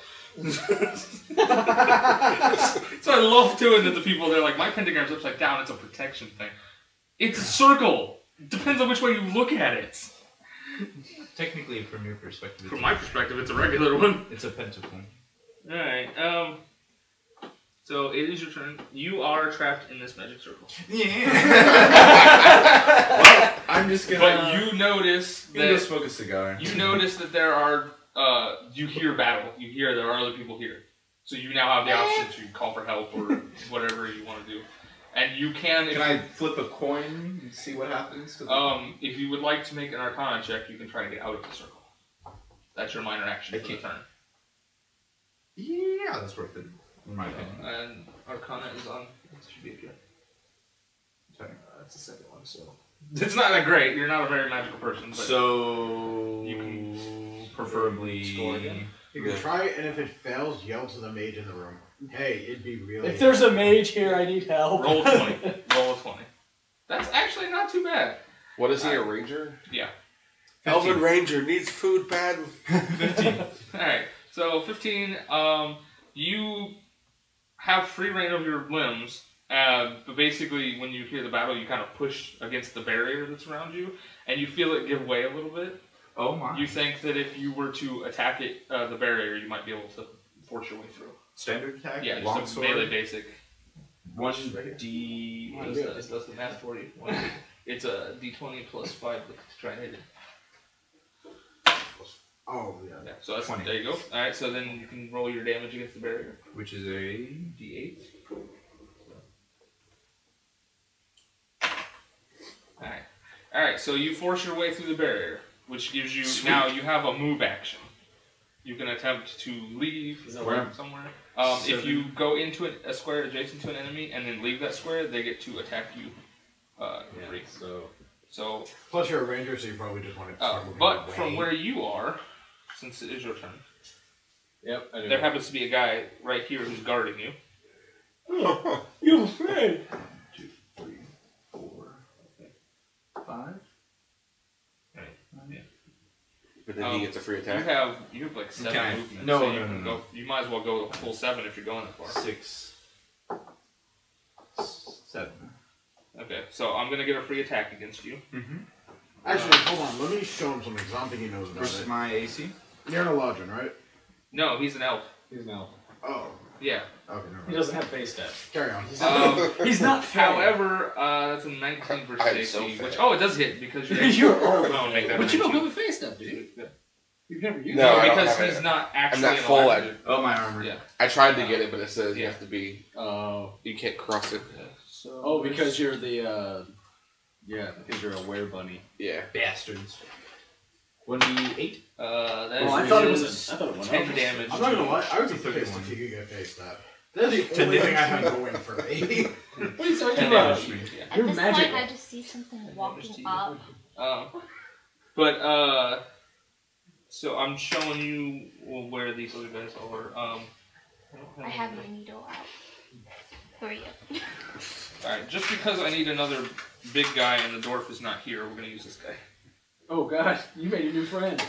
B: So I love doing it to people. They're like, my pentagram's upside down. It's a protection thing. It's a circle. Depends on which way you look at it.
F: Technically, from your perspective,
B: From my perspective, it's a regular one.
F: it's a pentacle.
B: All right. So it is your turn. You are trapped in this magic circle.
F: Yeah. Well, I'm just gonna.
B: But you notice
F: I'm gonna go
B: that
F: smoke a cigar.
B: you notice that there are. You hear battle. You hear there are other people here. So you now have the option to call for help or whatever you want to do. And you can.
F: Can I flip a coin and see what happens?
B: If you would like to make an Arcana check, you can try to get out of the circle. That's your minor action for the turn.
F: Yeah, that's worth it, in my opinion.
B: And Arcana is on. It should be good.
F: Sorry.
B: That's the second one, so. It's not that great. You're not a very magical person. But
F: So
B: you can
F: preferably
B: score again.
C: You can try it, and if it fails, yell to the mage in the room. Hey, it'd be really...
A: If there's a mage here, I need help.
B: Roll a 20. Roll a 20. That's actually not too bad.
D: What is he, a ranger?
B: Yeah.
F: 15.
D: Elven ranger needs food bad.
F: 15.
B: Alright, so 15, you have free reign of your limbs, but basically when you hear the battle, you kind of push against the barrier that's around you, and you feel it give way a little bit.
F: Oh my.
B: You think that if you were to attack it, the barrier, you might be able to force your way through.
F: Standard attack?
B: Yeah,
F: Long
B: just a
F: sword?
B: melee basic.
F: 1D...
B: What is that? It does the math for you. It's a d20 plus 5 to try and hit it.
C: Oh, yeah.
B: Yeah, so that's
F: 20.
B: there you go. Alright, so then you can roll your damage against the barrier.
F: Which is a D8.
B: Alright. Alright, so you force your way through the barrier, which gives you now you have a move action. You can attempt to leave somewhere. If you go into a square adjacent to an enemy and then leave that square, they get to attack you. Free. So
C: Plus, you're a ranger, so you probably just want to start moving
B: but
C: away.
B: from where you are, since it is your turn,
A: Yep, I do.
B: there happens to be a guy right here who's guarding you.
A: You're afraid.
F: 2, 3, 4, 5.
D: But then he gets a free
B: You
D: attack.
B: have like 7
F: Okay.
B: movements.
F: No,
B: so
F: no,
B: you
F: no,
B: can
F: no.
B: go. You might as well go a full 7 if you're going that far.
F: 6,
B: Okay, so I'm gonna get a free attack against you.
C: Actually, hold on. Let me show him something because I don't think he knows about
F: Versus
C: it.
F: my AC.
C: You're an Eladrin, right?
B: No, he's an elf.
A: He's an elf.
C: Oh.
B: Yeah.
C: Okay, never
A: He
C: mind.
A: doesn't have face stats.
C: Carry on.
A: He's not fair.
B: However, that's a 19 versus
D: I'm
B: AC,
D: so
B: which
D: fat.
B: it does hit because you're.
A: You're old.
B: I'll make that
A: But you don't
B: 19.
A: have a face stat, dude. You've never used
D: No,
A: it.
D: I don't
B: because
D: have
B: he's
D: it.
B: not actually
D: I'm not
B: an
D: full
B: Eladrin.
D: Legend.
F: Oh, my armor.
B: Yeah.
D: I tried to get it, but it says you
B: Yeah.
D: have to be.
A: Oh.
D: You can't cross it.
B: So
A: Oh, because you're the, yeah, because you're a were-bunny.
D: Yeah.
F: Bastards.
A: 1d8?
B: that
A: Oh, I
B: is
A: thought it was. I thought it went
B: 10
A: up.
B: damage.
C: I'm not gonna lie. I would be pissed if you could get face that. That's the only thing I have going for me.
A: What are you talking
B: 10
A: about?
B: damage. Yeah.
E: At
A: You're
E: this
A: magical.
E: point, I just see something walking up.
B: So I'm showing you where these other guys are.
E: I have my needle out. Who are you?
B: Alright, just because I need another big guy and the dwarf is not here, we're gonna use this guy.
A: Oh god, you made a new friend.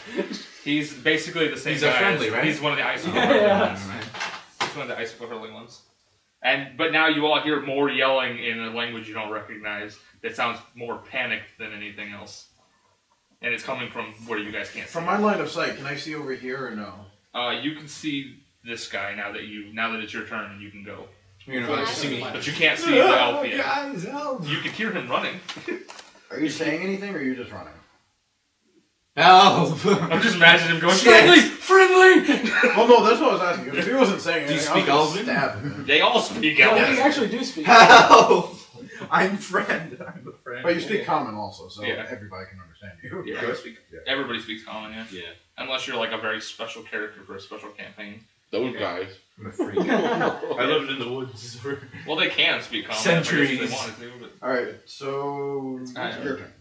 B: He's basically the same
F: He's
B: guy.
F: a friendly, right?
B: He's one of the icicle
A: Yeah.
B: He's one of the icicle hurling ones. But now you all hear more yelling in a language you don't recognize that sounds more panicked than anything else. And it's coming from where you guys can't see.
C: From my line of sight, can I see over here or no?
B: You can see this guy now that it's your turn and you can go.
F: You're gonna
E: Yeah,
F: see me.
B: But you can't see the elf yet.
F: Guys, help!
B: You can hear him running.
C: Are you saying anything or are you just running?
F: Help!
B: I'm just imagining him going,
F: Shit.
B: friendly!
C: Well, no, that's what I was asking. If he wasn't saying
F: Do you
C: anything,
F: speak
C: I was
F: Elven?
C: gonna stab him.
B: They all speak
A: No,
B: elf.
A: we actually do speak.
F: Help! I'm friend. I'm a friend.
C: But you speak common also, so
B: Yeah.
C: everybody can understand you.
B: Yeah,
F: Do I speak?
B: everybody speaks common, yeah.
F: Yeah.
B: Unless you're like a very special character for a special campaign.
D: Those guys.
F: I'm a freak. I lived in the woods for
B: Well, they can speak common
F: Centuries.
B: if they wanted to, but
C: Alright, so...
B: Alright.
C: your turn.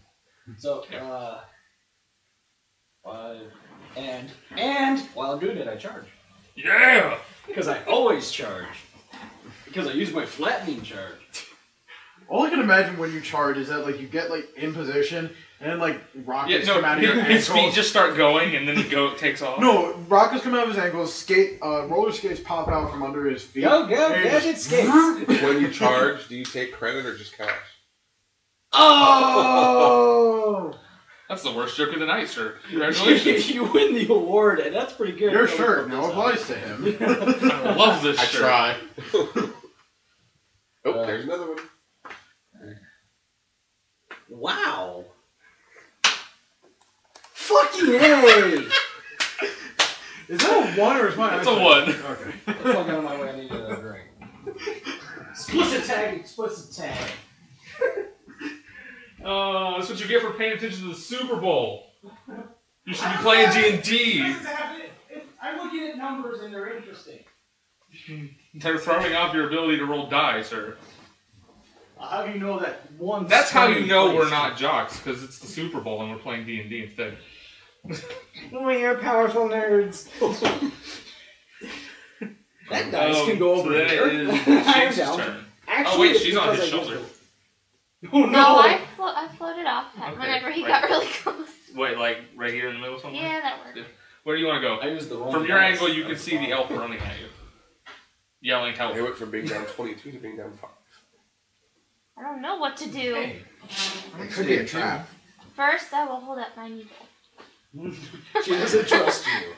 A: So, 5. And while I'm doing it, I charge.
B: yeah!
A: Because I always charge. Because I use my flattening charge.
C: All I can imagine when you charge is that like you get like in position and then like rockets come out of your
B: his feet
C: ankles.
B: just start going and then he takes off.
C: No, rockets come out of his ankles. Roller skates pop out from under his feet.
A: Go,
C: and
A: gadget
C: just-
A: skates!
D: When you charge, do you take credit or just cash?
A: Oh!
B: That's the worst joke of the night, sir. Congratulations.
A: You win the award, and that's pretty good.
C: Your shirt now applies to him.
B: I love this
D: I
B: shirt.
D: try. Oh, there's another one.
A: Wow. Fucking A!
C: Is that a 1 or is my
B: It's a
C: eyesight?
B: 1.
C: Okay.
A: Fucking out of my way, I need a drink. Explicit tag, explicit tag.
B: Oh, that's what you get for paying attention to the Super Bowl. You should be playing D&D.
A: I'm looking at numbers and they're interesting.
B: They're throwing off your ability to roll die, sir.
A: How do you know that one?
B: That's how you know we're not jocks, because it's the Super Bowl and we're playing D&D instead.
A: We are powerful nerds. That dice can go over
B: so then
A: here.
B: it is
A: I'm
B: Jinx's
A: down.
B: turn.
A: Actually,
B: Oh wait,
A: it's
B: she's on
A: because
B: his
A: I used
B: shoulder.
A: the- Oh no!
E: No, I floated off
B: Okay,
E: whenever he
B: right.
E: got really close.
B: Wait, like right here in the middle somewhere?
E: Yeah, that worked.
B: Where do you want to go?
A: I used the wrong
B: From your
A: dice.
B: angle, you can see the elf running at you. Yelling help.
D: They went from being down 22 to being down 5.
E: I don't know what to do.
C: It could be a trap.
E: First, I will hold up my needle.
A: She doesn't trust you.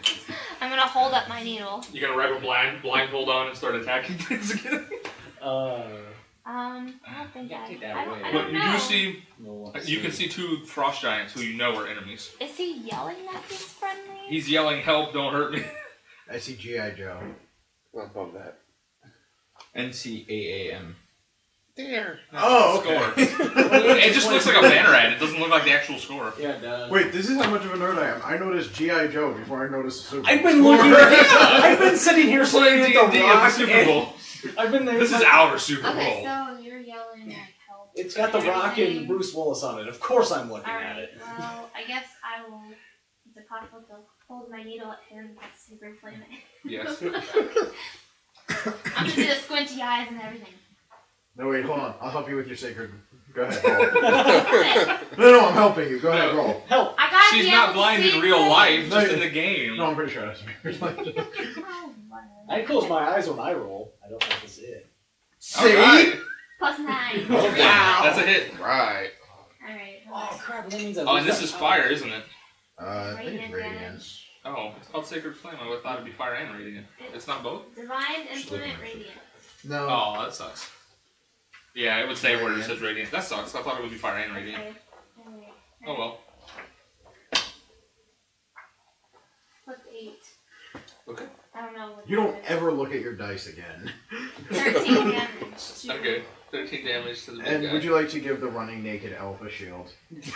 E: I'm gonna hold up my needle.
B: You gonna wrap a blindfold on and start attacking things again?
E: I don't think
A: Yeah,
E: I.
A: take that
E: I don't,
A: away.
E: I
B: But
E: don't
B: you
E: know.
B: do see,
A: No,
B: you can see 2 frost giants who you know are enemies.
E: Is he yelling that he's friendly?
B: He's yelling, "Help! Don't hurt me!"
C: I see G.I. Joe.
D: Not above that.
F: NCAAM.
D: There.
C: Oh,
B: Score.
C: okay.
B: It just looks like a banner ad. It doesn't look like the actual score.
A: Yeah, it does.
C: Wait, this is how much of a nerd I am. I noticed G.I. Joe before I noticed the Super
A: I've
C: Bowl.
A: been looking. I've been sitting here
B: Playing
A: looking at
B: D&D
A: the
B: at the
A: rock.
B: Super
A: and-
B: Bowl.
A: I've been there.
B: This is our Super
E: Okay,
B: Bowl.
E: so you're yelling like help.
A: It's got the Rock and Bruce Willis on it. Of course, I'm looking at
E: Alright,
A: it.
E: well, I guess I will. Is it possible to hold my needle at him? That's super flaming.
B: Yes.
E: I'm gonna do the squinty eyes and everything.
C: No, wait, hold on. I'll help you with your sacred. Go ahead,
E: Help!
C: roll. No, I'm helping you. Go ahead, roll.
A: Help!
E: I gotta
B: She's
E: be
B: not
E: able
B: blind
E: to see
B: in real
E: things.
B: life,
C: No,
B: just
C: you-
B: in the game.
C: No, I'm pretty sure that's me.
E: Oh, whatever.
A: I close my eyes when I roll. I don't have to see it.
C: See?
B: Alright.
E: Plus 9.
D: Oh, wow.
B: That's a hit.
D: Right.
E: Alright.
A: Oh crap! That means I
B: Oh,
A: lose
B: and this
A: that
B: is
A: power.
B: fire, isn't it?
C: I think it's
E: Radiant
C: radiant.
E: damage.
B: Oh, it's called Sacred Flame. I would have thought it'd be fire and radiant. It's not both?
E: Divine Implement Radiant.
C: No.
B: Oh, that sucks. Yeah, it would say where it says radiant. That sucks. I thought it would be fire and radiant.
E: Okay. Alright.
B: Oh well.
E: Plus 8.
B: Okay.
E: I don't know what
C: You don't
E: that is.
C: ever look at your dice again.
E: 13 damage. To
B: Okay. 13 damage to the big
C: And
B: guy.
C: would you like to give the running naked elf a shield?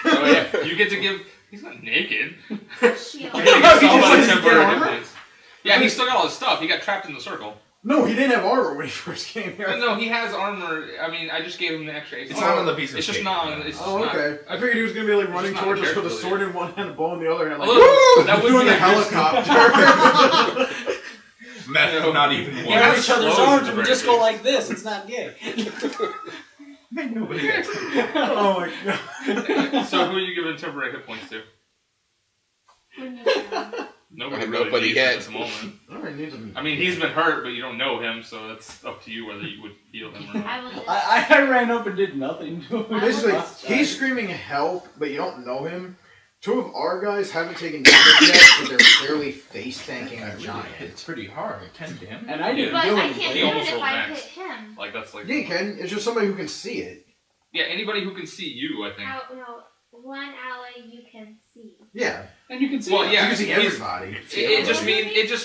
B: Oh yeah, you get to give. He's not naked.
E: Shield.
B: You get to give
C: He just
B: somebody
C: doesn't
B: temporary
C: get
B: hit
C: armor?
B: points. Yeah, he's still got all his stuff. He got trapped in the circle.
C: No, he didn't have armor when he first came here.
B: No, he has armor. I mean, I just gave him the extra.
F: It's not on the piece of
B: It's just
F: cake.
B: not. It's just
C: Oh,
B: not.
C: okay. I figured he was gonna be like running
B: not
C: towards us with a
B: character
C: sword in one hand, a bow in the other hand, like
B: Although,
C: woo!
B: that would
C: Doing
B: be
C: the
B: a good-
C: helicopter.
F: Meth, not even
A: We
F: one.
A: have each other's
B: Clothes
A: arms
B: are
A: and we
B: very
A: just go
B: big.
A: like this. It's not gay.
F: Nobody gets it.
C: Oh my god.
B: So who are you giving temporary hit points to?
E: When you can.
B: Nobody
D: Nobody
B: really needs
D: yet.
B: at this moment.
C: Alright, needs
B: I mean, he's been hurt, but you don't know him, so it's up to you whether you would heal him or not.
E: I will just.
A: I ran up and did nothing to him.
C: Basically, he's screaming help, but you don't know him. Two of our guys haven't taken damage yet, but they're clearly face tanking a giant.
F: It's pretty hard. 10 damage.
A: And I didn't
E: But
A: do
E: I
A: anything.
E: can't
B: He
E: do it
B: almost
E: if
B: rolled
E: I
B: max.
E: hit him.
B: Like that's like
C: Yeah, you can. It's just somebody who can see it.
B: yeah, anybody who can see you, I think.
E: No, one ally you can see.
C: Yeah.
A: And you can see
B: Well,
A: it.
B: yeah,
C: You can see
B: he's-
C: everybody.
B: It just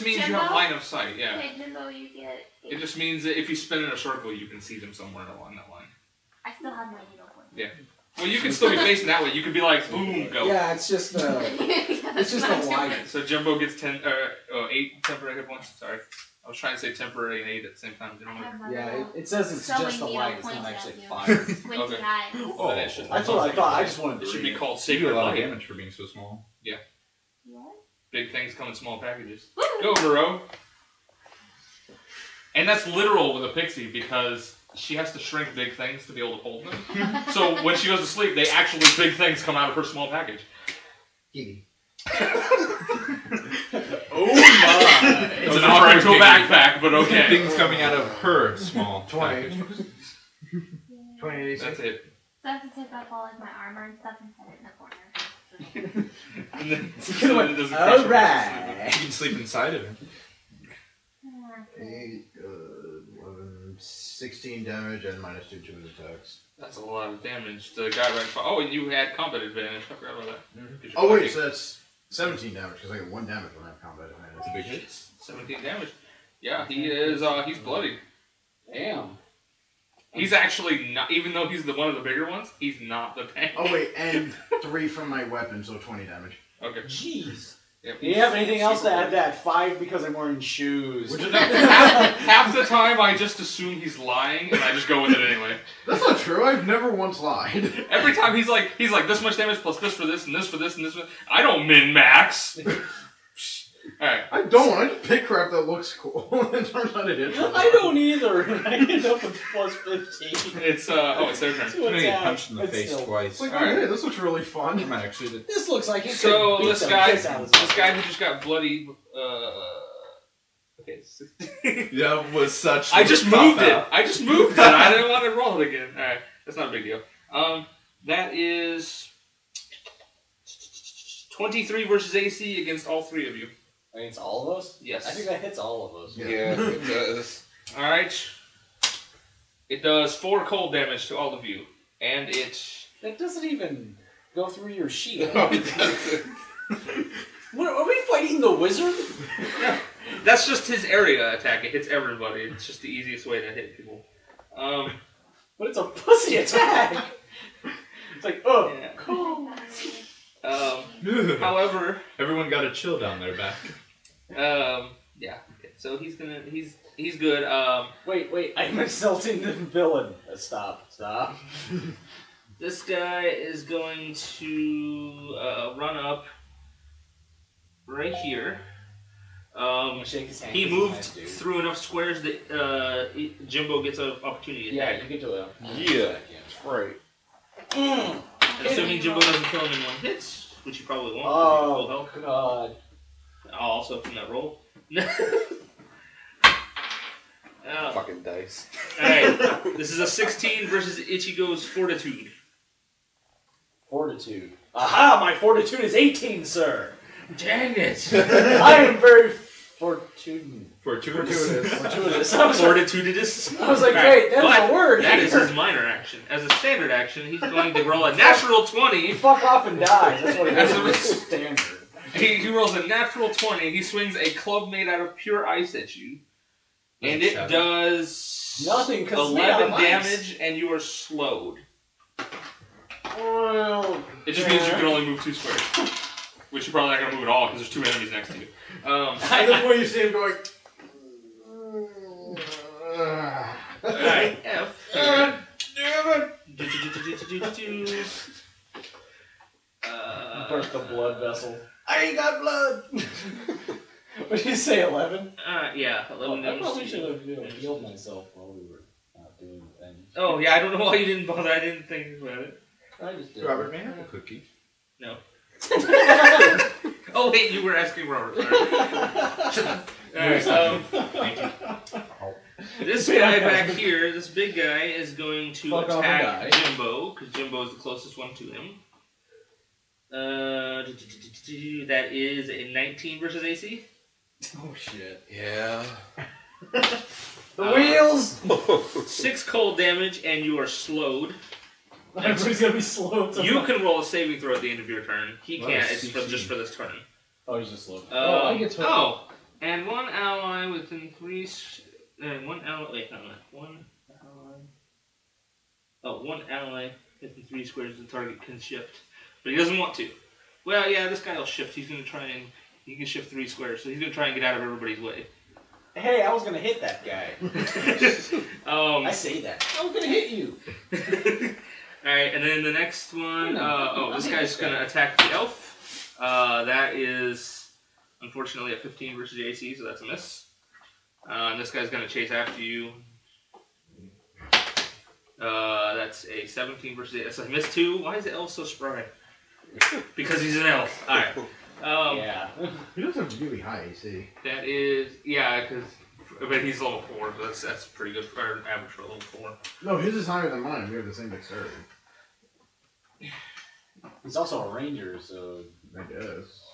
B: means you have
E: Jimbo?
B: line of sight. Yeah.
E: Okay, Jimbo, you get.
B: It just means that if you spin in a circle, you can see them somewhere along that line.
E: I still have my needle point.
B: Yeah. Well, you can still be facing that way. You could be like, boom, go.
A: Yeah, it's just it's just a light.
B: So Jimbo gets 8 temporary hit points. Sorry, I was trying to say temporary and 8 at the same time. Didn't work.
A: Yeah, it says it's
E: Sewing
A: just a
E: needle
A: light. It's
E: points
A: not
E: at
A: actually
E: you.
A: fire.
E: Squinty
B: Okay.
E: eyes.
B: Oh, that should-
A: That's what I thought. I just wanted
B: It
A: to
B: should
A: read
B: be
A: it.
B: called
F: You do a
B: sacred
F: lot of
B: light.
F: damage for being so small.
E: What?
B: Big things come in small packages.
E: Woo!
B: Go, Moreau. And that's literal with a pixie because she has to shrink big things to be able to hold them. So when she goes to sleep, they actually big things come out of her small package.
C: Kitty.
A: Oh my!
B: It's an operational backpack, but okay.
F: Things coming out of her small
C: 20.
F: package.
C: 20
B: That's it.
E: So I have to take off all like my armor and stuff and set it in the corner.
B: And then, so then it doesn't crush her.
A: Alright.
F: You can sleep inside of it.
C: 8, 11, 16 damage and minus 2 to his attacks.
B: That's a lot of damage. The guy right in front. Oh, and you had combat advantage. I forgot about that. 'Cause you're
C: Oh wait,
B: fighting.
C: so that's 17 damage because I get 1 damage when I have combat advantage.
F: That's a big hit.
B: 17 damage. Yeah, he is. He's bloody.
A: Damn.
B: He's actually not. Even though he's one of the bigger ones, he's not the tank.
C: Oh wait, and 3 from my weapon, so 20 damage.
B: Okay.
A: Jeez.
B: Yeah,
A: Do you have anything else to add that? 5 because I'm wearing shoes.
C: Which is
B: half the time, I just assume he's lying, and I just go with it anyway.
C: That's not true. I've never once lied.
B: Every time he's like this much damage plus this for this and this for this and this for I don't min max. Alright.
C: I don't. I just pick crap that looks cool. It turns out it is.
A: I don't either. I end up with plus 15.
B: It's it's their turn.
A: So
F: I'm gonna
A: it's
F: get
A: at-
F: punched in the
A: it's
F: face
A: still-
F: twice.
C: It's like,
B: Alright.
C: oh, hey, this looks really
F: I
C: fun.
F: might actually did.
A: This looks like it
B: So
A: could beat
B: this
A: the
B: guy
A: piss out of
B: this guy who just got bloodied okay, 16.
F: That was such.
B: I just
F: a cop
B: moved it.
F: out.
B: I just moved it. I didn't want to roll it again. Alright, that's not a big deal. That is 23 versus AC against all 3 of you.
A: It's all of us?
B: Yes.
A: I think that hits all of us.
C: Yeah.
D: Yeah, it does.
B: Alright. It does 4 cold damage to all of you. And it...
A: That doesn't even go through your shield.
D: No, it doesn't.
A: What, are we fighting the wizard?
B: That's just his area attack. It hits everybody. It's just the easiest way to hit people.
A: But it's a pussy attack! It's like, oh,
B: Yeah.
A: cool.
B: However...
F: Everyone got a chill down their back.
B: Yeah. Okay. So he's good.
A: Wait, I'm insulting the villain. Stop.
B: This guy is going to run up right here.
A: I'm gonna shake his hand.
B: He
A: 'cause he's
B: moved
A: nice, dude.
B: through enough squares that Jimbo gets an opportunity
A: Yeah,
B: attack.
A: you get to it.
D: Yeah, that's right.
A: Mm.
B: Assuming Jimbo doesn't kill him in 1 hit, which he probably won't.
A: Oh,
B: Full health.
A: God.
B: I'll also from that roll.
D: Fucking dice.
B: Alright, this is a 16 versus Ichigo's Fortitude.
A: Fortitude. Aha! My fortitude is 18, sir.
B: Dang it!
A: I am very fortunate.
C: Fortuitous.
A: I was like,
B: Fortitudinous.
A: I was like, great, that's
B: But
A: a word.
B: that is his minor action. As a standard action, he's going to roll a natural 20.
A: He fuck off and dies. That's what he
B: As
A: does.
B: a
A: It's standard.
B: He rolls a natural 20. He swings a club made out of pure ice at you. And it does
A: Nothing, 'cause it's made out
B: 11
A: of ice.
B: damage, and you are slowed.
A: Well,
B: It just means you can only move 2 squares. Which you're probably not going to move at all, because there's 2 enemies next to you.
C: I just want you to see him going.
B: Alright, F.
A: burst the blood vessel.
C: I ain't got blood.
A: What did you say, 11?
B: Yeah, 11
A: I
B: damage.
A: probably
B: to
A: should
B: you.
A: have healed myself while we were not doing things.
B: Oh, yeah, I don't know why you didn't bother. I didn't think about it.
A: I just did.
F: Robert, may I have a cookie?
B: No. Oh, wait, you were asking Robert. Alright,
F: Thank you.
B: this guy back here, this big guy, is going to
A: Fuck off and
B: attack
A: die.
B: Jimbo, because Jimbo is the closest one to him. That is a 19 versus AC.
A: Oh shit.
D: Yeah.
A: The wheels!
B: 6 cold damage, and you are slowed.
A: Everybody's gonna be slow.
B: You can roll a saving throw at the end of your turn. He
F: What
B: can't.
F: is
B: It's just for this turn.
A: Oh, he's just slow.
B: I
A: get to.
B: Oh, and one ally within 3. One ally. Wait, no. One ally. Oh, one ally within 3 squares of the target can shift, but he doesn't want to. Well, yeah, this guy will shift. He's gonna try and he can shift 3 squares, so he's gonna try and get out of everybody's way.
A: Hey, I was gonna hit that guy. I say that. I was gonna hit you.
B: Alright, and then the next one, this guy's gonna attack the elf. That is unfortunately a 15 versus AC, so that's a miss. And this guy's gonna chase after you. That's a 17 versus 8. That's a miss too. Why is the elf so spry? Because he's an elf. Alright.
A: Yeah.
C: He does have really high AC.
B: That is, yeah, but he's level 4, so that's pretty good for an average for level 4.
C: No, his is higher than mine. We have the same dexterity.
A: He's also a ranger, so.
C: I guess.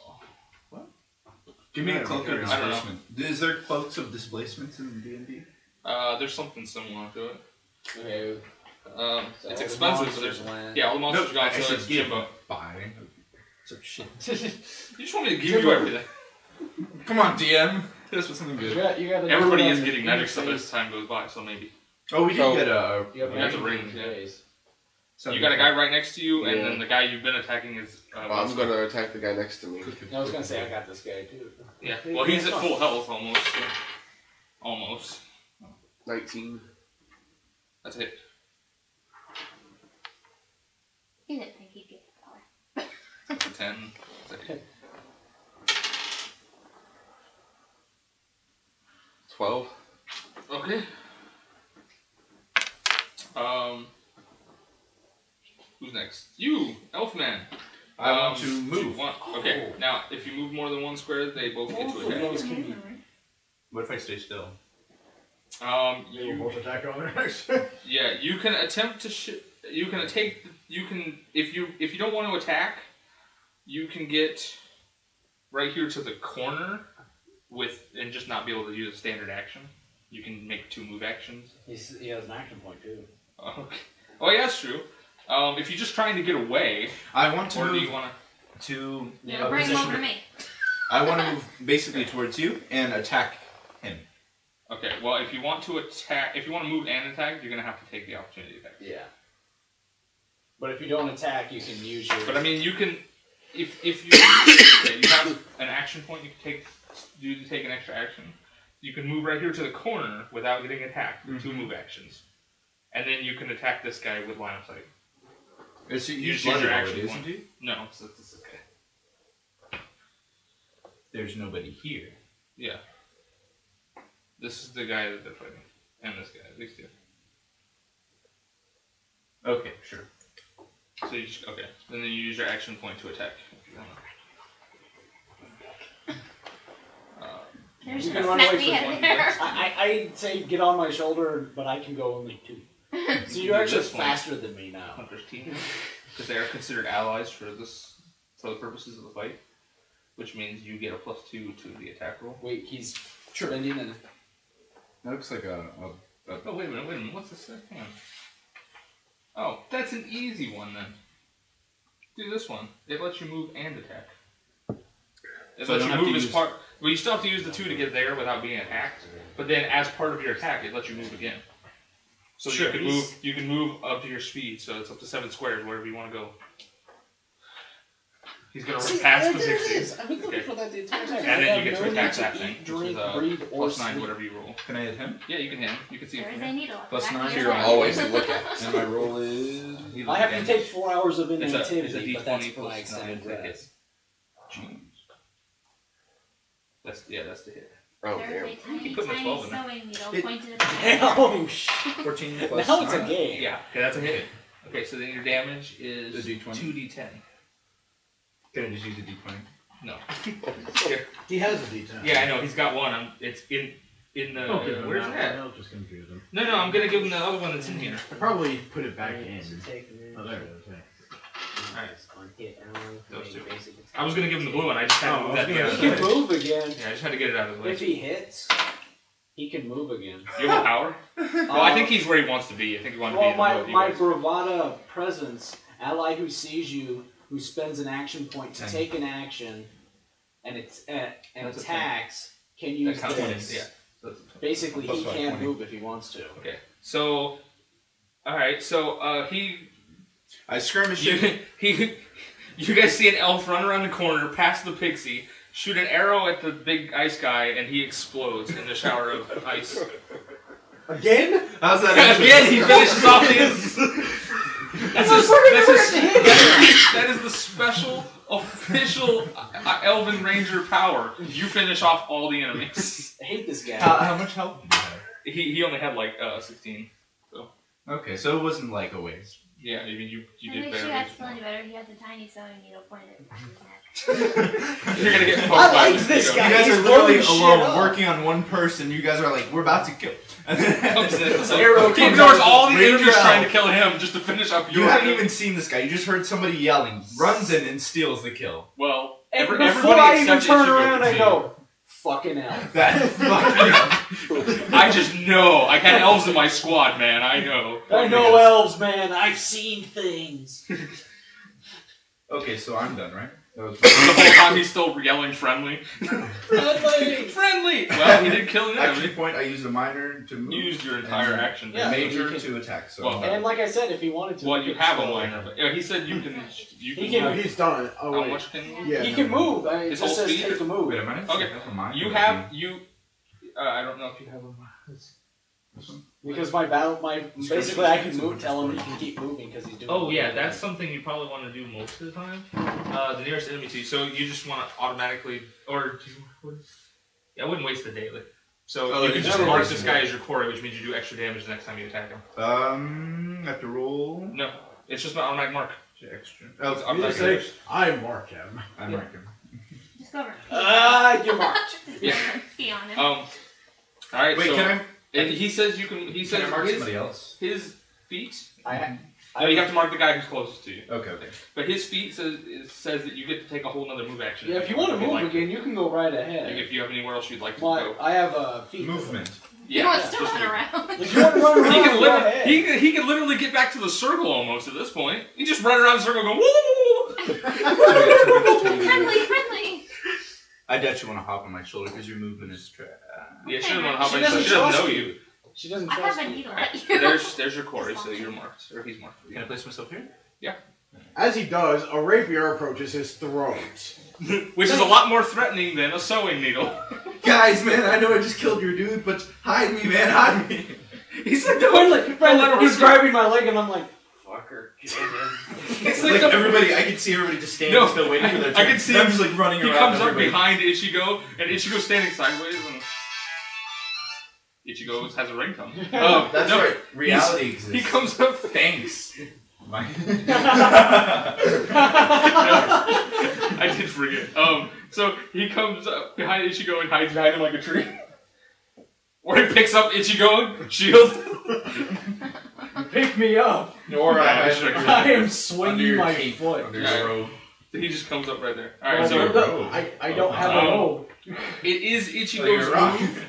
F: Give me a cloak of
B: I don't know.
F: displacement. Is there cloaks of displacements in D&D?
B: There's something similar to it.
A: Okay. So
B: It's
A: the
B: expensive, but
A: monsters
B: there's
A: went.
B: all the monsters gone,
F: I
B: so
F: said
B: it's
F: give.
B: Jimbo.
F: Buy. So shit.
B: You just want me to give you everything.
F: Come on, DM. This was something
A: You
F: good.
A: gotta
B: Everybody
A: do it
B: is
A: on
B: getting
A: your
B: magic stuff
A: face.
B: as time goes by, so maybe.
F: Oh, we did
D: So-
F: get a.
A: You have
B: Yeah,
A: magic
B: the
A: on
B: rings,
A: your
B: yeah.
A: face.
B: You got a guy right next to you, and
A: Yeah.
B: then the guy you've been attacking is.
D: I'm gonna attack the guy next to me.
A: I was gonna say I got this guy too.
B: Yeah, well, he's at full health almost. So. Almost.
D: 19.
B: That's it.
E: He didn't think he'd get the power.
B: That's a 10. That's a
D: 12.
B: Okay. Who's next? You, Elfman.
F: I want to
B: do you
F: move.
B: Okay, now if you move more than 1 square, they both get to attack.
A: Those can be.
F: What if I stay still?
C: They will both attack on their next turn.
B: Yeah, you can attempt to. You can take. You can if you don't want to attack, you can get right here to the corner and just not be able to use a standard action. You can make 2 move actions.
A: He has an action point too.
B: Okay. Oh yeah, that's true. If you're just trying to get away,
F: I want to
B: or do
F: move
B: you want
F: to.
E: Yeah, bring him over to me.
F: I want to move basically towards you and attack him.
B: to? Okay. Well, if you want to attack, if you want to move and attack, you're gonna have to take the opportunity attack.
A: Yeah. But if you don't attack, you can use your.
B: But I mean, you can. If you okay, you have an action point, you can take an extra action. You can move right here to the corner without getting attacked with 2 move actions, and then you can attack this guy with line of sight.
F: Is he
B: You
F: used
B: just use your
F: already,
B: action
F: isn't
B: point.
F: he?
B: No, it's okay.
F: There's nobody here.
B: Yeah. This is the guy that they're fighting, and this guy, these 2.
F: Okay, sure.
B: So you just okay. And then you use your action point to attack if you want.
E: They're just
A: You can
E: gonna
A: run
E: smack
A: away
E: me
A: for
E: out of
A: 20
E: there.
A: minutes. I say get on my shoulder, but I can go only 2. So you're actually
B: This one.
A: faster than me now.
B: Hunter's team, because they are considered allies for the purposes of the fight, which means you get a +2 to the attack roll.
A: Wait, he's spending an...
F: That looks like a
B: Oh wait a minute, what's this? Hang on. Oh, that's an easy one then. Do this one. It lets you move and attack. It
F: So I
B: lets
F: don't
B: you
F: have to
B: move as
F: use-
B: part. Well, you still have to use the 2 to get there without being attacked. But then, as part of your attack, it lets you move again. So
A: Sure,
B: you can
A: he's-
B: move. You can move up to your speed, so it's up to 7 squares wherever you want to go. He's gonna
A: See,
B: pass
A: there
B: the
A: it
B: 60.
A: is. I've been looking
B: Okay.
A: for that the entire time.
B: And
A: I
B: then
A: have
B: you get
A: no
B: to attack
A: need
B: that
A: eat,
B: thing, which
A: drink,
B: is
A: breathe, or
B: +9,
A: sleep.
B: whatever you roll.
F: Can I hit him?
B: Yeah, you can hit him. You can see
E: There
B: him
E: is
B: from
E: a
B: here.
E: needle.
F: Plus
E: Back
F: 9.
E: in
D: You're
E: your
D: always
E: head.
D: look at.
F: And my roll is.
A: I have to take 4 hours of
B: It's a
A: inactivity, but that's
B: D20
A: for my
B: plus
A: extended
B: 9 to hit.
A: rest.
F: Jeez.
B: That's the hit.
D: Oh,
E: There's
D: damn.
E: a tiny,
B: put this
E: tiny
B: 12 in there.
E: sewing needle
F: It-
E: pointed at the head.
A: Oh, shit.
F: 14 plus
A: Now it's a
F: 9.
A: game.
B: Yeah, okay, that's a hit. Okay, so then your damage is
F: The D20?
B: 2d10.
F: Can I just use a D20?
B: No.
C: He has a D10.
B: Yeah, I know. He's got one. It's in the. Where's that?
C: That'll just confuse him.
B: No, I'm gonna give him the other one that's in here.
C: I probably put it back in.
A: Take
C: Oh, there it is. Yeah.
B: Those 2. I was gonna give him the blue one. I just had to
C: Oh,
B: move
C: I
B: that
C: was
B: thing out
A: He
B: of the
A: can
B: way.
A: move again.
B: Yeah, I just had to get it out of the way.
A: If he hits, he can move again.
B: You have a power? Well, I think he's where he wants to be. I think he wants to be
A: Well,
B: in the middle of you
A: my
B: guys.
A: bravada presence, ally who sees you, who spends an action point to
F: 10.
A: take an action, and and
B: That's a
A: attacks, can
B: That
A: use
B: counts
A: this.
B: yeah. So that's-
A: Basically,
F: Plus
A: he
F: five,
A: can't
F: 20.
A: move if he wants to.
B: Okay. So, all right. So
F: I skirmish him.
B: you guys see an elf run around the corner, past the pixie, shoot an arrow at the big ice guy, and he explodes in the shower of ice.
C: Again?
F: How's that?
B: Again, he finishes off his. That is the special official Elven Ranger power. You finish off all the enemies.
A: I hate this guy.
F: How much health did you have?
B: He only had like 16.
F: Okay, so it wasn't like a waste.
B: Yeah, I mean you
E: I
B: did
E: wish
B: better.
E: you had plenty better. He has a tiny sewing needle pointed at his neck.
B: You're gonna get poked
A: I
B: by
A: like this
B: mosquito.
A: guy.
F: You guys
A: He's
F: are literally
A: blowing shit
F: alone,
A: up.
F: working on one person. You guys are like, we're about to kill. And then
B: Comes in, so
A: Arrow
B: he
A: comes
B: ignores
A: out,
B: all the
F: Ranger
B: enemies trying to
F: elf.
B: kill him just to finish up
F: you
B: your.
F: haven't even seen this guy. You just heard somebody yelling, runs in and steals the kill.
B: Well,
A: And
B: everybody
A: before I even
B: except
A: turn
B: Ichigo
A: around,
B: can
A: I
B: see
A: go, fucking hell.
F: That fucking.
B: it. I just know. I got elves in my squad, man. I know.
A: I know elves, man. I've seen things.
F: Okay, so I'm done, right? That was
B: The whole time he's still yelling friendly.
A: Friendly.
B: Friendly! Well, he did kill an
F: action
B: enemy.
F: point. I used a minor to move.
B: You used your entire
F: And
B: action.
A: Yeah.
F: Major to attack. So
B: Well,
A: And like I said, if he wanted to,
B: Well,
A: he
B: you
A: could
B: have a
A: still-
B: minor, but yeah, he said you can. You
A: He
B: can.
A: can-
B: move.
C: He's done. Oh,
B: How
C: wait.
B: much can you?
C: Yeah,
A: He
C: no,
A: can
C: no.
A: move. It
B: His
A: just
B: whole
A: says
B: speed?
A: take a move.
F: Wait a minute.
B: Okay.
F: That's a minor.
B: You have you. I don't know if you have a.
A: Because basically I can move, tell him he can keep moving because he's doing.
B: Oh yeah, that's something you probably want to do most of the time. The nearest enemy to you, so you just want to automatically, or do you, yeah, I wouldn't waste the daily. So
F: Oh,
B: you can
F: you
B: just
F: never
B: mark
F: waste
B: this
F: it.
B: guy as your core, which means you do extra damage the next time you attack him.
F: I have to roll.
B: No, it's just an automatic mark.
F: Extra.
B: It's
F: Oh,
C: You
B: automatic
C: just say,
B: damage.
C: I mark him.
F: I mark him.
E: Just go over.
A: You're marked.
E: Just
B: Yeah.
E: pee on him.
B: All right.
F: Wait,
B: so,
F: can
B: and he says you can. He says
F: I mark
B: his,
F: somebody else?
B: his feet.
A: I
B: You have to mark the guy who's closest to you.
F: Okay, okay.
B: But his feet says that you get to take a whole other move action.
A: Yeah, if you want to move
B: like,
A: again, you can go right ahead.
B: If you have anywhere else you'd like to
A: But
B: go.
A: I have a feet.
F: Movement.
E: He
B: Yeah,
E: wants to
B: just
E: run
B: move.
E: around.
A: If you want to run around,
B: He can
A: go
B: literally
A: ahead.
B: he can literally get back to the circle almost at this point. He just run around the circle going woo.
E: friendly.
F: I actually want to hop on my shoulder because your movement is trash.
B: Yeah, she doesn't know how
A: She
B: much.
A: doesn't
B: She doesn't
A: trust
B: know
A: you.
B: you.
A: She doesn't
E: I
A: trust
E: have a
A: you.
E: needle
B: Alright,
E: at you.
B: there's your Corey, so you're marked or he's marked.
F: Can I place myself here?
C: As he does, a rapier approaches his throat.
B: Which is a lot more threatening than a sewing needle.
F: Guys, man, I know I just killed your dude, but hide me, man, hide me.
B: He's like
A: He's grabbing my leg and I'm like, fucker.
B: It's
F: Like
B: the-
F: everybody, I can see everybody just standing
B: No,
F: still waiting for their
B: I
F: turn.
B: can see
F: I'm
B: him-
F: just like running
B: He
F: around.
B: comes up
F: everybody.
B: behind Ichigo, and Ichigo's standing sideways, and Ichigo has a ringtone.
F: That's
B: no,
F: right. Reality exists.
B: He comes up.
F: Thanks.
B: I did forget. So he comes up behind Ichigo and hides behind him like a tree. Or he picks up Ichigo, shield.
H: Pick me up.
B: Or
H: I am
F: Under
H: swinging
F: your
H: my
F: cape,
H: foot.
F: under your robe.
B: He just comes up right there. Alright,
H: Well,
B: so
H: no, I don't have a robe.
B: it is
F: Like
B: Ichigo's
F: a rock.
B: move.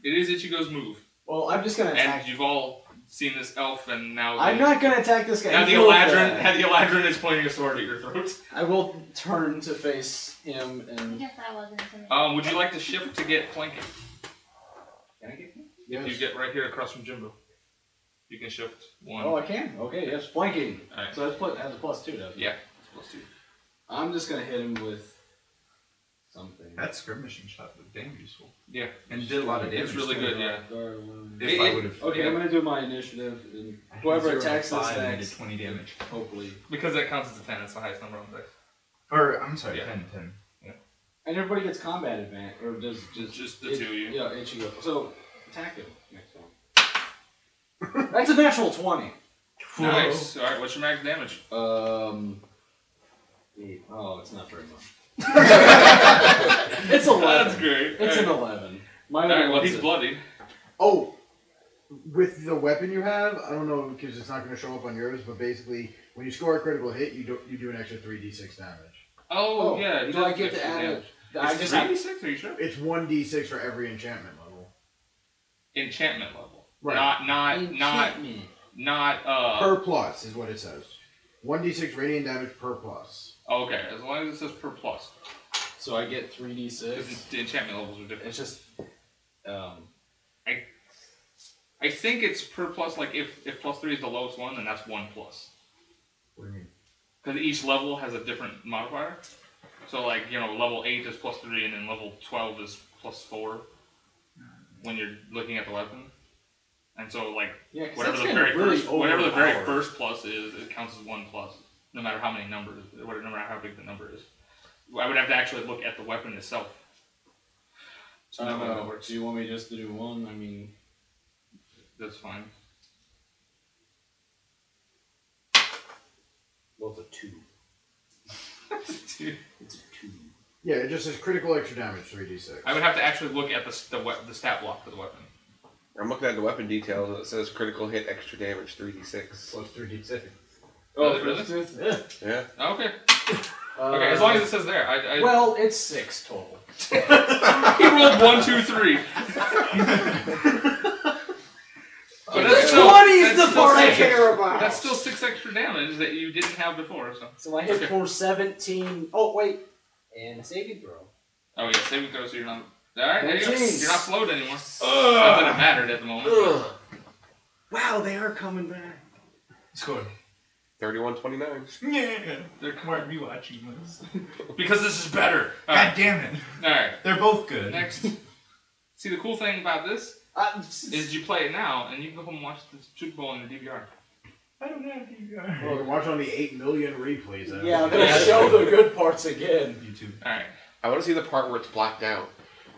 B: It is Ichigo's move.
H: Well, I'm just gonna attack.
B: And you've all seen this elf, and now
H: I'm not gonna attack this guy.
B: now the
H: He will
B: Eladrin,
H: die.
B: the Eladrin is pointing a sword at your throat.
H: I will turn to face him
E: I
H: and.
E: guess I wasn't intimidated.
B: Would you like to shift to get flanking?
H: Can I get?
B: If you get right here across from Jimbo, you can shift one.
H: Oh, I can. Okay, yes, flanking.
B: Alright.
H: So that's has a +2, doesn't it?
B: Yeah, it's +2.
H: I'm just gonna hit him with something.
F: That skirmishing shot was damn useful.
B: Yeah,
F: And it did a lot of damage.
B: it's really
F: too.
B: good. Yeah.
F: If I would have.
H: Okay, I'm gonna do my initiative, and whoever attacks this
F: I did
H: next,
F: 20 damage.
H: hopefully.
B: Because that counts as a 10, it's the highest number on the dice.
F: Or, I'm sorry,
B: Yeah.
F: 10.
H: And everybody gets combat advantage, or does
B: Just the two of you.
H: Yeah, Ichigo. So attack him next one. That's a natural 20.
B: Nice. Alright, what's your max damage?
H: 8. Oh, it's not very much. It's 11.
B: That's great.
H: It's an 11. My other
B: Alright, well,
H: one's
B: he's
H: a-
B: bloody.
C: Oh, with the weapon you have, I don't know because it's not going to show up on yours, but basically, when you score a critical hit, you do an extra 3d6 damage.
B: Oh, yeah. he
H: Do I
B: does
H: get to
B: extra
H: add
B: damage.
H: it? I
B: Is
H: just
B: it 3d6? Are you sure?
C: It's 1d6 for every enchantment level.
B: Enchantment level.
C: Right.
B: Not
C: Per plus is what it says. 1d6 radiant damage per plus.
B: Okay, as long as it says per plus.
H: So I get 3d6.
B: Because the enchantment levels are different.
H: It's just,
B: I think it's per plus, like if +3 is the lowest one, then that's 1 plus.
F: What do you mean?
B: Because each level has a different modifier. So like, level 8 is +3 and then level 12 is +4 when you're looking at the weapon. And so like,
H: yeah, 'cause
B: whatever
H: that's
B: the
H: gonna
B: very
H: really
B: first whatever the very
H: overpower.
B: first plus is, it counts as 1 plus. No matter how many numbers, no matter how big the number is. I would have to actually look at the weapon itself. So
H: I
B: that
H: don't
B: way that
H: know.
B: works.
H: Do you want me just to do one? I mean,
B: That's fine.
H: well, it's a 2.
B: Dude,
H: It's a 2.
C: Yeah, it just says critical extra damage 3d6.
B: I would have to actually look at the stat block for the weapon.
D: I'm looking at the weapon details and it says critical hit extra damage 3d6.
C: Plus 3d6.
B: Oh, really?
H: Yeah.
D: Yeah.
B: Okay. Okay, as long as it says there. I
H: Well, it's 6 total.
B: he rolled 1, 2, 3. But
H: The
B: that's still,
H: 20 is
B: that's
H: the
B: still
H: part I
B: six-
H: care about.
B: That's still 6 extra damage that you didn't have before.
H: So I hit
B: Okay.
H: for 17. Oh, wait. And a saving throw.
B: Oh yeah, saving throw, so you're not. All right, there you go.
H: 19.
B: You're not slowed anymore. Not that it mattered at the moment.
H: Ugh. Wow, they are coming back.
F: Score.
D: 31-29.
F: Yeah. They're smart rewatching this.
B: Because this is better. All
F: God
B: right.
F: damn it.
B: All right.
F: They're both good.
B: Next. See, the cool thing about this is you play it now, and you can go home and watch the Super Bowl in the DVR.
F: I don't have DVR.
C: Well, watch on the 8 million replays.
H: Yeah, they'll show the good parts again.
F: YouTube.
B: All right.
D: I want to see the part where it's blacked out.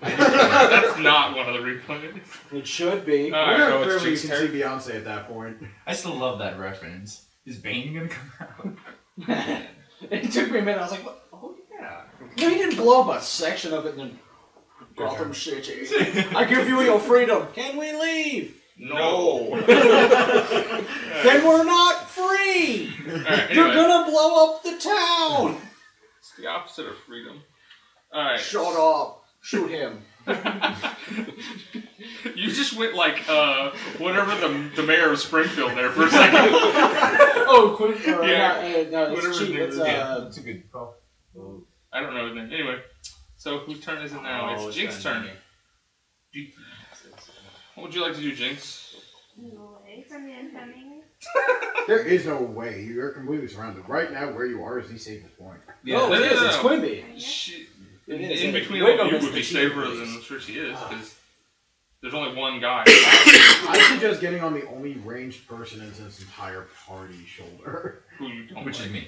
B: That's not one of the replays.
H: It should be.
B: All right.
D: so it's
C: Clearly, you
D: Jinx
C: can see Beyonce at that point.
F: I still love that reference. Is Bane gonna come out?
H: It took me a minute. I was like, what? Oh, yeah. No, he didn't blow up a section of it and then Gotham City. I give you your freedom. Can we leave?
B: No.
H: Then we're not free.
B: All right,
H: You're
B: anyway,
H: gonna blow up the town.
B: it's the opposite of freedom. All right.
H: Shut up. Shoot him.
B: You just went like whatever the mayor of Springfield there for a second.
H: Oh, quick.
B: Yeah.
H: No,
B: Whatever
H: it's cheap.
B: his name
H: It's,
B: is,
F: That's a good call.
B: I don't know his name. Anyway, so whose turn is it now? It's Jinx's turn. What would you like to do, Jinx?
E: Away from the incoming.
C: There is no way. You're completely surrounded. Right now, where you are is the safest point.
H: Oh, it is. It's Quimby.
B: She,
H: It is.
B: in between
H: Wait,
B: all
H: no,
B: you
H: it's
B: would
H: the
B: be
H: chief
B: safer
H: of
B: than
H: police.
B: I'm sure she is, because there's only one guy.
C: I suggest getting on the only ranged person in this entire party shoulder.
B: Who you don't
F: Which
B: like.
F: is me.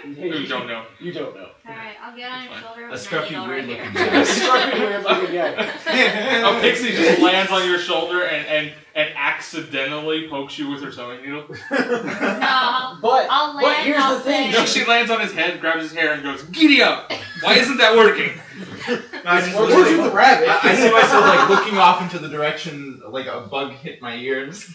B: Who you don't know.
H: You don't know.
E: Alright, I'll get on your
B: Fine.
E: shoulder
F: A
E: with
F: scruffy,
E: my needle
F: weird
E: right
F: looking
E: here.
F: guy.
H: Scruffy weird looking guy.
B: A pixie just lands on your shoulder and accidentally pokes you with her sewing needle.
E: No,
H: But
E: I'll land.
H: here's
E: I'll
H: the thing.
E: say-
B: No, she lands on his head, grabs his hair, and goes, "Giddy up! Why isn't that working?"
F: I just
H: Or
F: literally-
H: shoot the rabbit.
F: I see myself like looking off into the direction like a bug hit my ears.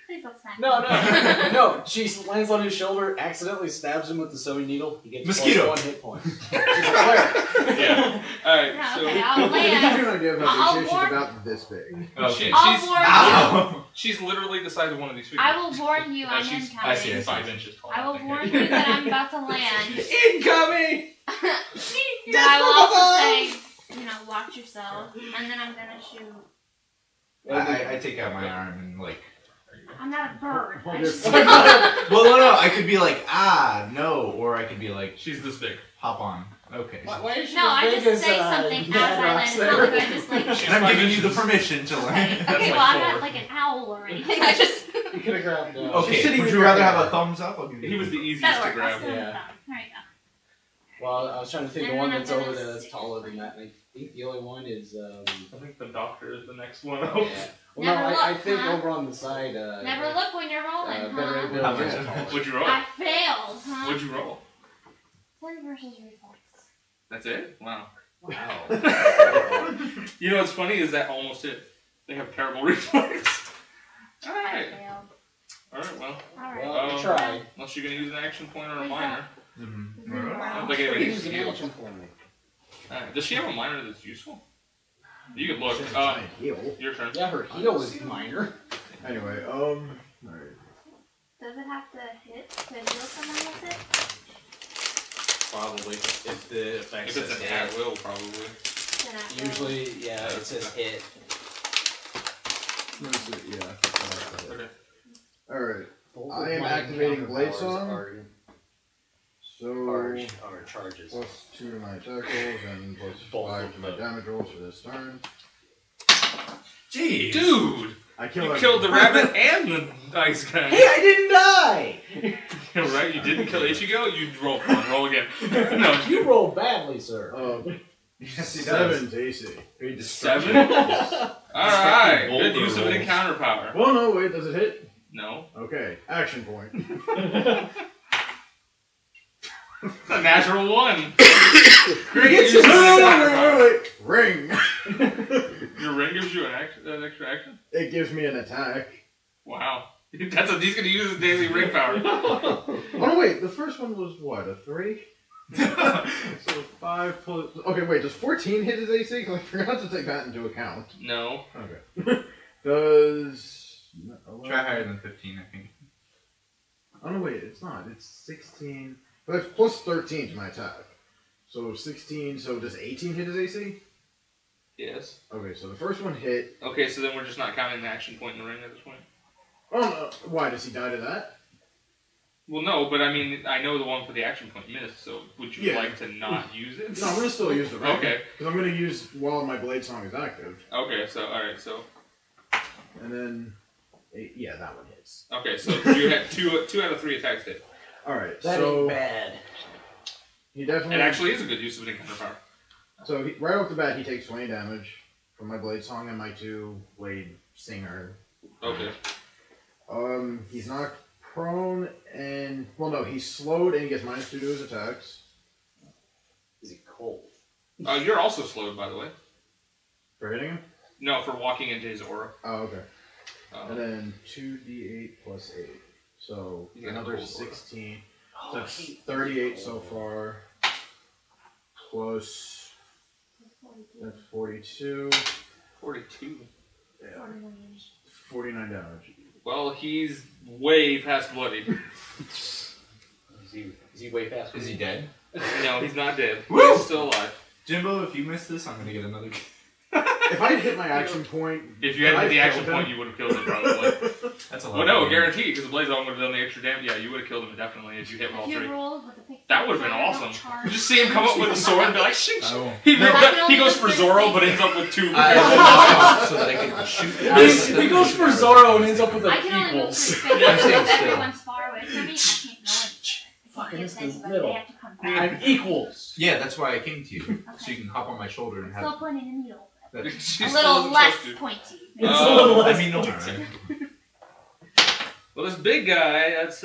E: Please don't smack
H: No,
E: me.
H: no, no. She lands on his shoulder, accidentally stabs him with the sewing needle. He gets
F: Mosquito.
H: +1 hit point. She's a player.
B: Yeah. Alright,
E: Yeah,
B: so
E: okay, I'll
C: To give you
E: land.
C: an idea of
E: I'll
C: how big she is, she's
E: warn-
C: about this big.
F: Okay.
E: I'll warn you.
F: Ow!
B: she's literally the size of one of these figures.
E: I will warn you. I'm
B: she's,
E: incoming.
F: I see.
B: 5 inches tall.
E: I will
B: think.
E: warn you that I'm about to land.
H: Incoming!
E: And I will also say, you know, watch yourself. And then I'm gonna shoot.
F: I take out my arm and like.
E: I'm not a bird. I
H: You're
E: just,
H: fine.
F: Well, no. I could be like, no, or I could be like,
B: She's this big.
F: hop on. Okay.
H: Why is she
E: no,
H: as
E: I
H: big
E: just
H: as,
E: say something
H: Mad
E: as I land.
H: Rock's
E: It's not like
H: there?
E: I just like.
B: She's
F: And I'm
B: 5
F: giving you the
B: inches.
F: permission to
E: Okay,
F: land.
E: okay,
B: That's
E: well,
B: like
E: I'm
B: 4.
E: not like an owl or anything. I just.
H: You could have grabbed She's
F: Okay.
H: sitting
F: Would
H: in
F: you
H: your
F: rather
H: hand.
F: have a thumbs up? I'll give you.
B: He was the
E: That
B: easiest to
E: works.
B: grab.
E: There
H: Yeah.
E: you go.
H: Well, I was trying to think of
E: And
H: one
E: then
H: that's
E: I'm
H: over
E: gonna
H: there that's
E: stick
H: taller
E: it
H: than that. And I think the only one is.
B: I think the doctor is the next one up.
H: Yeah. Well,
E: Never
H: no,
E: look,
H: I think
E: huh?
H: over on the side.
E: Never look when you're rolling,
H: better
E: huh?
H: ability
F: How much?
H: is taller.
B: What'd you roll?
E: I failed, huh?
B: What'd you roll?
E: 10 versus reflex.
B: That's it? Wow.
H: Wow.
B: You know what's funny is that almost it. They have terrible reflex.
E: I
B: Alright.
E: failed.
B: Alright, well.
E: Alright.
H: Well, try.
B: Unless you're gonna use an action point or a
E: Please
B: minor. I don't think
H: You
B: anybody
H: use
B: uses
H: an
B: heal.
H: action for me.
B: Alright. Does she have a minor that's useful? You can look.
C: She's a giant heel.
B: Your turn.
H: Yeah, her heel is minor.
C: Anyway, alright.
E: Does it have to hit to heal someone with it?
A: Probably. If the effect
B: If it's
A: says
B: an
A: hit.
B: at will, probably.
E: Then I failed.
A: Usually, yeah, it says hit.
C: Yeah.
B: Okay.
C: Alright.
A: Both
C: I
A: of
C: am
A: my
C: activating
A: encounter
C: Blade
A: powers
C: Song.
A: Are
C: So,
A: charges.
C: plus 2 to my attack rolls and plus
A: Both
C: 5
A: of
C: to my
A: them.
C: damage rolls for this turn.
F: Jeez.
B: Dude!
C: I
B: You
C: kill
B: killed the rabbit and the ice guy.
H: Hey, I didn't die!
B: Right? You didn't kill Ichigo? You roll one. Roll again. No.
H: You roll badly, sir.
F: Yes, he does.
C: 7 to AC.
F: Very
B: 7?
F: destructive.
B: Alright.
F: Boulder
B: Good use of an
F: rolls.
B: encounter power.
C: Well, no, wait, does it hit?
B: No.
C: Okay, action point.
B: It's a natural 1.
C: Great
B: use of an encounter power.
C: wait. Ring.
B: Your ring gives you an extra action?
C: It gives me an attack.
B: Wow. That's what he's gonna use his daily ring power.
C: Oh, no, wait, the first one was what, a 3? So 5 plus. Okay, wait, does 14 hit his AC? Because I forgot to take that into account.
B: No.
C: Okay. Does.
F: Try higher than 15, I think.
C: Oh, no, wait, it's not. It's 16. But it's plus 13 to my attack. So 16, so does 18 hit his AC?
B: Yes.
C: Okay, so the first one hit.
B: Okay, so then we're just not counting the action point in the ring at this point.
C: Oh, no. Why, does he die to that?
B: Well, no, but I mean, I know the one for the action point missed, so would you
C: Yeah.
B: like to not use it?
C: No, I'm going to still use the ring.
B: Okay.
C: Because I'm going to use while my Blade Song is active.
B: Okay, so, alright, so.
C: And then. Yeah, that one hits.
B: Okay, so you had two out of 3 attacks hit.
C: Alright,
A: That
C: so.
A: ain't bad.
C: He definitely.
B: It actually is a good use of an encounter power.
C: So right off the bat, he takes 20 damage from my Blade Song and my 2 Blade Singer.
B: Okay.
C: He's knocked prone and well, no, he's slowed and he gets -2 to his attacks.
A: Is he cold?
B: You're also slowed, by the way.
C: For hitting him.
B: No, for walking into his aura.
C: Oh, okay. And then 2d8 plus 8, so
B: You got a
C: another
B: cold aura.
C: 16. So that's 38 so far. Plus that's 42.
B: 42.
C: Yeah, 49 damage.
B: Well, he's way past bloody.
A: Is he way faster?
F: Is he dead?
B: No, he's not dead.
F: Woo!
B: He's still alive.
F: Jimbo, if you miss this, I'm gonna get another.
C: If I had hit my action point,
B: If you hadn't hit the
C: I
B: action
C: killed
B: point,
C: him.
B: you would have killed him probably.
F: That's a lot.
B: Well, no,
F: of
B: guaranteed, because the Blaze Zone would have done the extra damage. Yeah, you would have killed him definitely if you hit all
E: If you
B: 3.
E: rolled with a pick,
B: That would have been awesome. You just see him come up with a sword and be like, shing, shing.
F: Oh.
B: He,
E: No.
B: he goes for Zoro, but ends up with 2.
F: so that I can shoot.
H: He goes for Zoro and ends up with
E: I
H: an
E: can only move
H: equals.
E: 3
F: I'm
E: spaces
F: staying
E: if
F: still.
E: everyone's far away from me. I can't go in.
H: Fucking
E: It's
H: is the
E: anybody,
H: middle.
E: they have to come back.
H: I'm equals.
F: Yeah, that's why I came to you, so
E: Okay.
F: you can hop on my shoulder and
E: Still
F: have.
E: pointing a needle.
B: She
E: A
B: still
E: little
B: doesn't
E: less
B: trust you.
E: pointy.
H: It's a little
F: I
H: less
F: mean, no.
H: pointy.
B: Well, this big guy, that's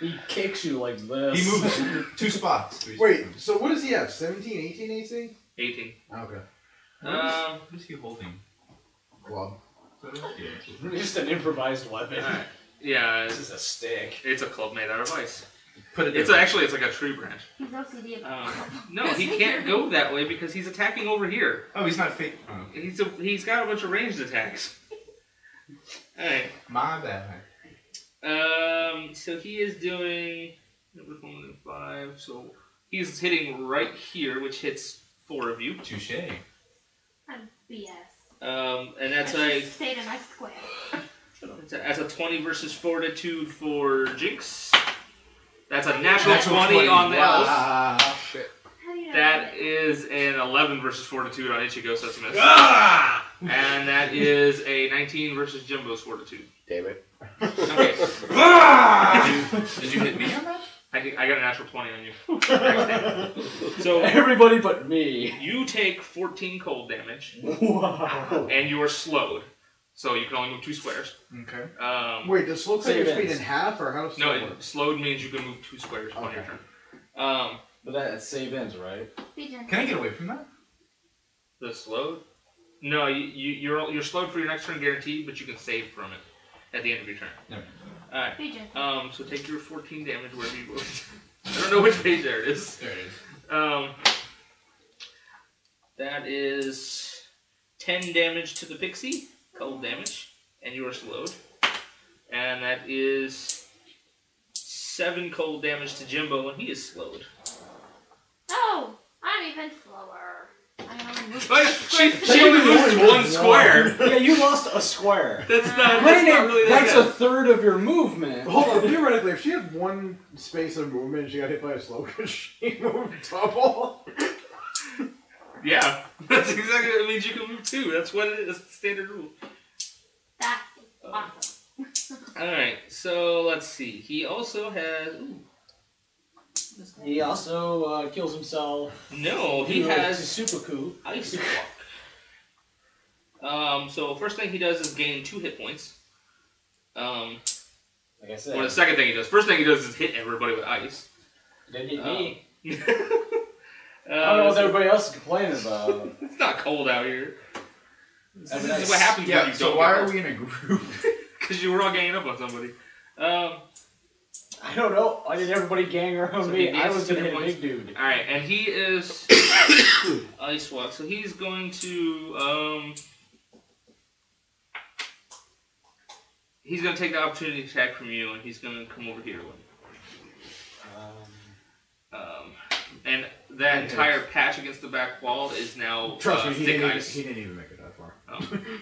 H: He kicks you like this.
F: He moves 2 spots.
C: Wait, so what does he have? 17, 18 AC?
B: 18.
C: Okay.
F: What is he holding?
C: Club.
H: Just an improvised weapon.
B: Alright. Yeah,
H: This is a stick.
B: it's a club made out of ice.
F: Put it.
B: It's actually like a tree branch.
E: He's OCD about
B: No, he can't go that way because he's attacking over here.
F: Oh, he's not fake. Oh.
B: He's got a bunch of ranged attacks. Alright.
F: My bad.
B: So he is doing number 1 and 5. So he's hitting right here, which hits 4 of you.
F: Touche.
E: I'm BS.
B: And that's
E: I
B: a
E: just stayed in my square.
B: that's a 20 versus fortitude for Jinx. That's a natural 20
F: 20.
B: on the elf.
E: How do you know
B: That is an 11 versus fortitude on Ichigo, so that's a miss.
H: Ah!
B: And that is a 19 versus Jimbo's fortitude.
D: Damn it.
B: Okay.
F: Did you hit me on that?
B: I got a natural 20 on you. So
H: Everybody but me.
B: you take 14 cold damage,
H: Wow.
B: and you are slowed. So you can only move 2 squares.
F: Okay.
C: Wait, does slow cut
H: Save
C: your speed
H: ends.
C: in half, or how does slow
B: No,
C: work?
B: slowed means you can move 2 squares on your
C: Okay.
B: turn.
H: But that's save ends, right?
E: Be gentle.
F: Can I get away from that?
B: The slowed? No, you're slowed for your next turn guaranteed, but you can save from it at the end of your turn.
F: No.
B: Alright.
E: Be gentle.
B: So take your 14 damage wherever you go. I don't know which page there it is.
F: There it is.
B: That is 10 damage to the pixie, cold damage, and you are slowed. And that is 7 cold damage to Jimbo, and he is slowed.
E: Oh, I'm even slower. I only moved
B: But she
H: only
B: moved
H: moved
B: 1 square.
H: Yeah, you lost a square.
B: That's not
H: Granted,
B: really
H: that's
B: that
H: a third of your movement.
C: Hold on, theoretically, if she had 1 space of movement and she got hit by a slow cut, she moved double.
B: Yeah, that's exactly what it means. You can move 2. That's what it is. That's the standard rule.
E: That is awesome.
B: Alright, so let's see. He also has... Ooh.
H: He also kills himself.
B: No, he
H: Through
B: has
H: Supaku.
B: Ice Walk. So first thing he does is gain 2 hit points.
H: Like I said,
B: Or the second thing he does. First thing he does is hit everybody with ice.
H: didn't hit me.
B: I
H: I don't know what everybody else is complaining about.
B: It's not cold out here. This
H: I mean,
B: is
H: that's-
B: what happens when
F: Yeah,
B: you
F: so
B: don't
F: why
B: get
F: are we in a group?
B: Because you were all ganging up on somebody.
H: I don't know. Why did everybody gang around
B: So
H: me?
B: he
H: I
B: gains
H: was gonna
B: 2
H: hit a
B: points.
H: big dude.
B: Alright, and he is Ice Walk, so he's going to he's gonna take the opportunity attack from you, and he's gonna come over here. And that entire patch against the back wall is now
C: Trust me,
B: thick ice.
C: he didn't even make it that far.
B: Oh.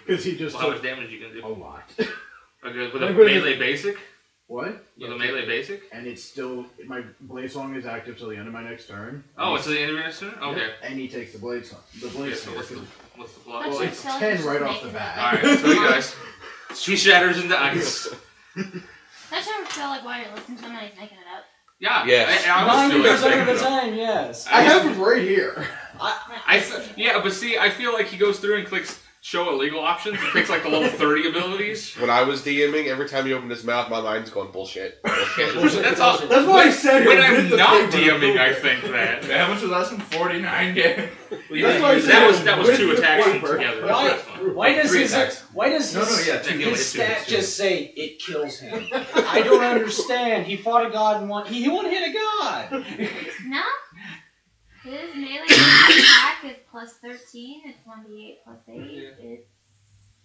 C: Because he just
B: Well, how
C: took
B: much damage you can do?
C: a lot.
B: Okay, with
C: Like,
B: a
C: what is
B: melee
C: it?
B: basic?
C: What?
B: With a melee basic?
C: And it's still, my blade song is active till the end of my next turn.
B: Oh, it's at the end of your next turn? Okay.
C: Yep, and he takes the blade song. The blade
B: Okay, so
C: song.
B: what's the plot?
E: Don't
C: Well,
E: you
C: it's
E: feel like
C: 10
E: you should
C: right
E: make
C: off the
E: it
C: bat.
E: up?
B: Alright, so you guys. She shatters into ice.
E: Don't you ever feel like while you're listening to him that he's making it up?
B: Yeah.
D: Yes.
B: I was doing
H: 90% of the
B: it.
H: time, yes.
C: I have him right here.
B: Yeah, but see, I feel like he goes through and clicks show illegal options and picks like the level 30 abilities.
D: When I was DMing, every time he opened his mouth, my mind's going bullshit. Bullshit.
B: That's all.
C: That's why I said
B: When
C: it
B: I'm
C: with the
B: not
C: paper.
B: DMing, I think that.
F: How much was last one? 49 damage.
C: That's why I said
B: That was
C: with
B: 2
C: the
B: attacks
C: paper.
B: together.
H: Why?
B: That's fine.
H: Why does
F: 3
H: his
F: attacks.
H: why does
F: No,
H: his,
F: no, yeah,
B: I think it
H: his
B: was
H: stat
B: two.
H: just say it kills him? I don't understand. He fought a god and won. He won hit a god.
E: No? His melee attack is plus 13. It's 1d8 plus 8.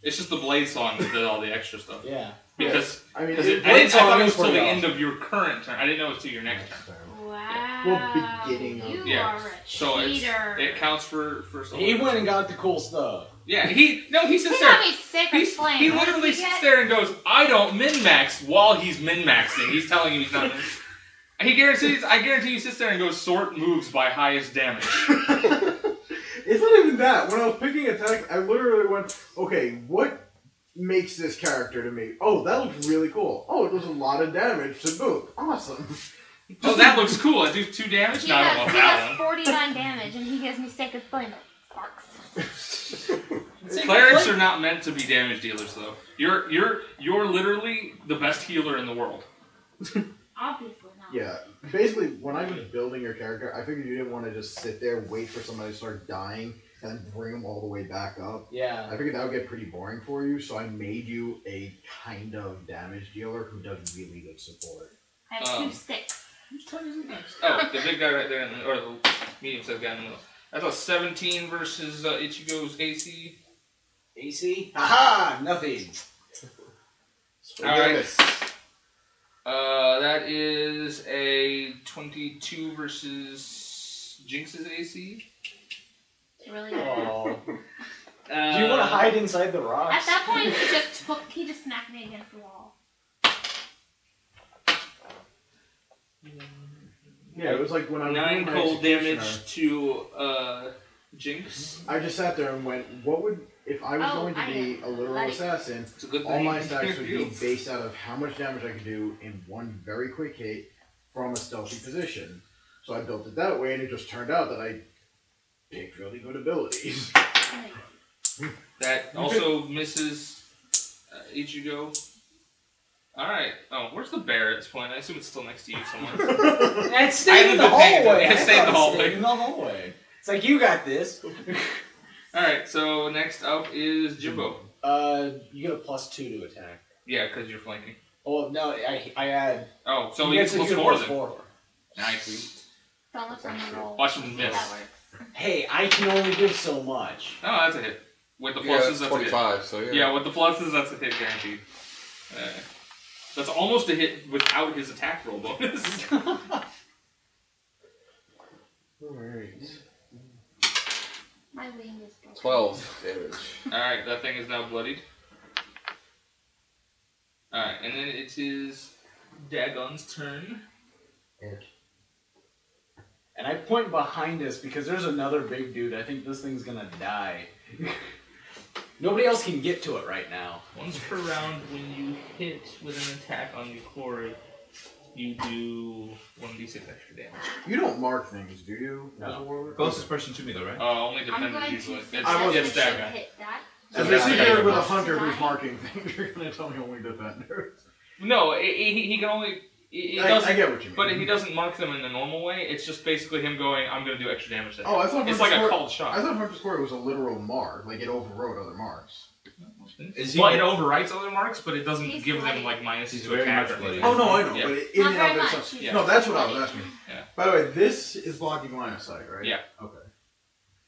B: It's just the blade song that did all the extra stuff.
H: Yeah.
B: Because
C: I mean,
B: I
H: Blade song
B: thought it was
H: is
B: till the
H: pretty
B: end of your current turn. I didn't know it was till your next turn.
E: Wow.
C: Well, beginning of-
E: You
B: Yeah.
E: are a
B: So
E: cheater.
B: it counts for someone.
H: He went and got the cool stuff.
B: Yeah, he sits
E: He
B: there.
E: got me sick of playing.
B: He
E: What does
B: literally
E: he
B: sits
E: get?
B: there and goes, I don't min-max while he's min-maxing. He's telling you he's not min. I guarantee he sits there and goes, sort moves by highest damage.
C: It's not even that. When I was picking attacks, I literally went, okay, what makes this character to me? Oh, that looks really cool. Oh, it does a lot of damage to boot. Awesome.
B: Oh, that looks cool. I do 2 damage?
E: He
B: No, I don't
E: does,
B: want
E: he
B: that
E: does
B: one.
E: 49 damage, and he gives me sacred flame sparks.
B: Clerics are not meant to be damage dealers, though. You're literally the best healer in the world.
E: Obviously not.
C: Yeah, basically, when I was building your character, I figured you didn't want to just sit there, wait for somebody to start dying, and then bring them all the way back up.
H: Yeah.
C: I figured that would get pretty boring for you, so I made you a kind of damage dealer who does really good support.
E: I have 2 sticks.
B: Whose turn is it next? Oh, the big guy right there, or the medium-sized guy in the middle. That's a 17 versus Ichigo's AC.
H: AC? Aha! Nothing.
B: Alright. That is a 22 versus Jinx's AC.
E: Really?
H: Oh. Do you want to hide inside the rocks?
E: At that point, he just smacked me against the wall.
C: Yeah, it was like when I was
B: 9
C: doing my
B: cold
C: executioner,
B: damage to Jinx.
C: I just sat there and went, what would, if I was
E: Oh,
C: going to
E: I
C: be
E: didn't.
C: a literal
E: Like-
C: assassin,
B: It's a good
C: all
B: thing.
C: my attacks would be based out of how much damage I could do in one very quick hit from a stealthy position. So I built it that way, and it just turned out that I picked really good abilities.
B: That also misses Ichigo. Alright. Oh, where's the bear at this point? I assume it's still next to you somewhere.
H: It stayed in the
B: haven't been paying
H: hallway.
B: attention. It stayed in the
H: I thought it
B: hallway.
H: stayed in the hallway. It's like, you got this.
B: Alright, so next up is Jimbo.
H: You get a +2 to attack.
B: Yeah, because you're flanking.
H: Oh, no, I add...
B: Oh, so
H: you
B: he
H: get
B: gets
H: to
B: plus
H: get a
B: 4
H: +4.
B: then. Nice.
E: Don't look on the roll.
B: Watch him
E: See if
B: miss.
E: that works.
H: Hey, I can only give so much.
B: Oh, that's a hit. With the
D: Yeah,
B: pluses,
D: it's
B: that's
D: 25, so
B: a
D: yeah.
B: hit. Yeah, with the pluses, that's a hit guaranteed. That's almost a hit without his attack roll bonus.
C: Alright.
E: My wing is broken.
D: 12 damage.
B: Alright, that thing is now bloodied. Alright, and then it is Dagon's turn.
H: And I point behind us because there's another big dude. I think this thing's gonna die. Nobody else can get to it right now.
B: Once per round, when you hit with an attack on your core, you do 1d6 extra damage.
C: You don't mark things, do you?
H: No.
C: As a warlock?
F: Closest person to me, though, right?
B: Only
E: I'm
B: defenders
E: going
B: usually.
E: to
B: It's,
C: I was-
B: it's that guy.
E: hit that.
C: As
B: So
C: I sit
B: that's
C: here with a
E: supposed to
C: hunter who's
E: die?
C: marking things, you're gonna tell me only defenders.
B: No, he can only. It
C: I
B: doesn't,
C: get what you mean.
B: but he doesn't mark them in the normal way. It's just basically him going, I'm going to do extra damage there.
C: Oh, I thought
B: It's
C: Hunter's
B: like a
C: Court-
B: called shot.
C: I thought Hunter's Court was a literal mark, like it overrode other marks.
F: Is he-
B: Well, it overwrites other marks, but it doesn't
E: He's
B: give them
E: bloody.
B: like minuses
F: He's
B: to
F: very
B: attack
F: much
B: or anything.
F: bloody.
C: Oh no, I know,
B: Yeah.
C: but in
E: Not
C: and
E: very
C: of
E: much.
C: itself.
E: He's
C: No, that's what I was
E: bloody.
C: asking.
B: Yeah.
C: By the way, this is blocking line of sight, right?
B: Yeah.
C: Okay.